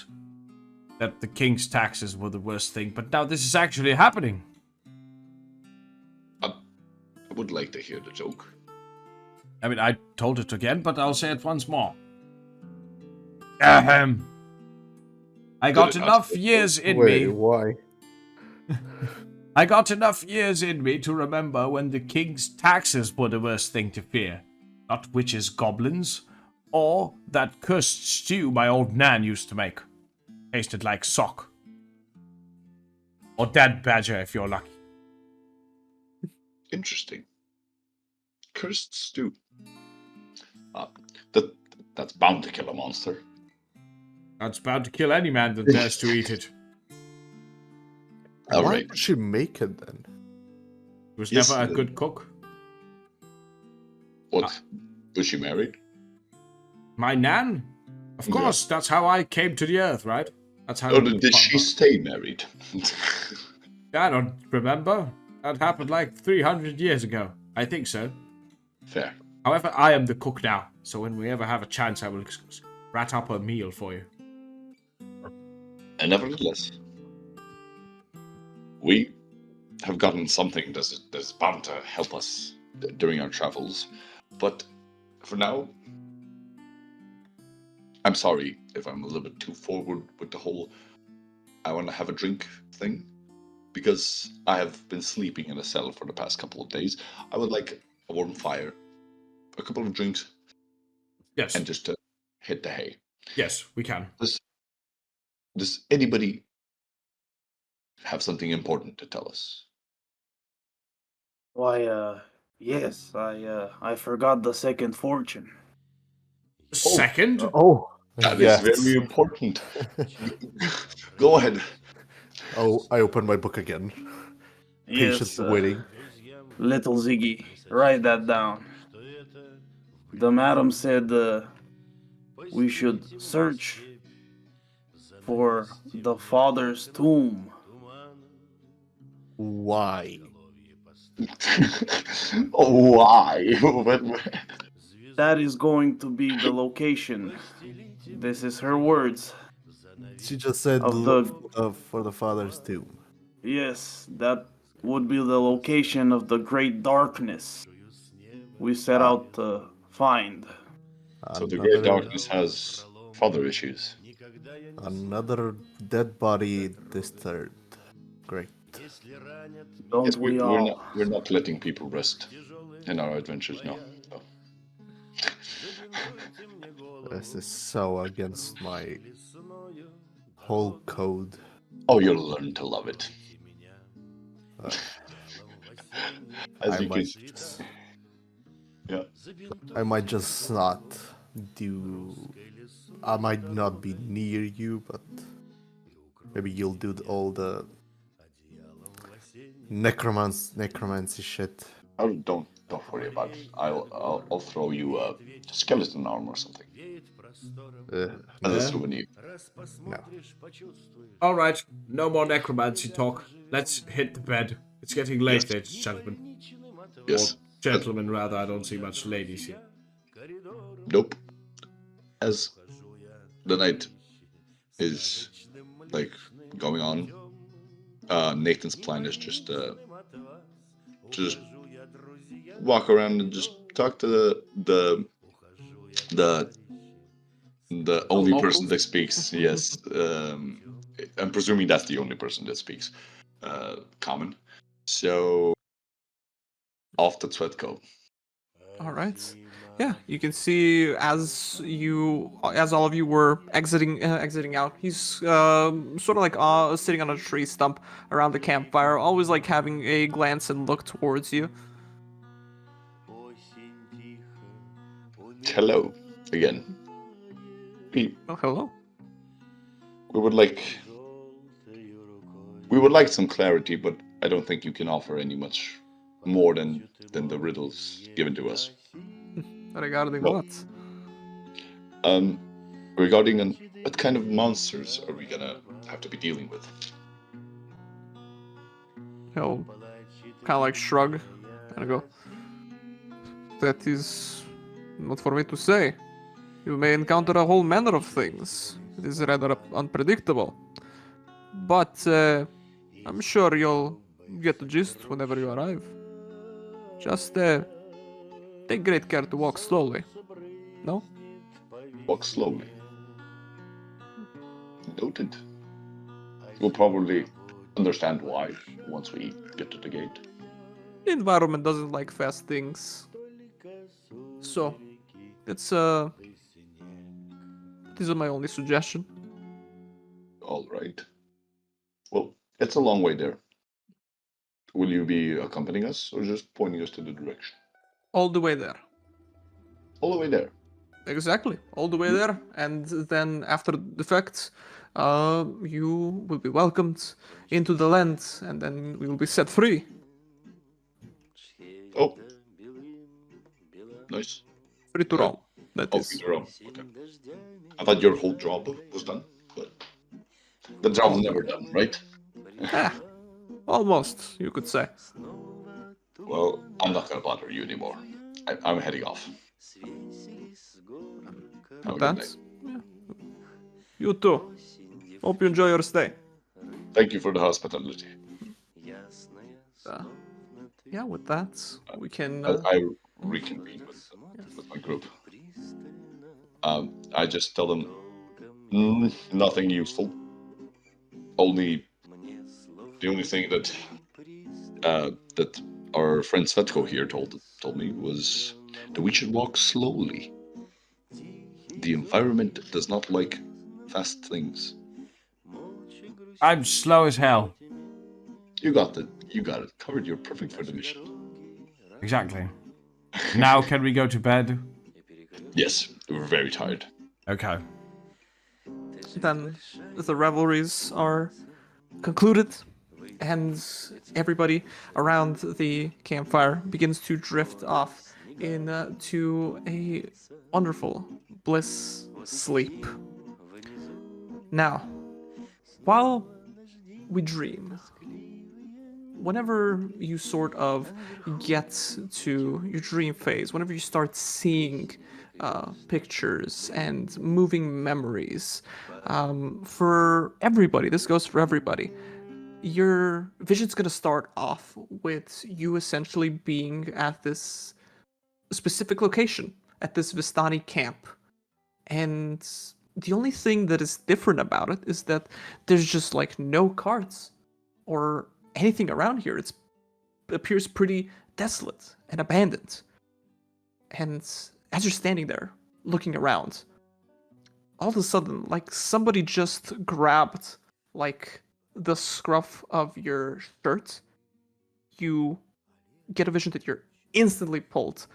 that the king's taxes were the worst thing, but now this is actually happening. I would like to hear the joke. I mean, I told it again, but I'll say it once more. Ahem. I got Did it not enough say years in Wait, me. why? I got enough years in me to remember when the king's taxes were the worst thing to fear. Not witches, goblins, or that cursed stew my old nan used to make. Tasted like sock. Or dead badger if you're lucky. Interesting. Cursed stew. That's bound to kill a monster. That's bound to kill any man that dares to eat it. All Why right. would she make it then? He was Yes, never a good cook. What? Was she married? My nan? Of course, that's how I came to the earth, right? That's how... Or did she stay married? I don't remember. That happened like 300 years ago. I think so. Fair. However, I am the cook now, so when we ever have a chance, I will rat up a meal for you. And nevertheless, we have gotten something that's bound to help us during our travels. But for now, I'm sorry if I'm a little bit too forward with the whole I want to have a drink thing. Because I have been sleeping in a cell for the past couple of days, I would like a warm fire, a couple of drinks, Yes. and just to hit the hay. Yes, we can. Does anybody have something important to tell us? Why, yes, I forgot the second fortune. Second? Oh, That yes. is very important. Go ahead. Oh, I opened my book again. Yes, Patiently waiting. little Ziggy, write that down. The madam said we should search for the father's tomb Why? Oh, why? That is going to be the location. This is her words. She just said Of the for the father's tomb. Yes, that would be the location of the great darkness we set out to find. So the Great Another Darkness has father issues. another dead body disturbed. Great. Don't Yes, we all? we're not letting people rest in our adventures, no. So, This is so against my whole code. oh, you'll learn to love it. Uh, As I you can might see. just, Yeah. I might just not do. I might not be near you, but maybe you'll do all the necromancy shit. Oh, don't worry about it. I'll throw you a skeleton arm or something as a No, souvenir. no. All right, no more necromancy talk. Let's hit the bed. It's getting late, Yes. ladies and gentlemen. Yes. Or gentlemen, rather. I don't see much ladies here. Nope. As the night is like going on, Nathan's plan is just walk around and just talk to the the only person locals? that speaks. Yes, I'm presuming that's the only person that speaks common. So off to Tvetko. All right. Yeah, you can see as all of you were exiting out. He's sort of like sitting on a tree stump around the campfire, always like having a glance and look towards you. Hello again. Oh, hello. We would like we would like some clarity, but I don't think you can offer any much more than the riddles given to us. Regarding Well, what? Regarding what kind of monsters are we gonna have to be dealing with? He'll kind of like shrug and go. That is not for me to say. You may encounter a whole manner of things. It is rather unpredictable. But I'm sure you'll get the gist whenever you arrive. Just take great care to walk slowly. No? Walk slowly. Noted. We'll probably understand why once we get to the gate. The environment doesn't like fast things. So, it's this is my only suggestion. All right. Well, it's a long way there. Will you be accompanying us or just pointing us to the direction? All the way there. All the way there. Exactly, all the way there, and then after the fact, you will be welcomed into the land, and then we will be set free. Oh, nice. Free to Uh, roam. That Oh, is. your own. Okay. I thought your whole job was done, but the job's never done, right? Ah, almost, you could say. Well, I'm not gonna bother you anymore. I'm heading off. Have a good night. That. Yeah. You too. Hope you enjoy your stay. Thank you for the hospitality. Uh, yeah, with that, we can. I reconvene with my group. I just tell them nothing useful. The only thing that our friend Svetko here told me was that we should walk slowly. The environment does not like fast things. I'm slow as hell. You got it. You got it. Covered. You're perfect for the mission. Exactly. Now can we go to bed? Yes, we're very tired. Okay. Then the revelries are concluded, and everybody around the campfire begins to drift off into a wonderful bliss sleep. Now, while we dream, whenever you sort of get to your dream phase, whenever you start seeing pictures and moving memories, for everybody, this goes for everybody, your vision's gonna start off with you essentially being at this specific location, at this Vistani camp. And the only thing that is different about it is that there's just like no cards or anything around here. It appears pretty desolate and abandoned. And as you're standing there looking around, all of a sudden, like somebody just grabbed like the scruff of your shirt. You get a vision that you're instantly pulled,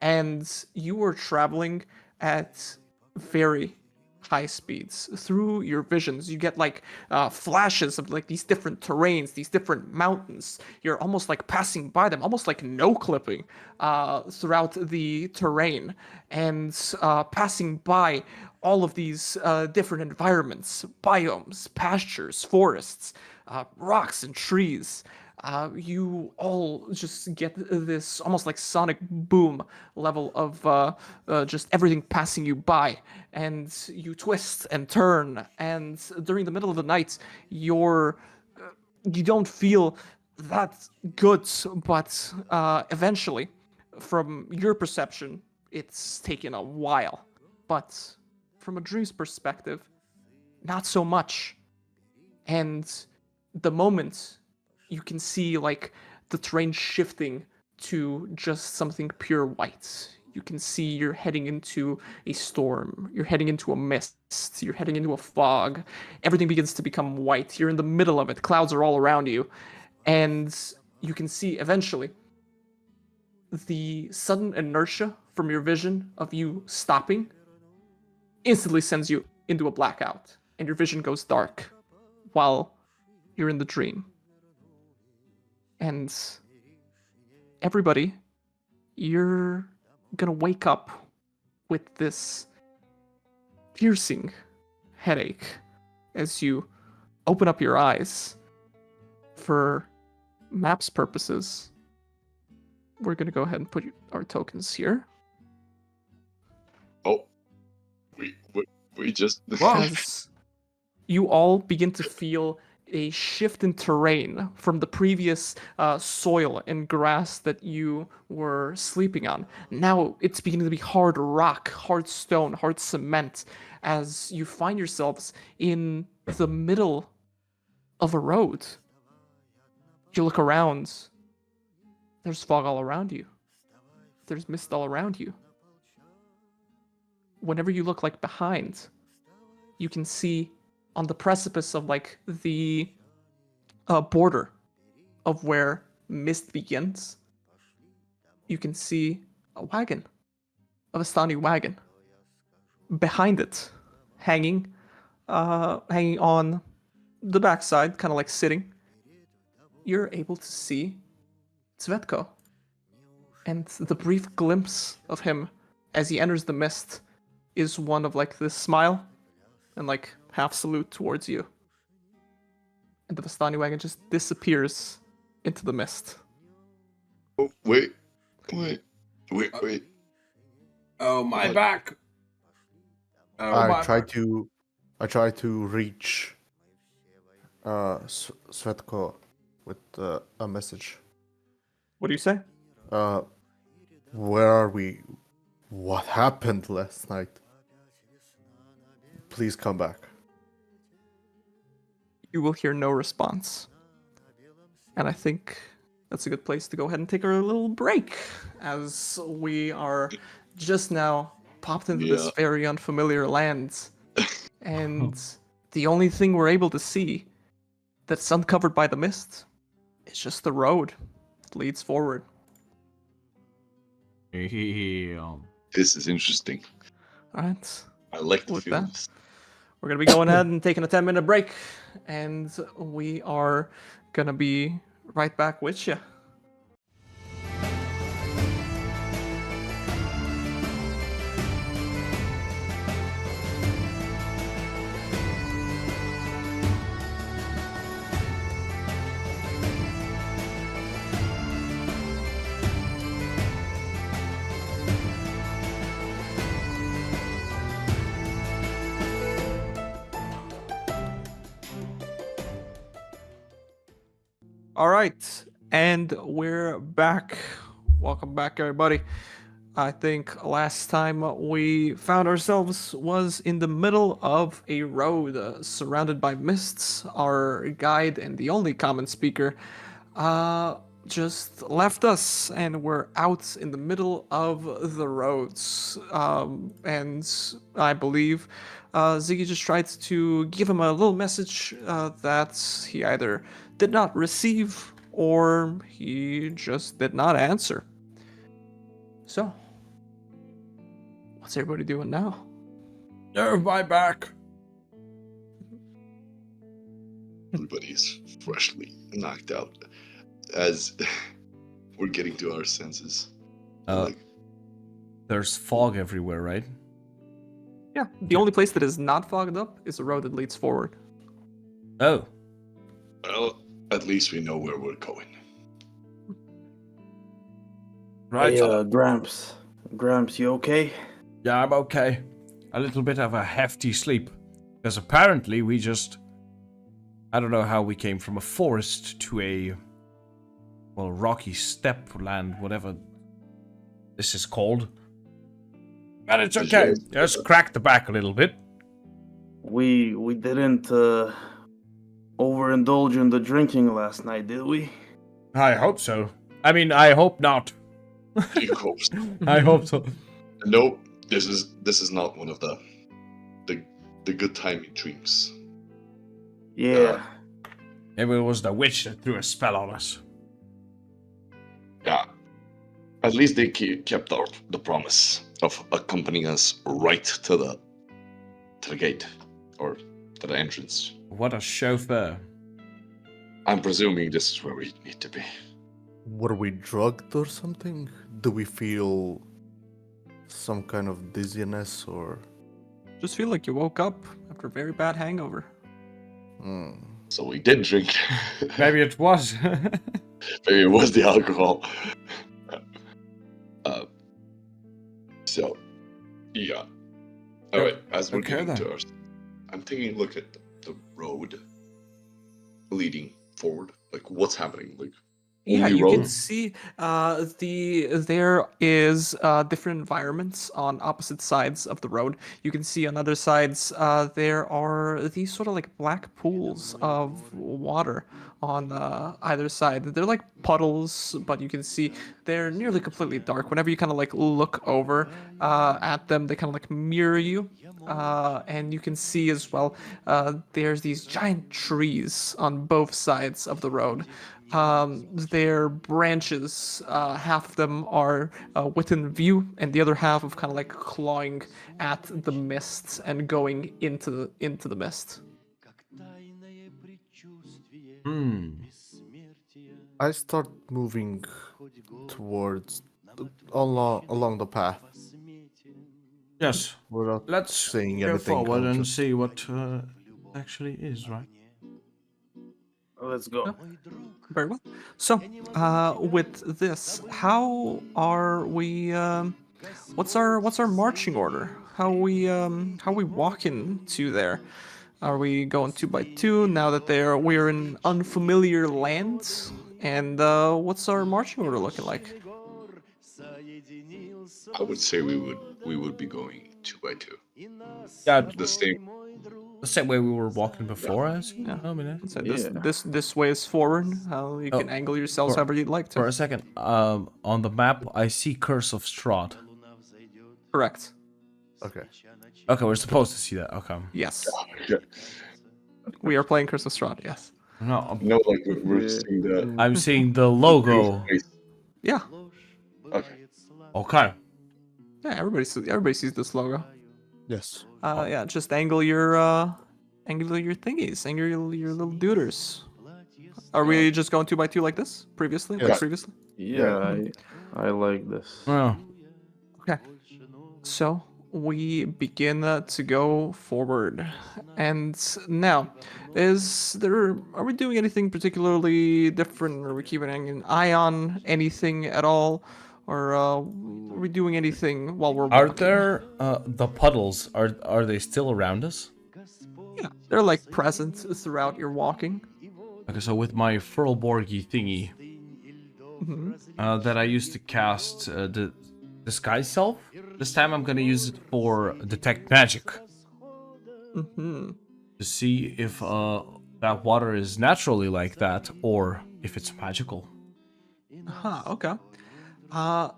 and you are traveling at very high speeds through your visions. You get like flashes of like these different terrains, these different mountains. You're almost like passing by them, almost like no clipping throughout the terrain, and passing by all of these different environments, biomes, pastures, forests, rocks and trees. You all just get this almost like sonic boom level of just everything passing you by, and you twist and turn, and during the middle of the night, you don't feel that good, but eventually, from your perception, it's taken a while, but from a dream's perspective, not so much. And the moment you can see like the terrain shifting to just something pure white. You can see you're heading into a storm. You're heading into a mist. You're heading into a fog. Everything begins to become white. You're in the middle of it. Clouds are all around you. And you can see eventually the sudden inertia from your vision of you stopping instantly sends you into a blackout. And your vision goes dark while you're in the dream. And everybody, you're gonna wake up with this piercing headache as you open up your eyes. For maps purposes, we're gonna go ahead and put our tokens here. Oh, we just. As you all begin to feel a shift in terrain from the previous soil and grass that you were sleeping on. Now it's beginning to be hard rock, hard stone, hard cement, as you find yourselves in the middle of a road. You look around. There's fog all around you. There's mist all around you. Whenever you look like behind, you can see on the precipice of like the border of where mist begins, you can see a wagon, a Vistani wagon. Behind it, hanging on the backside, kind of like sitting, you're able to see Tsvetko. And the brief glimpse of him as he enters the mist is one of like this smile and like half salute towards you. And the Vistani wagon just disappears into the mist. Oh, wait. Oh, my What? back. Oh, I my try to reach Svetko with a message. What do you say? Where are we? What happened last night? Please come back. You will hear no response. And I think that's a good place to go ahead and take a little break, as we are just now popped into this very unfamiliar land. And the only thing we're able to see that's uncovered by the mist is just the road that leads forward. This is interesting. All right. I like the With feel of that, this. we're going to be going ahead and taking a 10-minute break, and we are going to be right back with you. All right, and we're back. Welcome back, everybody. I think last time we found ourselves was in the middle of a road surrounded by mists. Our guide and the only common speaker just left us, and we're out in the middle of the roads. And I believe Ziggy just tried to give him a little message that he either did not receive or he just did not answer. So, what's everybody doing now? My back. Everybody's freshly knocked out as we're getting to our senses. Like, There's fog everywhere, right? Yeah, the only place that is not fogged up is the road that leads forward. Oh, well, at least we know where we're going. right. Hey, Gramps, you okay? Yeah, I'm okay. A little bit of a hefty sleep. Because apparently we just... I don't know how we came from a forest to a... well, rocky steppe land, whatever this is called. But it's okay. Just crack the back a little bit. We didn't overindulge in the drinking last night, did we? I hope so. I mean, I hope not. You hope so. I hope so. Nope, this is not one of the good timing drinks. Yeah. Maybe it was the witch that threw a spell on us. Yeah. At least they kept the promise of accompanying us right to the gate or to the entrance. What a chauffeur. I'm presuming this is where we need to be. Were we drugged or something? Do we feel some kind of dizziness or? Just feel like you woke up after a very bad hangover. So we did drink. Maybe it was. Maybe it was the alcohol. So, yeah. All right. As we're Okay, getting then. to ours, I'm taking a look at the road leading forward. Like, what's happening? Like, Yeah, only you can road? see there is different environments on opposite sides of the road. You can see on other sides there are these sort of like black pools of water on either side. They're like puddles, but you can see they're nearly completely dark. Whenever you kind of like look over at them, they kind of like mirror you. And you can see as well there's these giant trees on both sides of the road. Their branches, half of them are within view, and the other half of kind of like clawing at the mist and going into the mist. I start moving towards along the path Yes. without Let's saying go anything. forward I'll and just- see what actually is, right? Let's go. Very well. So, with this, how are we? What's our marching order? How we walking to there? Are we going 2 by 2 now that we're in unfamiliar lands? And what's our marching order looking like? I would say we would be going 2 by 2. Yeah, The same. the same way we were walking before, I see. Yeah. I mean, So Yeah. this way is forward. You can Oh, angle yourselves for- however you'd like for to. a second, on the map, I see Curse of Strahd. Correct. Okay. Okay, we're supposed to see that. Okay. Yes. Yeah. We are playing Curse of Strahd. Yes. No, No, like we're seeing the I'm seeing the logo. Yeah. Okay. Okay. Yeah. Everybody sees this logo. Yes. Yeah. Just angle your thingies. Angle your little duders. Are we just going 2 by 2 like this? Previously? Like Yes. previously? Yeah, I like this. Oh, Okay. So we begin to go forward. And now, are we doing anything particularly different? Are we keeping an eye on anything at all? Or are we doing anything while we're are walking? there the puddles? Are they still around us? Yeah, they're like present throughout your walking. Okay, so with my Furlborgy thingy Mhm. that I used to cast the Disguise Self, this time I'm gonna use it for Detect Magic Mhm. to see if that water is naturally like that or if it's magical. Huh, okay.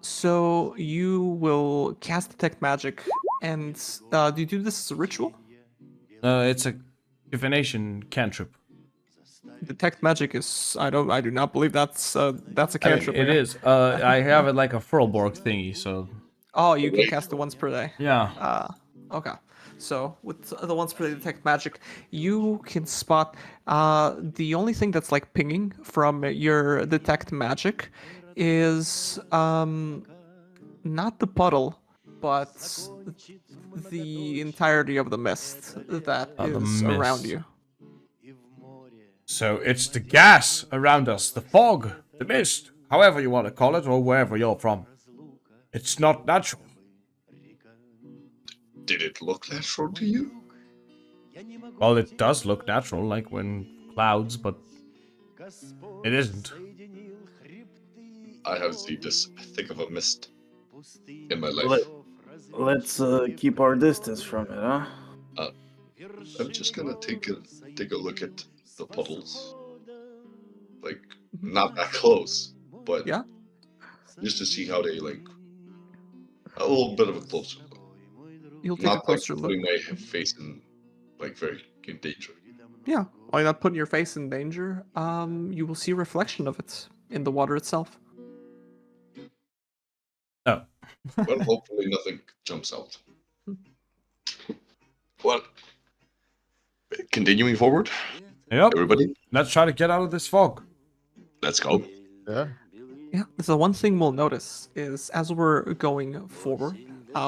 So you will cast Detect Magic, and do you do this as a ritual? It's a divination cantrip. Detect Magic is I do not believe that's a I mean, cantrip. it Okay. is. I have it like a Furlborg thingy, so Oh, you can cast it once per day. yeah. Okay. So with the once per day detect magic, you can spot the only thing that's like pinging from your detect magic is not the puddle, but the entirety of the mist that The is around mist. you. So it's the gas around us, the fog, the mist, however you want to call it, or wherever you're from. It's not natural. Did it look natural to you? Well, it does look natural, like when clouds, but it isn't. I have seen this thick of a mist in my life. Let, let's keep our distance from it, huh? I'm just gonna take a look at the puddles. Like, Mhm. not that close, but Yeah. just to see how they like a little bit of a closer look. You'll take a Not like closer look. putting my face in like very in danger. Yeah. While you're not putting your face in danger, you will see a reflection of it in the water itself. Oh. Well, hopefully nothing jumps out. Well, continuing forward, Yep. everybody, Let's try to get out of this fog. let's go. Yeah. Yeah, so one thing we'll notice is as we're going forward,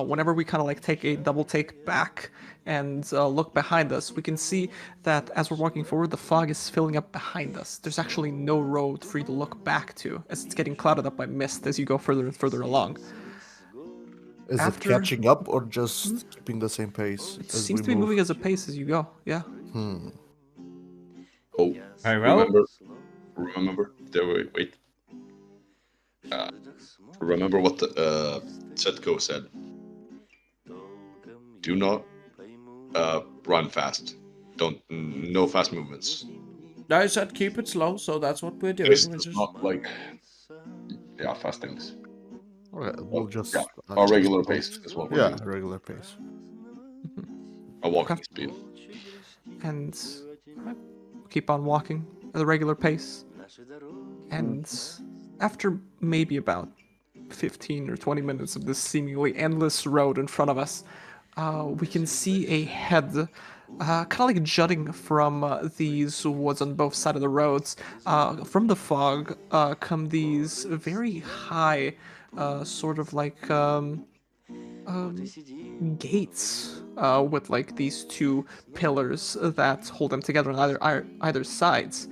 whenever we kind of like take a double take back and look behind us, we can see that as we're walking forward, the fog is filling up behind us. There's actually no road for you to look back to, as it's getting clouded up by mist as you go further and further along. Is it After- catching up or just keeping the same pace It as seems we to be move? moving as a pace as you go, yeah. Oh, Very well. remember. There, wait. Remember what the Setko said. Do not run fast. Don't no fast movements. I said keep it slow, so that's what we're doing. This We're is just... not like fast things. Okay, we'll just Yeah, our adjust regular the pace is what we're Yeah, doing. regular pace. A walking Okay. speed. And keep on walking at a regular pace. And after maybe about 15 or 20 minutes of this seemingly endless road in front of us, we can see a head kind of like jutting from these woods on both sides of the roads. From the fog come these very high, sort of like gates with like these two pillars that hold them together on either sides.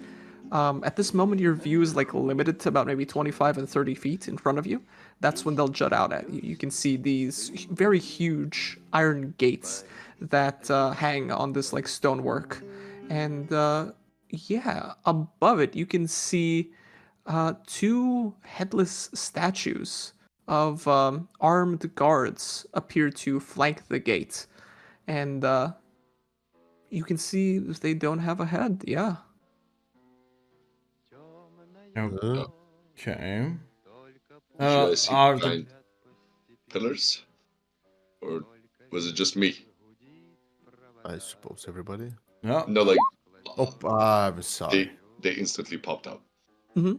At this moment, your view is like limited to about maybe 25 and 30 feet in front of you. That's when they'll jut out at you. You can see these very huge iron gates that hang on this like stonework, and yeah, above it you can see two headless statues of armed guards appear to flank the gate, and you can see they don't have a head. Yeah. Okay. Should I see Are the behind pillars, or was it just me? I suppose everybody. no? No, like Oh, I'm sorry. they instantly popped out. Mm-hmm.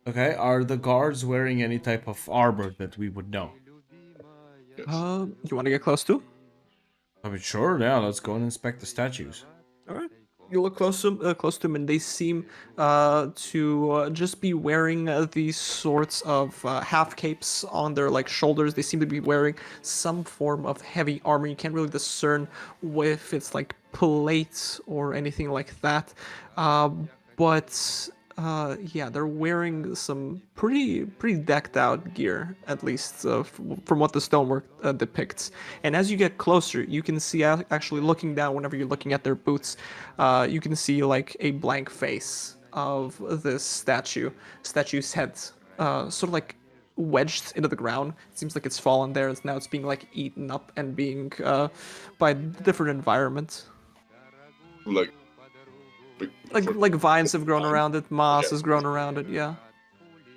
Okay. Are the guards wearing any type of armor that we would know? Yes. You want to get close to? I mean, sure. Yeah. Let's go and inspect the statues. All right. You look close to them, and they seem to just be wearing these sorts of half capes on their like shoulders. They seem to be wearing some form of heavy armor. You can't really discern if it's like plate or anything like that. But Yeah, they're wearing some pretty decked out gear, at least from what the stonework depicts. And as you get closer, you can see actually looking down. Whenever you're looking at their boots, you can see like a blank face of this statue's head, sort of like wedged into the ground. It seems like it's fallen there. Now it's being like eaten up and being by different environments. Like, Like vines have grown Vine? around it, moss Okay. has grown around it. Yeah.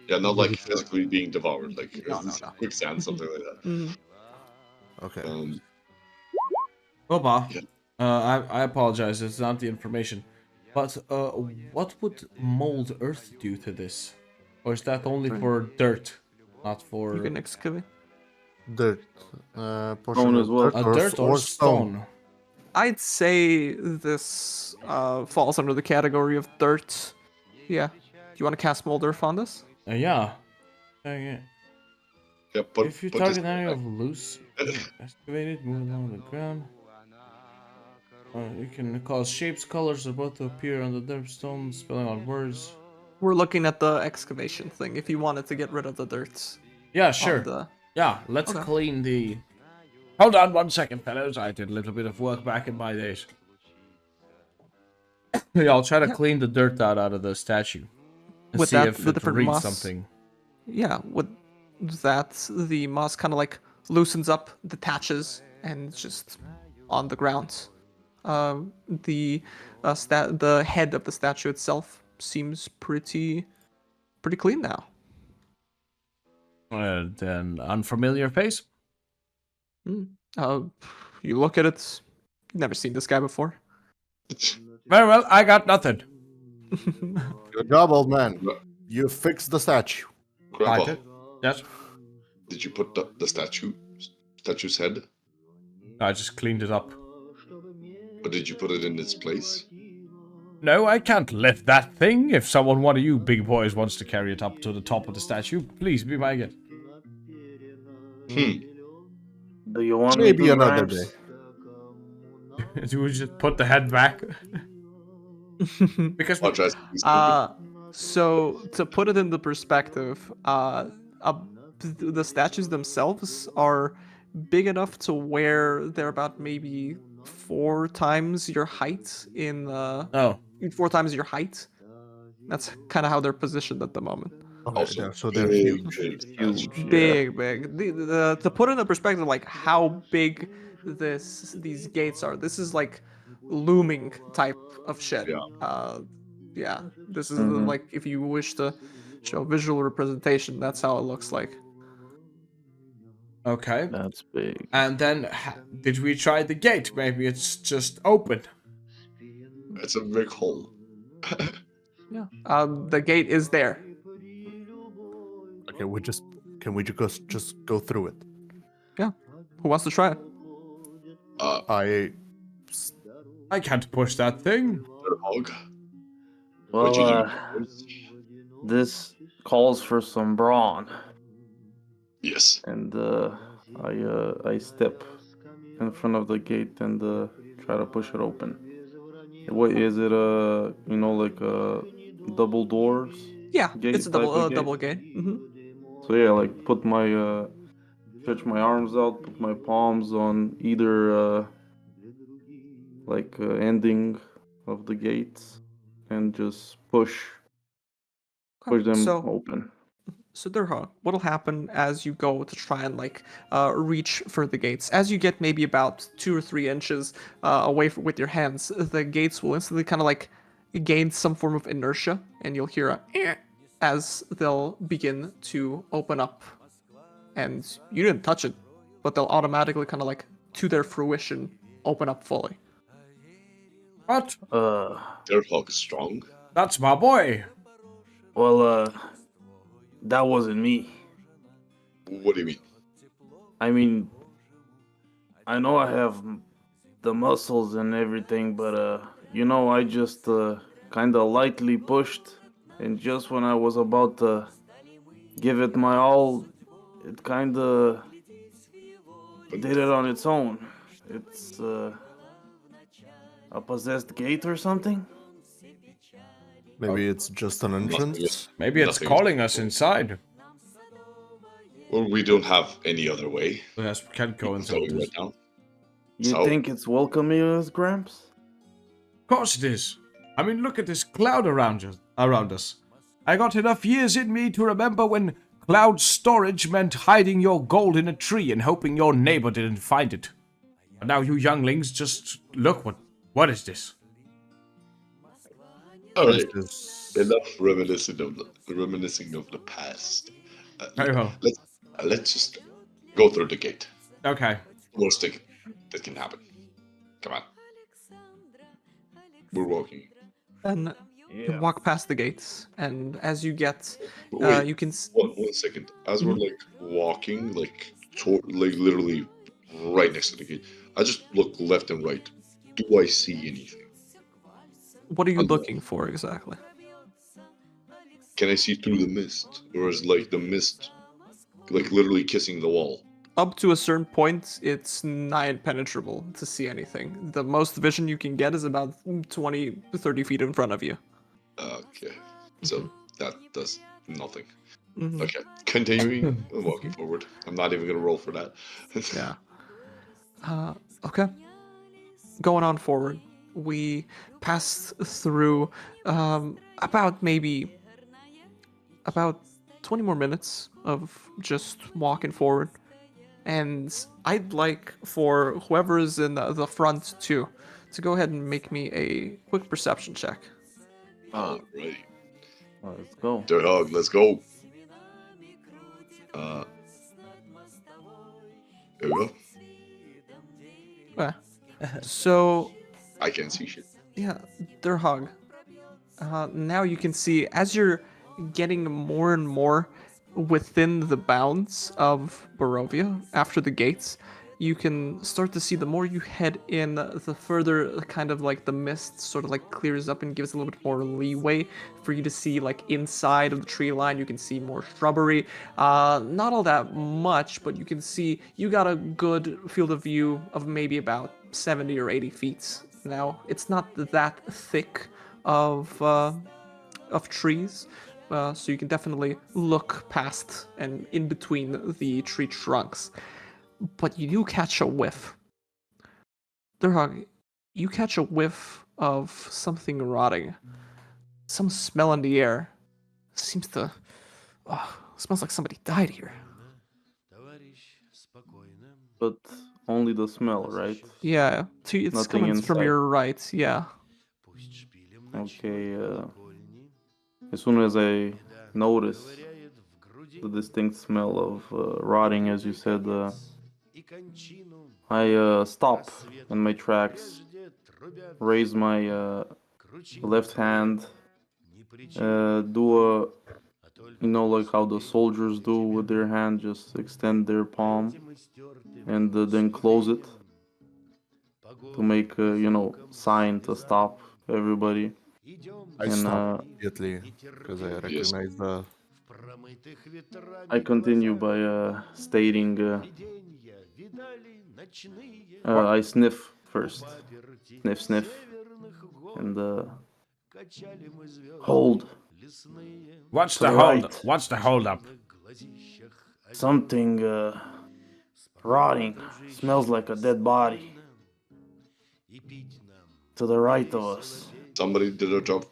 Yeah, not like physically being devoured, like No, no, no. quicksand, something like that. Mhm. Okay. Opa. Yeah. I apologize. It's not the information. But what would mold earth do to this? Or is that only for dirt, not for You can excavate. Dirt. Portion Stone of as well. dirt a or, dirt or stone? I'd say this falls under the category of dirt. Yeah. Do you want to cast Mold Earth on this? Yeah. Okay. Yeah, but If you but this- target an area of loose, excavated, move along the ground. You can cause shapes, colors, or both to appear on the dirt stone, spelling out words. We're looking at the excavation thing. If you wanted to get rid of the dirt Yeah, sure. on the. Yeah, let's Okay. clean the. Hold on 1 second, fellas. I did a little bit of work back in my days. Yeah, I'll try to Yeah. clean the dirt out of the statue. And With see that, if the it different reads moss. something. Yeah, with that, the moss kind of like loosens up, detaches, and it's just on the ground. The the head of the statue itself seems pretty clean now. And an unfamiliar face. Uh, you look at it. You've never seen this guy before. Very well, I got nothing. Good job, old man. You fixed the statue. Grandpa, did. Yes, did you put the statue's head? I just cleaned it up. Or did you put it in its place? No, I can't lift that thing. If one of you big boys wants to carry it up to the top of the statue, please be my guest. Do you want Maybe me to, another Gramps? day. Do we just put the head back? Because I'll try something stupid. So to put it into perspective, the statues themselves are big enough to where they're about maybe 4 times your height in oh, 4 times your height. That's kind of how they're positioned at the moment. Okay, Also, so they're big, huge. big Huge. statue. Big. To put it into perspective, like how big these gates are. This is like looming type of shit. Yeah. Yeah. This is Mhm. like if you wish to show visual representation, that's how it looks like. okay. That's big. And then, did we try the gate? Maybe it's just open. It's a big hole. Yeah. The gate is there. Okay, can we just go through it? Yeah. Who wants to try it? I can't push that thing. Durhog. What'd you Well, do? this calls for some brawn, Yes. and I step in front of the gate and try to push it open. What is it? Like double doors. Yeah, Gate it's a type of gate? double gate. So yeah, like put my stretch my arms out, put my palms on either ending of the gates, and just push them So open. So Durhog, what'll happen as you go to try and reach for the gates? As you get maybe about 2 or 3 inches away with your hands, the gates will instantly kind of like gain some form of inertia, and you'll hear a "eh" as they'll begin to open up. And you didn't touch it, but they'll automatically kind of like to their fruition open up fully. What? Durhog is strong. That's my boy. Well, that wasn't me. What do you mean? I mean, I know I have the muscles and everything, but I just kind of lightly pushed, and just when I was about to give it my all, it kind of did it on its own. It's a possessed gate or something? Maybe it's just an entrance. Maybe it's Nothing is- calling us inside. Well, we don't have any other way. Yes, we can't go We're inside going this. right now. You So- think it's welcoming us, Gramps? Of course it is. I mean, look at this cloud around us. I got enough years in me to remember when cloud storage meant hiding your gold in a tree and hoping your neighbor didn't find it. But now you younglings just look what is this? All right. This- Enough reminiscing of the past. Very well. Let's just go through the gate. Okay. Worst thing that can happen. Come on. We're walking. And you walk past the gates, and as you get, Wait, you can. one second. As we're like walking, like literally right next to the gate, I just look left and right. Do I see anything? What are you Under- looking for exactly? Can I see through the mist, or is like the mist like literally kissing the wall? Up to a certain point, it's nigh impenetrable to see anything. The most vision you can get is about 20 to 30 feet in front of you. Okay, so that does nothing. Mhm. Okay, continuing walking forward. I'm not even gonna roll for that. Yeah. Okay. Going on forward, we passed through about 20 more minutes of just walking forward. And I'd like for whoever's in the front to go ahead and make me a quick perception check. Alrighty, Let's go. Durhog, let's go. There we go. Yeah. So, I can't see shit. yeah, Durhog. Now you can see as you're getting more and more within the bounds of Barovia after the gates, you can start to see the more you head in, the further kind of like the mist sort of like clears up and gives a little bit more leeway for you to see like inside of the tree line. You can see more shrubbery. Not all that much, but you can see you got a good field of view of maybe about 70 or 80 feet. Now, it's not that thick of trees, so you can definitely look past and in between the tree trunks. But you do catch a whiff. Durhog, you catch a whiff of something rotting. Some smell in the air. Smells like somebody died here. But only the smell, right? Yeah, it's Nothing coming from inside. your right, yeah. Okay, as soon as I notice the distinct smell of rotting, as you said, I stop in my tracks, raise my left hand, do a, like how the soldiers do with their hand, just extend their palm, and then close it to make a, sign to stop everybody. I And stop immediately because I recognize the. I continue by stating, I sniff first. Sniff, sniff. And hold. What's To the the hold? right. What's the hold up? Something rotting. Smells like a dead body. To the right of us. Somebody did a job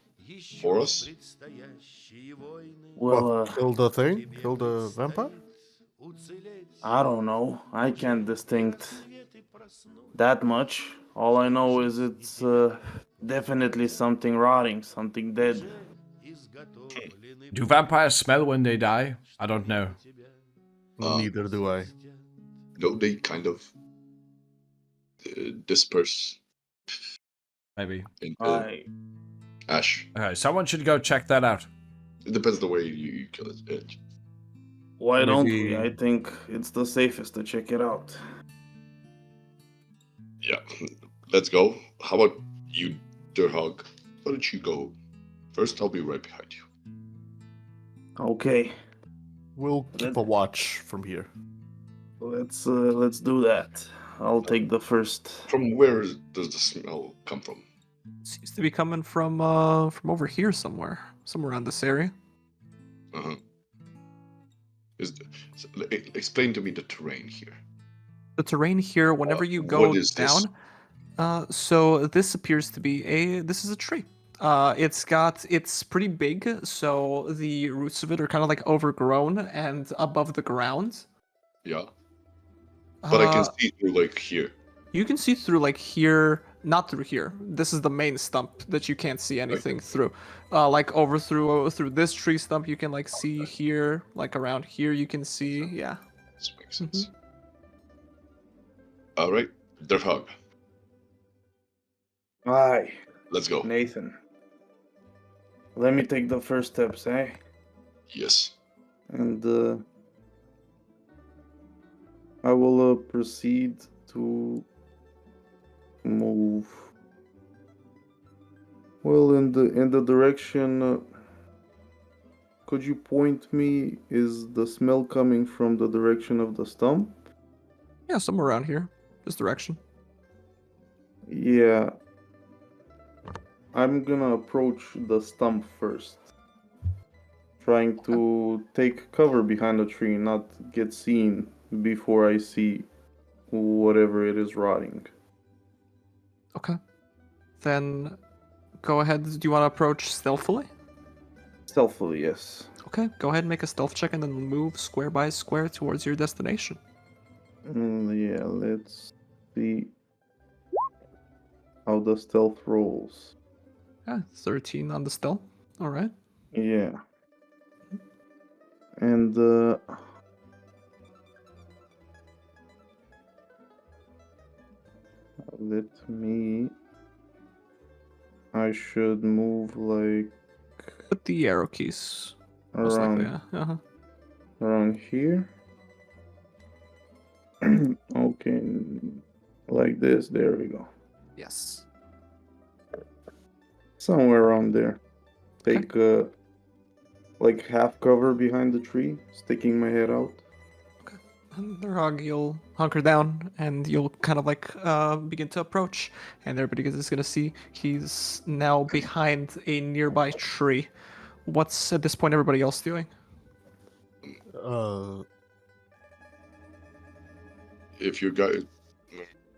for us. Well, Kill the thing? Kill the vampire? I don't know. I can't distinct that much. All I know is it's definitely something rotting, something dead. Do vampires smell when they die? I don't know. Neither do I. No, they kind of disperse Maybe. into I ash. Okay, someone should go check that out. It depends the way you kill it. Why don't Maybe- we? I think it's the safest to check it out. Yeah, let's go. How about you, Durhog? Why don't you go first? I'll be right behind you. Okay, We'll keep a watch from here. let's do that. I'll take the first. From where does the smell come from? Seems to be coming from over here somewhere around this area. Uh-huh. Explain to me the terrain here. The terrain here, whenever you What go is this? down, so this appears to be this is a tree. It's pretty big, so the roots of it are kind of like overgrown and above the ground. Yeah. But I can Uh, see through like here. You can see through like here, not through here. This is the main stump that you can't see anything through. Like over through this tree stump, you can like see here, like around here, you can see. Yeah. This makes sense. All right, Durhog, Aye, let's go. Nathan. Let me take the first steps, eh? Yes. And I will proceed to move. Well, in the direction. Could you point me? Is the smell coming from the direction of the stump? Yeah, somewhere around here, this direction. Yeah. I'm gonna approach the stump first. Trying to take cover behind the tree, not get seen before I see whatever it is rotting. Okay. Then go ahead. Do you want to approach stealthily? Stealthily, yes. Okay, go ahead and make a stealth check and then move square by square towards your destination. Yeah, let's see how the stealth rolls. Yeah, 13 on the stealth. All right. Yeah. And let me. I should move like Put the arrow keys. Most likely, around yeah. Uh-huh. around here. Okay, like this. There we go. Yes. Somewhere around there. Okay. Take like half cover behind the tree, sticking my head out. And Durhog, you'll hunker down and you'll kind of like begin to approach, and everybody is gonna see he's now behind a nearby tree. What's at this point everybody else doing? If you guys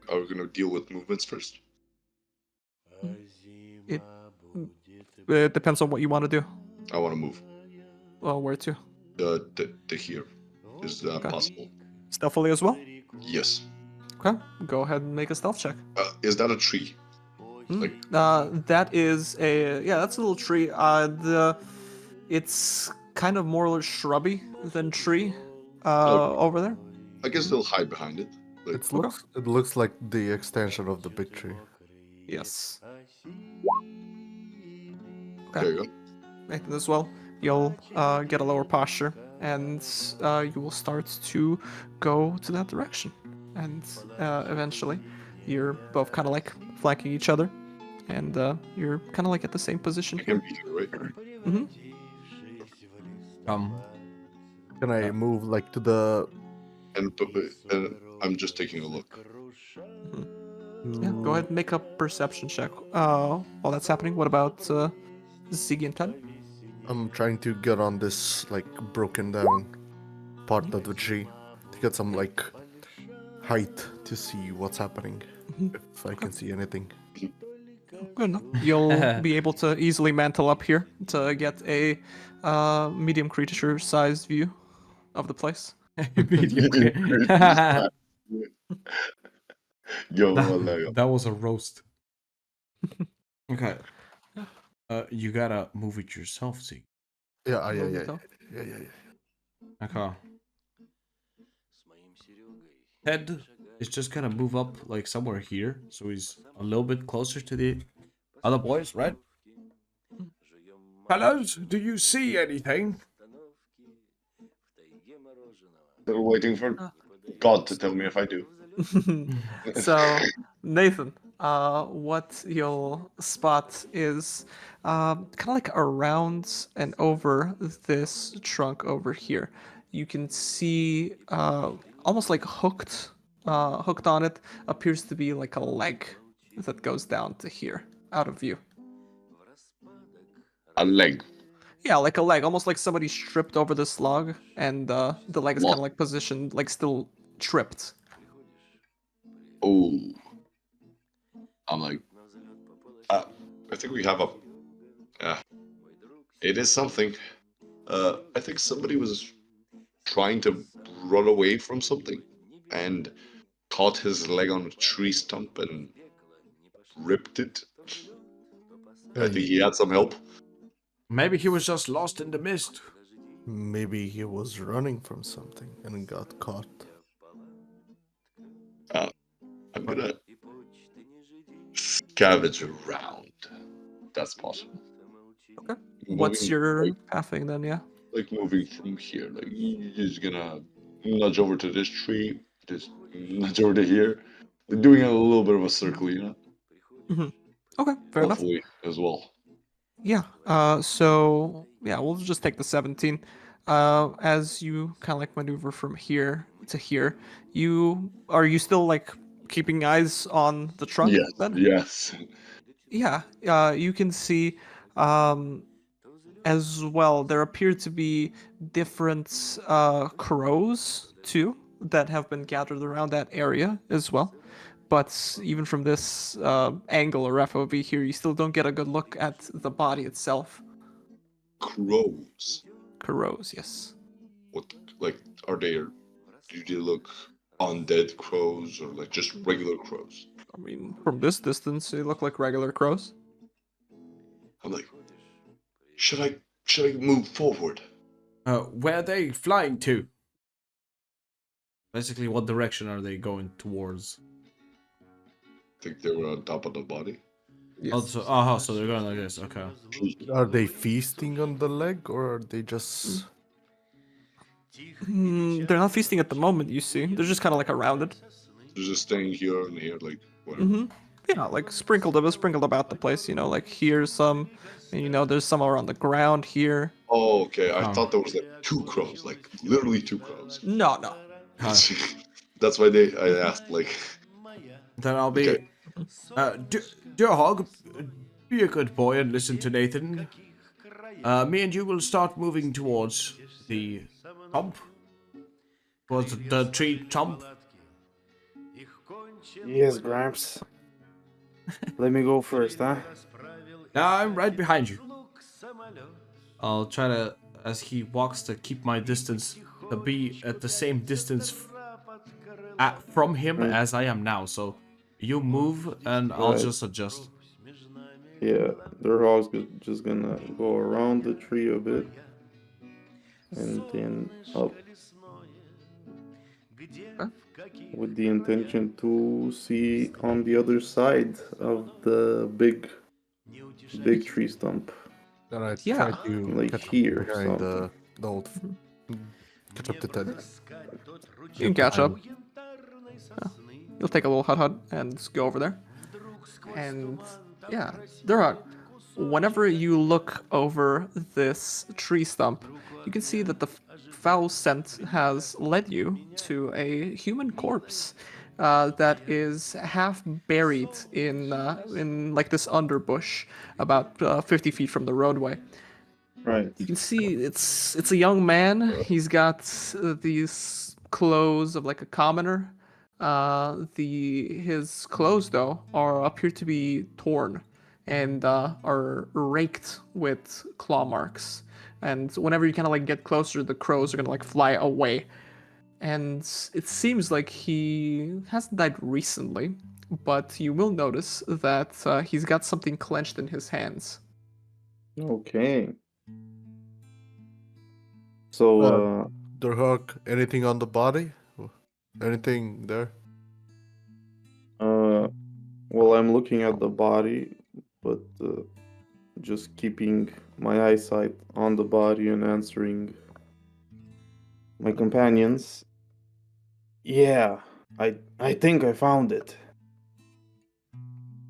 are gonna deal with movements first. It depends on what you want to do. I want to move. Well, where to? The here. Is that Okay. possible? Stealthily as well? Yes. Okay, go ahead and make a stealth check. Is that a tree? Like That is that's a little tree. It's kind of more shrubby than tree. Over there. I can still hide behind it. Like, It looks like the extension of the big tree. Yes. there you go. Nathan as well. You'll get a lower posture, and you will start to go to that direction. And eventually, you're both kind of like flanking each other, and you're kind of like at the same position I can here. be here, right? Mm-hmm. Can I move like to the? And I'm just taking a look. Yeah, go ahead and make a perception check. While that's happening, what about Ziggy and Ted? I'm trying to get on this like broken down part of the tree to get some like height to see what's happening. If I can see anything. Good enough. You'll be able to easily mantle up here to get a medium creature-sized view of the place. Yo, Allah. That was a roast. Okay. You gotta move it yourself, Zeke. Yeah, yeah, Move yeah, yourself. yeah. Okay. Ted is just gonna move up like somewhere here, so he's a little bit closer to the other boys, right? Fellas, do you see anything? Still waiting for God to tell me if I do. So, Nathan, what you'll spot is kind of like around and over this trunk over here. You can see almost like hooked on it appears to be like a leg that goes down to here. out of view. A leg. Yeah, like a leg, almost like somebody stripped over this log, and the leg is kind of Lo- like positioned, like still tripped. Oh. I'm like, I think we have a. It is something. I think somebody was trying to run away from something and caught his leg on a tree stump and ripped it. I think he had some help. Maybe he was just lost in the mist. Maybe he was running from something and got caught. I'm gonna scavenge around. That's possible. Okay. What's Moving, your pathing then? Yeah. like moving from here? Like you're just gonna nudge over to this tree, just nudge over to here. Like, doing a little bit of a circle, you know. Hmm. Okay, fair enough. Hopefully as well. Yeah. So yeah, we'll just take the 17. As you kind of like maneuver from here to here, are you still like keeping eyes on the trunk Yes, then? yes. Yeah. You can see, as well. There appear to be different crows too that have been gathered around that area as well. But even from this angle or FOV here, you still don't get a good look at the body itself. Crows. Crows, yes. What, like, are they? Do they look undead crows or like just regular crows? I mean, from this distance, they look like regular crows. I'm like, should I move forward? Where are they flying to? Basically, what direction are they going towards? Think they were on top of the body. Yes. Also, so they're going like this. Okay. Are they feasting on the leg or are they just. They're not feasting at the moment, you see. They're just kind of like around it. They're just staying here and here, like whatever. Yeah, like sprinkled about the place, like here's some, and there's some around the ground here. Oh, okay. I Oh. thought there was like two crows, like literally two crows. No. That's why I asked, like. Then I'll be. Okay. Durhog, be a good boy and listen to Nathan. Me and you will start moving towards the stump. Towards the tree stump. Yes, Gramps. Let me go first, huh? I'm right behind you. I'll try to, as he walks, to keep my distance, to be at the same distance from him as I am now. So you move and I'll Right. just adjust. Yeah, Durhog's just gonna go around the tree a bit and then up with the intention to see on the other side of the big tree stump. Then I Yeah. try to Like catch up here, behind something. the old. Catch up to Ted. You can catch up. You'll take a little hut and go over there. And yeah, Durhog, whenever you look over this tree stump, you can see that the foul scent has led you to a human corpse that is half buried in like this underbush about 50 feet from the roadway. Right. You can see it's a young man. He's got these clothes of like a commoner. His clothes though appear to be torn and are raked with claw marks. And whenever you kind of like get closer, the crows are gonna like fly away. And it seems like he hasn't died recently, but you will notice that he's got something clenched in his hands. Okay. So, Durhog, anything on the body? Anything there? well, I'm looking at the body, but just keeping my eyesight on the body and answering my companions. Yeah, I think I found it.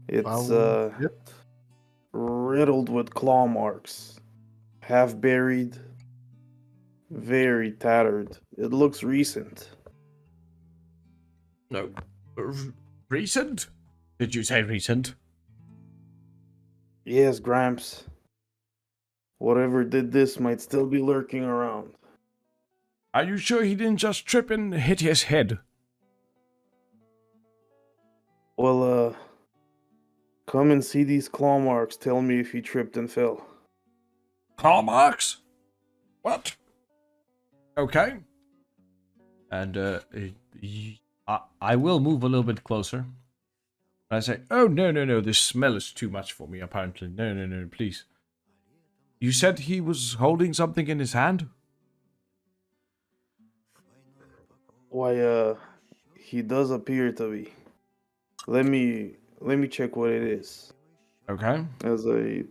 It's Found it? riddled with claw marks, half buried, very tattered. It looks recent. No. Recent? Did you say recent? Yes, Gramps. Whatever did this might still be lurking around. Are you sure he didn't just trip and hit his head? Well, come and see these claw marks. Tell me if he tripped and fell. Claw marks? What? Okay. And I will move a little bit closer. I say, oh, no, this smell is too much for me, apparently. No, please. You said he was holding something in his hand? Why, he does appear to be. Let me check what it is. Okay. As I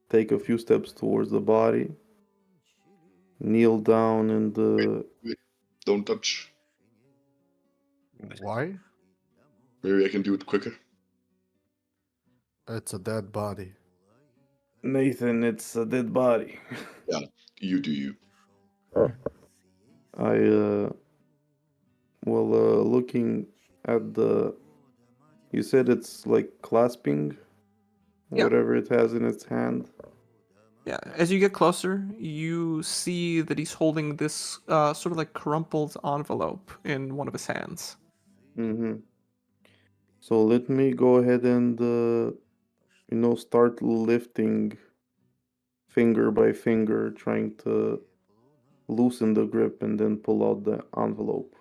take a few steps towards the body, kneel down and Wait, don't touch. Why? Maybe I can do it quicker. It's a dead body. Nathan, it's a dead body. Yeah, you do you. I looking at the, you said it's like clasping Yeah. whatever it has in its hand. Yeah, as you get closer, you see that he's holding this sort of like crumpled envelope in one of his hands. Mm-hmm. So let me go ahead and start lifting finger by finger, trying to loosen the grip and then pull out the envelope.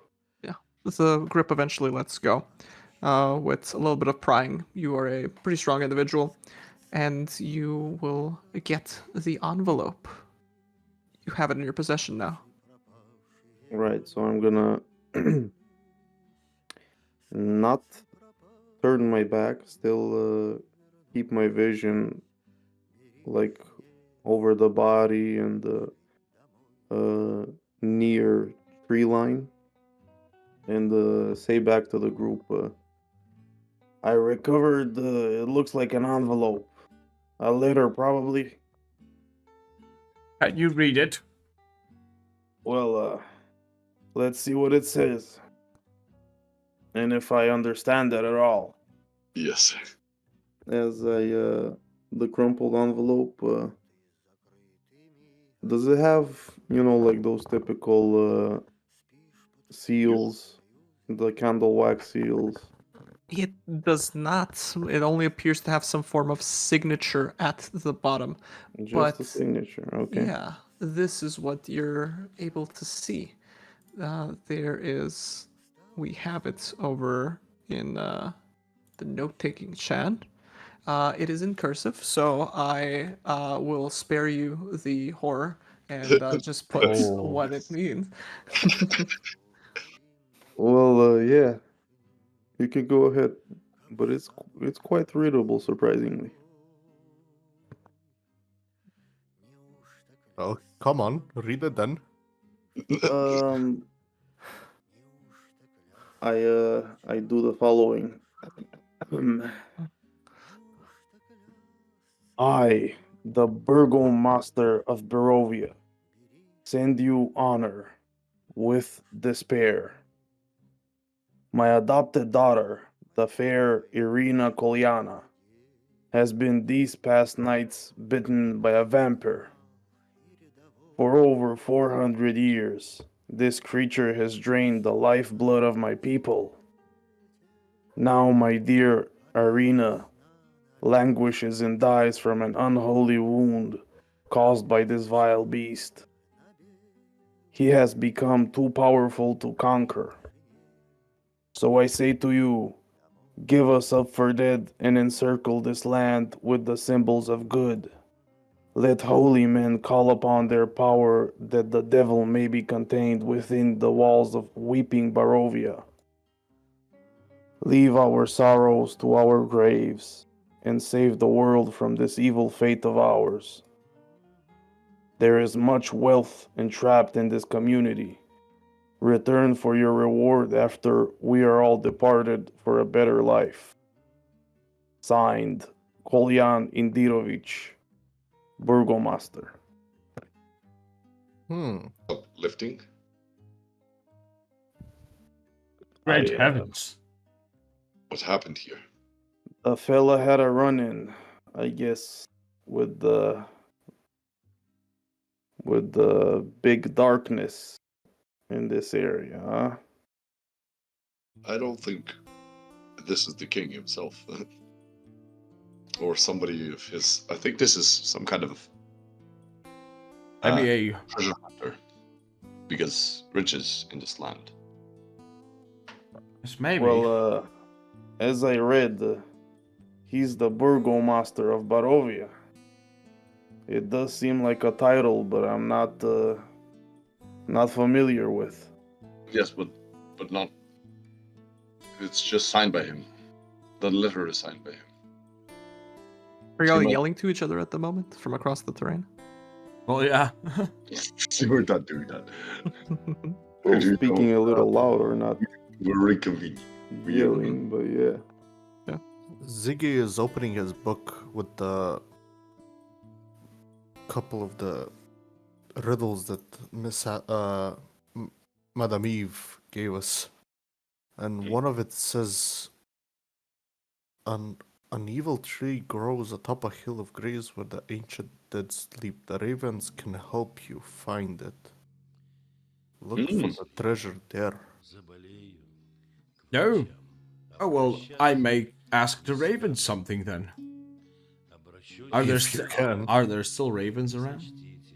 Yeah, the grip eventually lets go. With a little bit of prying, you are a pretty strong individual, and you will get the envelope. You have it in your possession now. Right, so I'm gonna not turn my back, still keep my vision like over the body and near tree line, and say back to the group, I recovered, it looks like an envelope. A letter, probably. Can you read it? Well, let's see what it says. And if I understand it at all. Yes. as I the crumpled envelope, does it have, like those typical seals, the candle wax seals? It does not. It only appears to have some form of signature at the bottom. Just a But signature, okay. yeah, this is what you're able to see. We have it over in the note-taking chat. It is in cursive, so I will spare you the horror and just put Oh. what it means. Well, yeah, you can go ahead, but it's quite readable, surprisingly. Oh, come on, read it then. Um, I do the following. I, the Burgomaster of Barovia, send you honor with despair. My adopted daughter, the fair Irina Kolyana, has been these past nights bitten by a vampire. For over 400 years, this creature has drained the lifeblood of my people. Now my dear Irina languishes and dies from an unholy wound caused by this vile beast. He has become too powerful to conquer. So I say to you, give us up for dead and encircle this land with the symbols of good. Let holy men call upon their power that the devil may be contained within the walls of weeping Barovia. Leave our sorrows to our graves and save the world from this evil fate of ours. There is much wealth entrapped in this community. Return for your reward after we are all departed for a better life. Signed, Kolyan Indirovich, Burgomaster. Lifting. Great I, heavens. What happened here? A fella had a run-in I guess with the big darkness in this area, huh? I don't think this is the king himself. Or somebody of his. I think this is some kind of Maybe a treasure hunter. Because riches in this land. yes, maybe. Well, as I read, he's the Burgomaster of Barovia. It does seem like a title, but I'm not familiar with. Yes, but not. It's just signed by him. The letter is signed by him. Are y'all Seem like- yelling to each other at the moment from across the terrain? Well, yeah. We're not doing that. Well, We're speaking a little louder, not We're reconvening. yelling, but yeah. Ziggy is opening his book with the couple of the riddles that Madame Eve gave us, and one of it says, "An evil tree grows atop a hill of grace where the ancient dead sleep. The ravens can help you find it. Look for the treasure there." No. Oh well, I may ask the ravens something then. Are there If you can. are there still ravens around?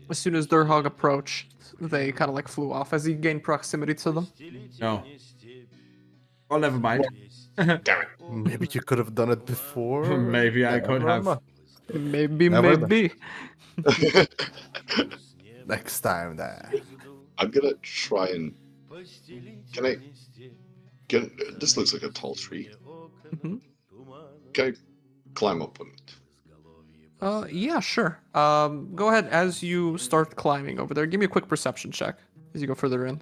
As soon as Durhog approached, they kind of like flew off as he gained proximity to them. No. Oh, never mind. Maybe you could have done it before. Maybe I could Never have. mind. Maybe, Never maybe. Next time, then. I'm gonna try and. Can I? This looks like a tall tree. Mhm. Can I climb up on it? Yeah, sure. Go ahead as you start climbing over there. Give me a quick perception check as you go further in.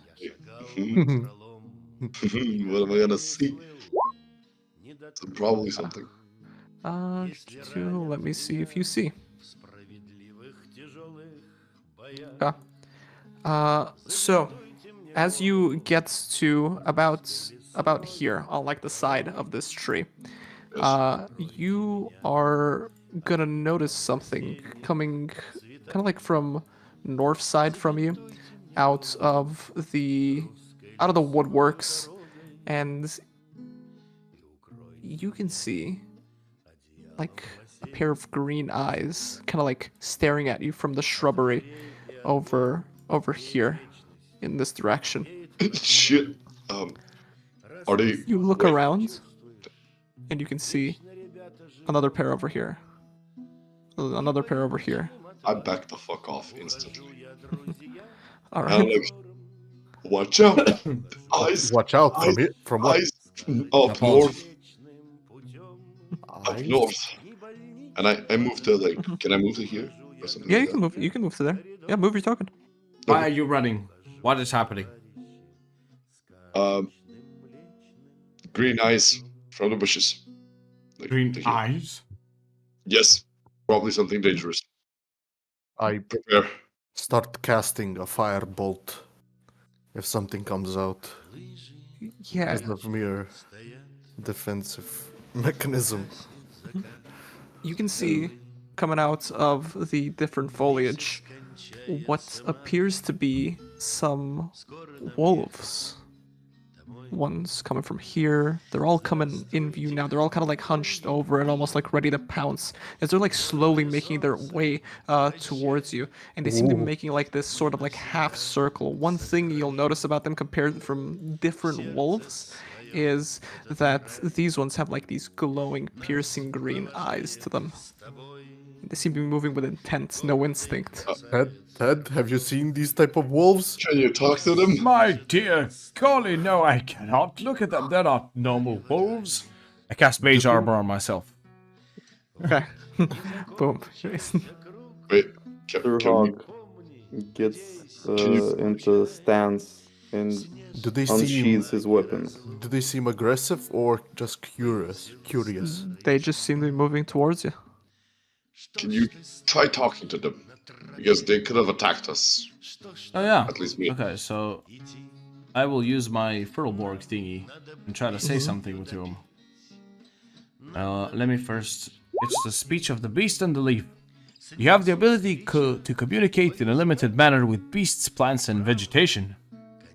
What am I gonna see? Probably something. Let me see if you see. Okay. So as you get to about here on like the side of this tree, you are gonna notice something coming kind of like from north side from you, out of the woodworks, and you can see like a pair of green eyes kind of like staring at you from the shrubbery over here in this direction. Shit. Are they? You look Wait, around and you can see another pair over here. Another pair over here. I back the fuck off instantly. All And I'm right. like, watch out! Eyes, Watch out from eyes, here. From what? eyes up north, up Eyes? north. And I moved to like, can I move to here or something? Yeah, like you can move. You can move to there. Yeah, move your token. Why are you running? What is happening? that? Green eyes from the bushes. Like, Green to here. eyes? Yes, probably something dangerous. I Prepare. start casting a firebolt if something comes out Yeah. as a mere defensive mechanism. You can see coming out of the different foliage what appears to be some wolves. One's coming from here. They're all coming in view now. They're all kind of like hunched over and almost like ready to pounce as they're like slowly making their way towards you. And they seem to be Ooh. making like this sort of like half circle. One thing you'll notice about them compared from different wolves is that these ones have like these glowing, piercing green eyes to them. They seem to be moving with intent, no instinct. Ted, have you seen these type of wolves? Can you talk to them? My dear golly, no, I cannot. Look at them. They're not normal wolves. I cast mage armor on myself. Okay. Boom. Wait, can we? Durhog gets into stance and Do they seem unsheathes his weapons. Do they seem aggressive or just curious? They just seem to be moving towards you. Can you try talking to them? Because they could have attacked us. Oh yeah. At least me. Okay, so I will use my Furlborg thingy and try to say something to him. Let me first It's the speech of the beast and the leaf. You have the ability to communicate in a limited manner with beasts, plants, and vegetation.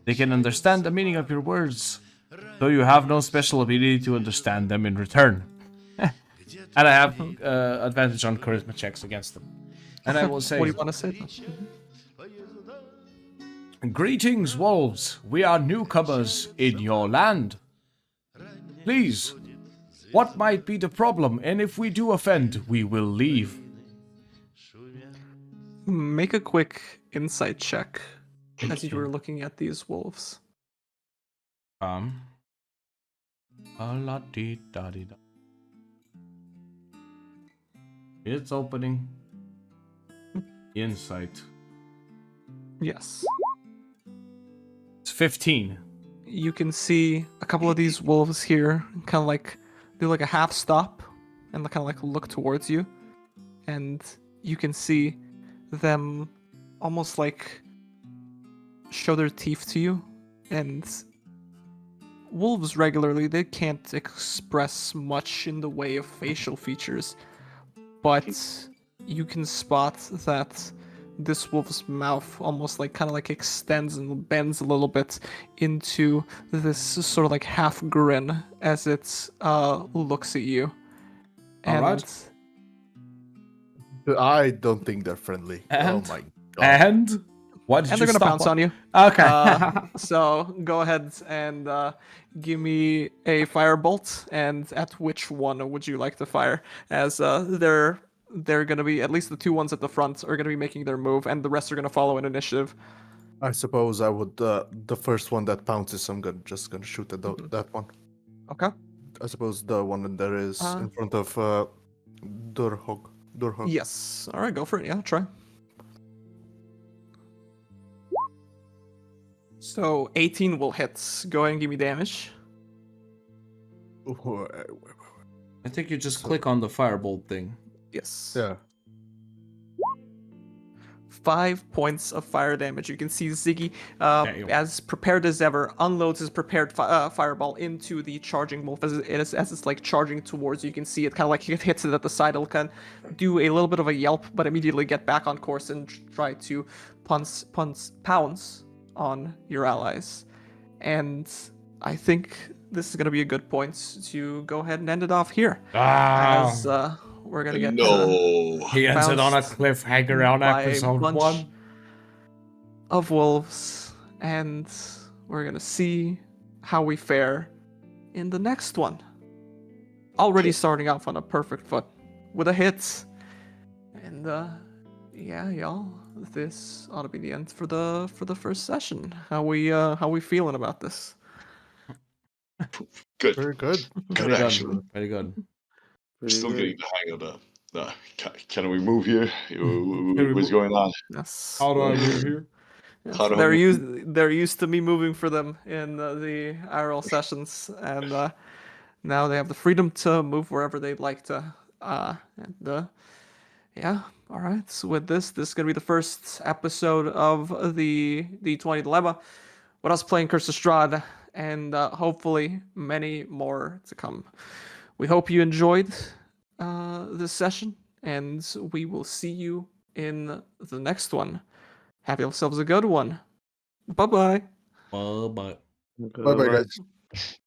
They can understand the meaning of your words, though you have no special ability to understand them in return. And I have advantage on charisma checks against them. And I will say, What do you want to say? Greetings, wolves. We are newcomers in your land. Please, what might be the problem? And if we do offend, we will leave. Make a quick insight check as you were looking at these wolves. La-di-da-di-da. It's opening. Insight. Yes. It's 15. You can see a couple of these wolves here kind of like do like a half stop and kind of like look towards you. And you can see them almost like show their teeth to you. And wolves regularly, they can't express much in the way of facial features. But you can spot that this wolf's mouth almost like kind of like extends and bends a little bit into this sort of like half grin as it looks at you. And Alright. I don't think they're friendly. And? Oh my god. And? Why did and you they're gonna stop pounce on you. Okay. So go ahead and give me a firebolt. And at which one would you like to fire? As they're gonna be, at least the two ones at the front are gonna be making their move, and the rest are gonna follow an initiative. I suppose I would. The first one that pounces, I'm just gonna shoot at that one. Okay. I suppose the one that there is in front of Durhog. Yes. All right, go for it. Yeah, try. So 18 will hit. Go ahead and give me damage. I think you just click on the firebolt thing. Yes. Yeah. 5 points of fire damage. You can see Ziggy, Damn. as prepared as ever, unloads his prepared fireball into the charging wolf. As it's like charging towards you, you can see it kind of like it hits it at the side. It'll kind of do a little bit of a yelp, but immediately get back on course and try to pounce on your allies. And I think this is going to be a good point to go ahead and end it off here. As we're going to get He ends it on a bounced cliffhanger on by a episode bunch 1. of wolves, and we're gonna see how we fare in the next one. Already starting off on a perfect foot with a hit, and yeah, y'all, this ought to be the end for the first session. How we feeling about this? Good. Very good. Good action. Very good. We're still Pretty getting the hang of the can we move here? we What's move? going on? Yes. How do I move here? Yes, How do I they're used to me moving for them in the IRL sessions, and now they have the freedom to move wherever they'd like to. Yeah, all right. So with this is gonna be the first episode of the D20Dilemma, with us playing Curse of Strahd, and hopefully many more to come. We hope you enjoyed this session, and we will see you in the next one. Have yourselves a good one. Bye-bye. Bye-bye. good. Bye bye, guys.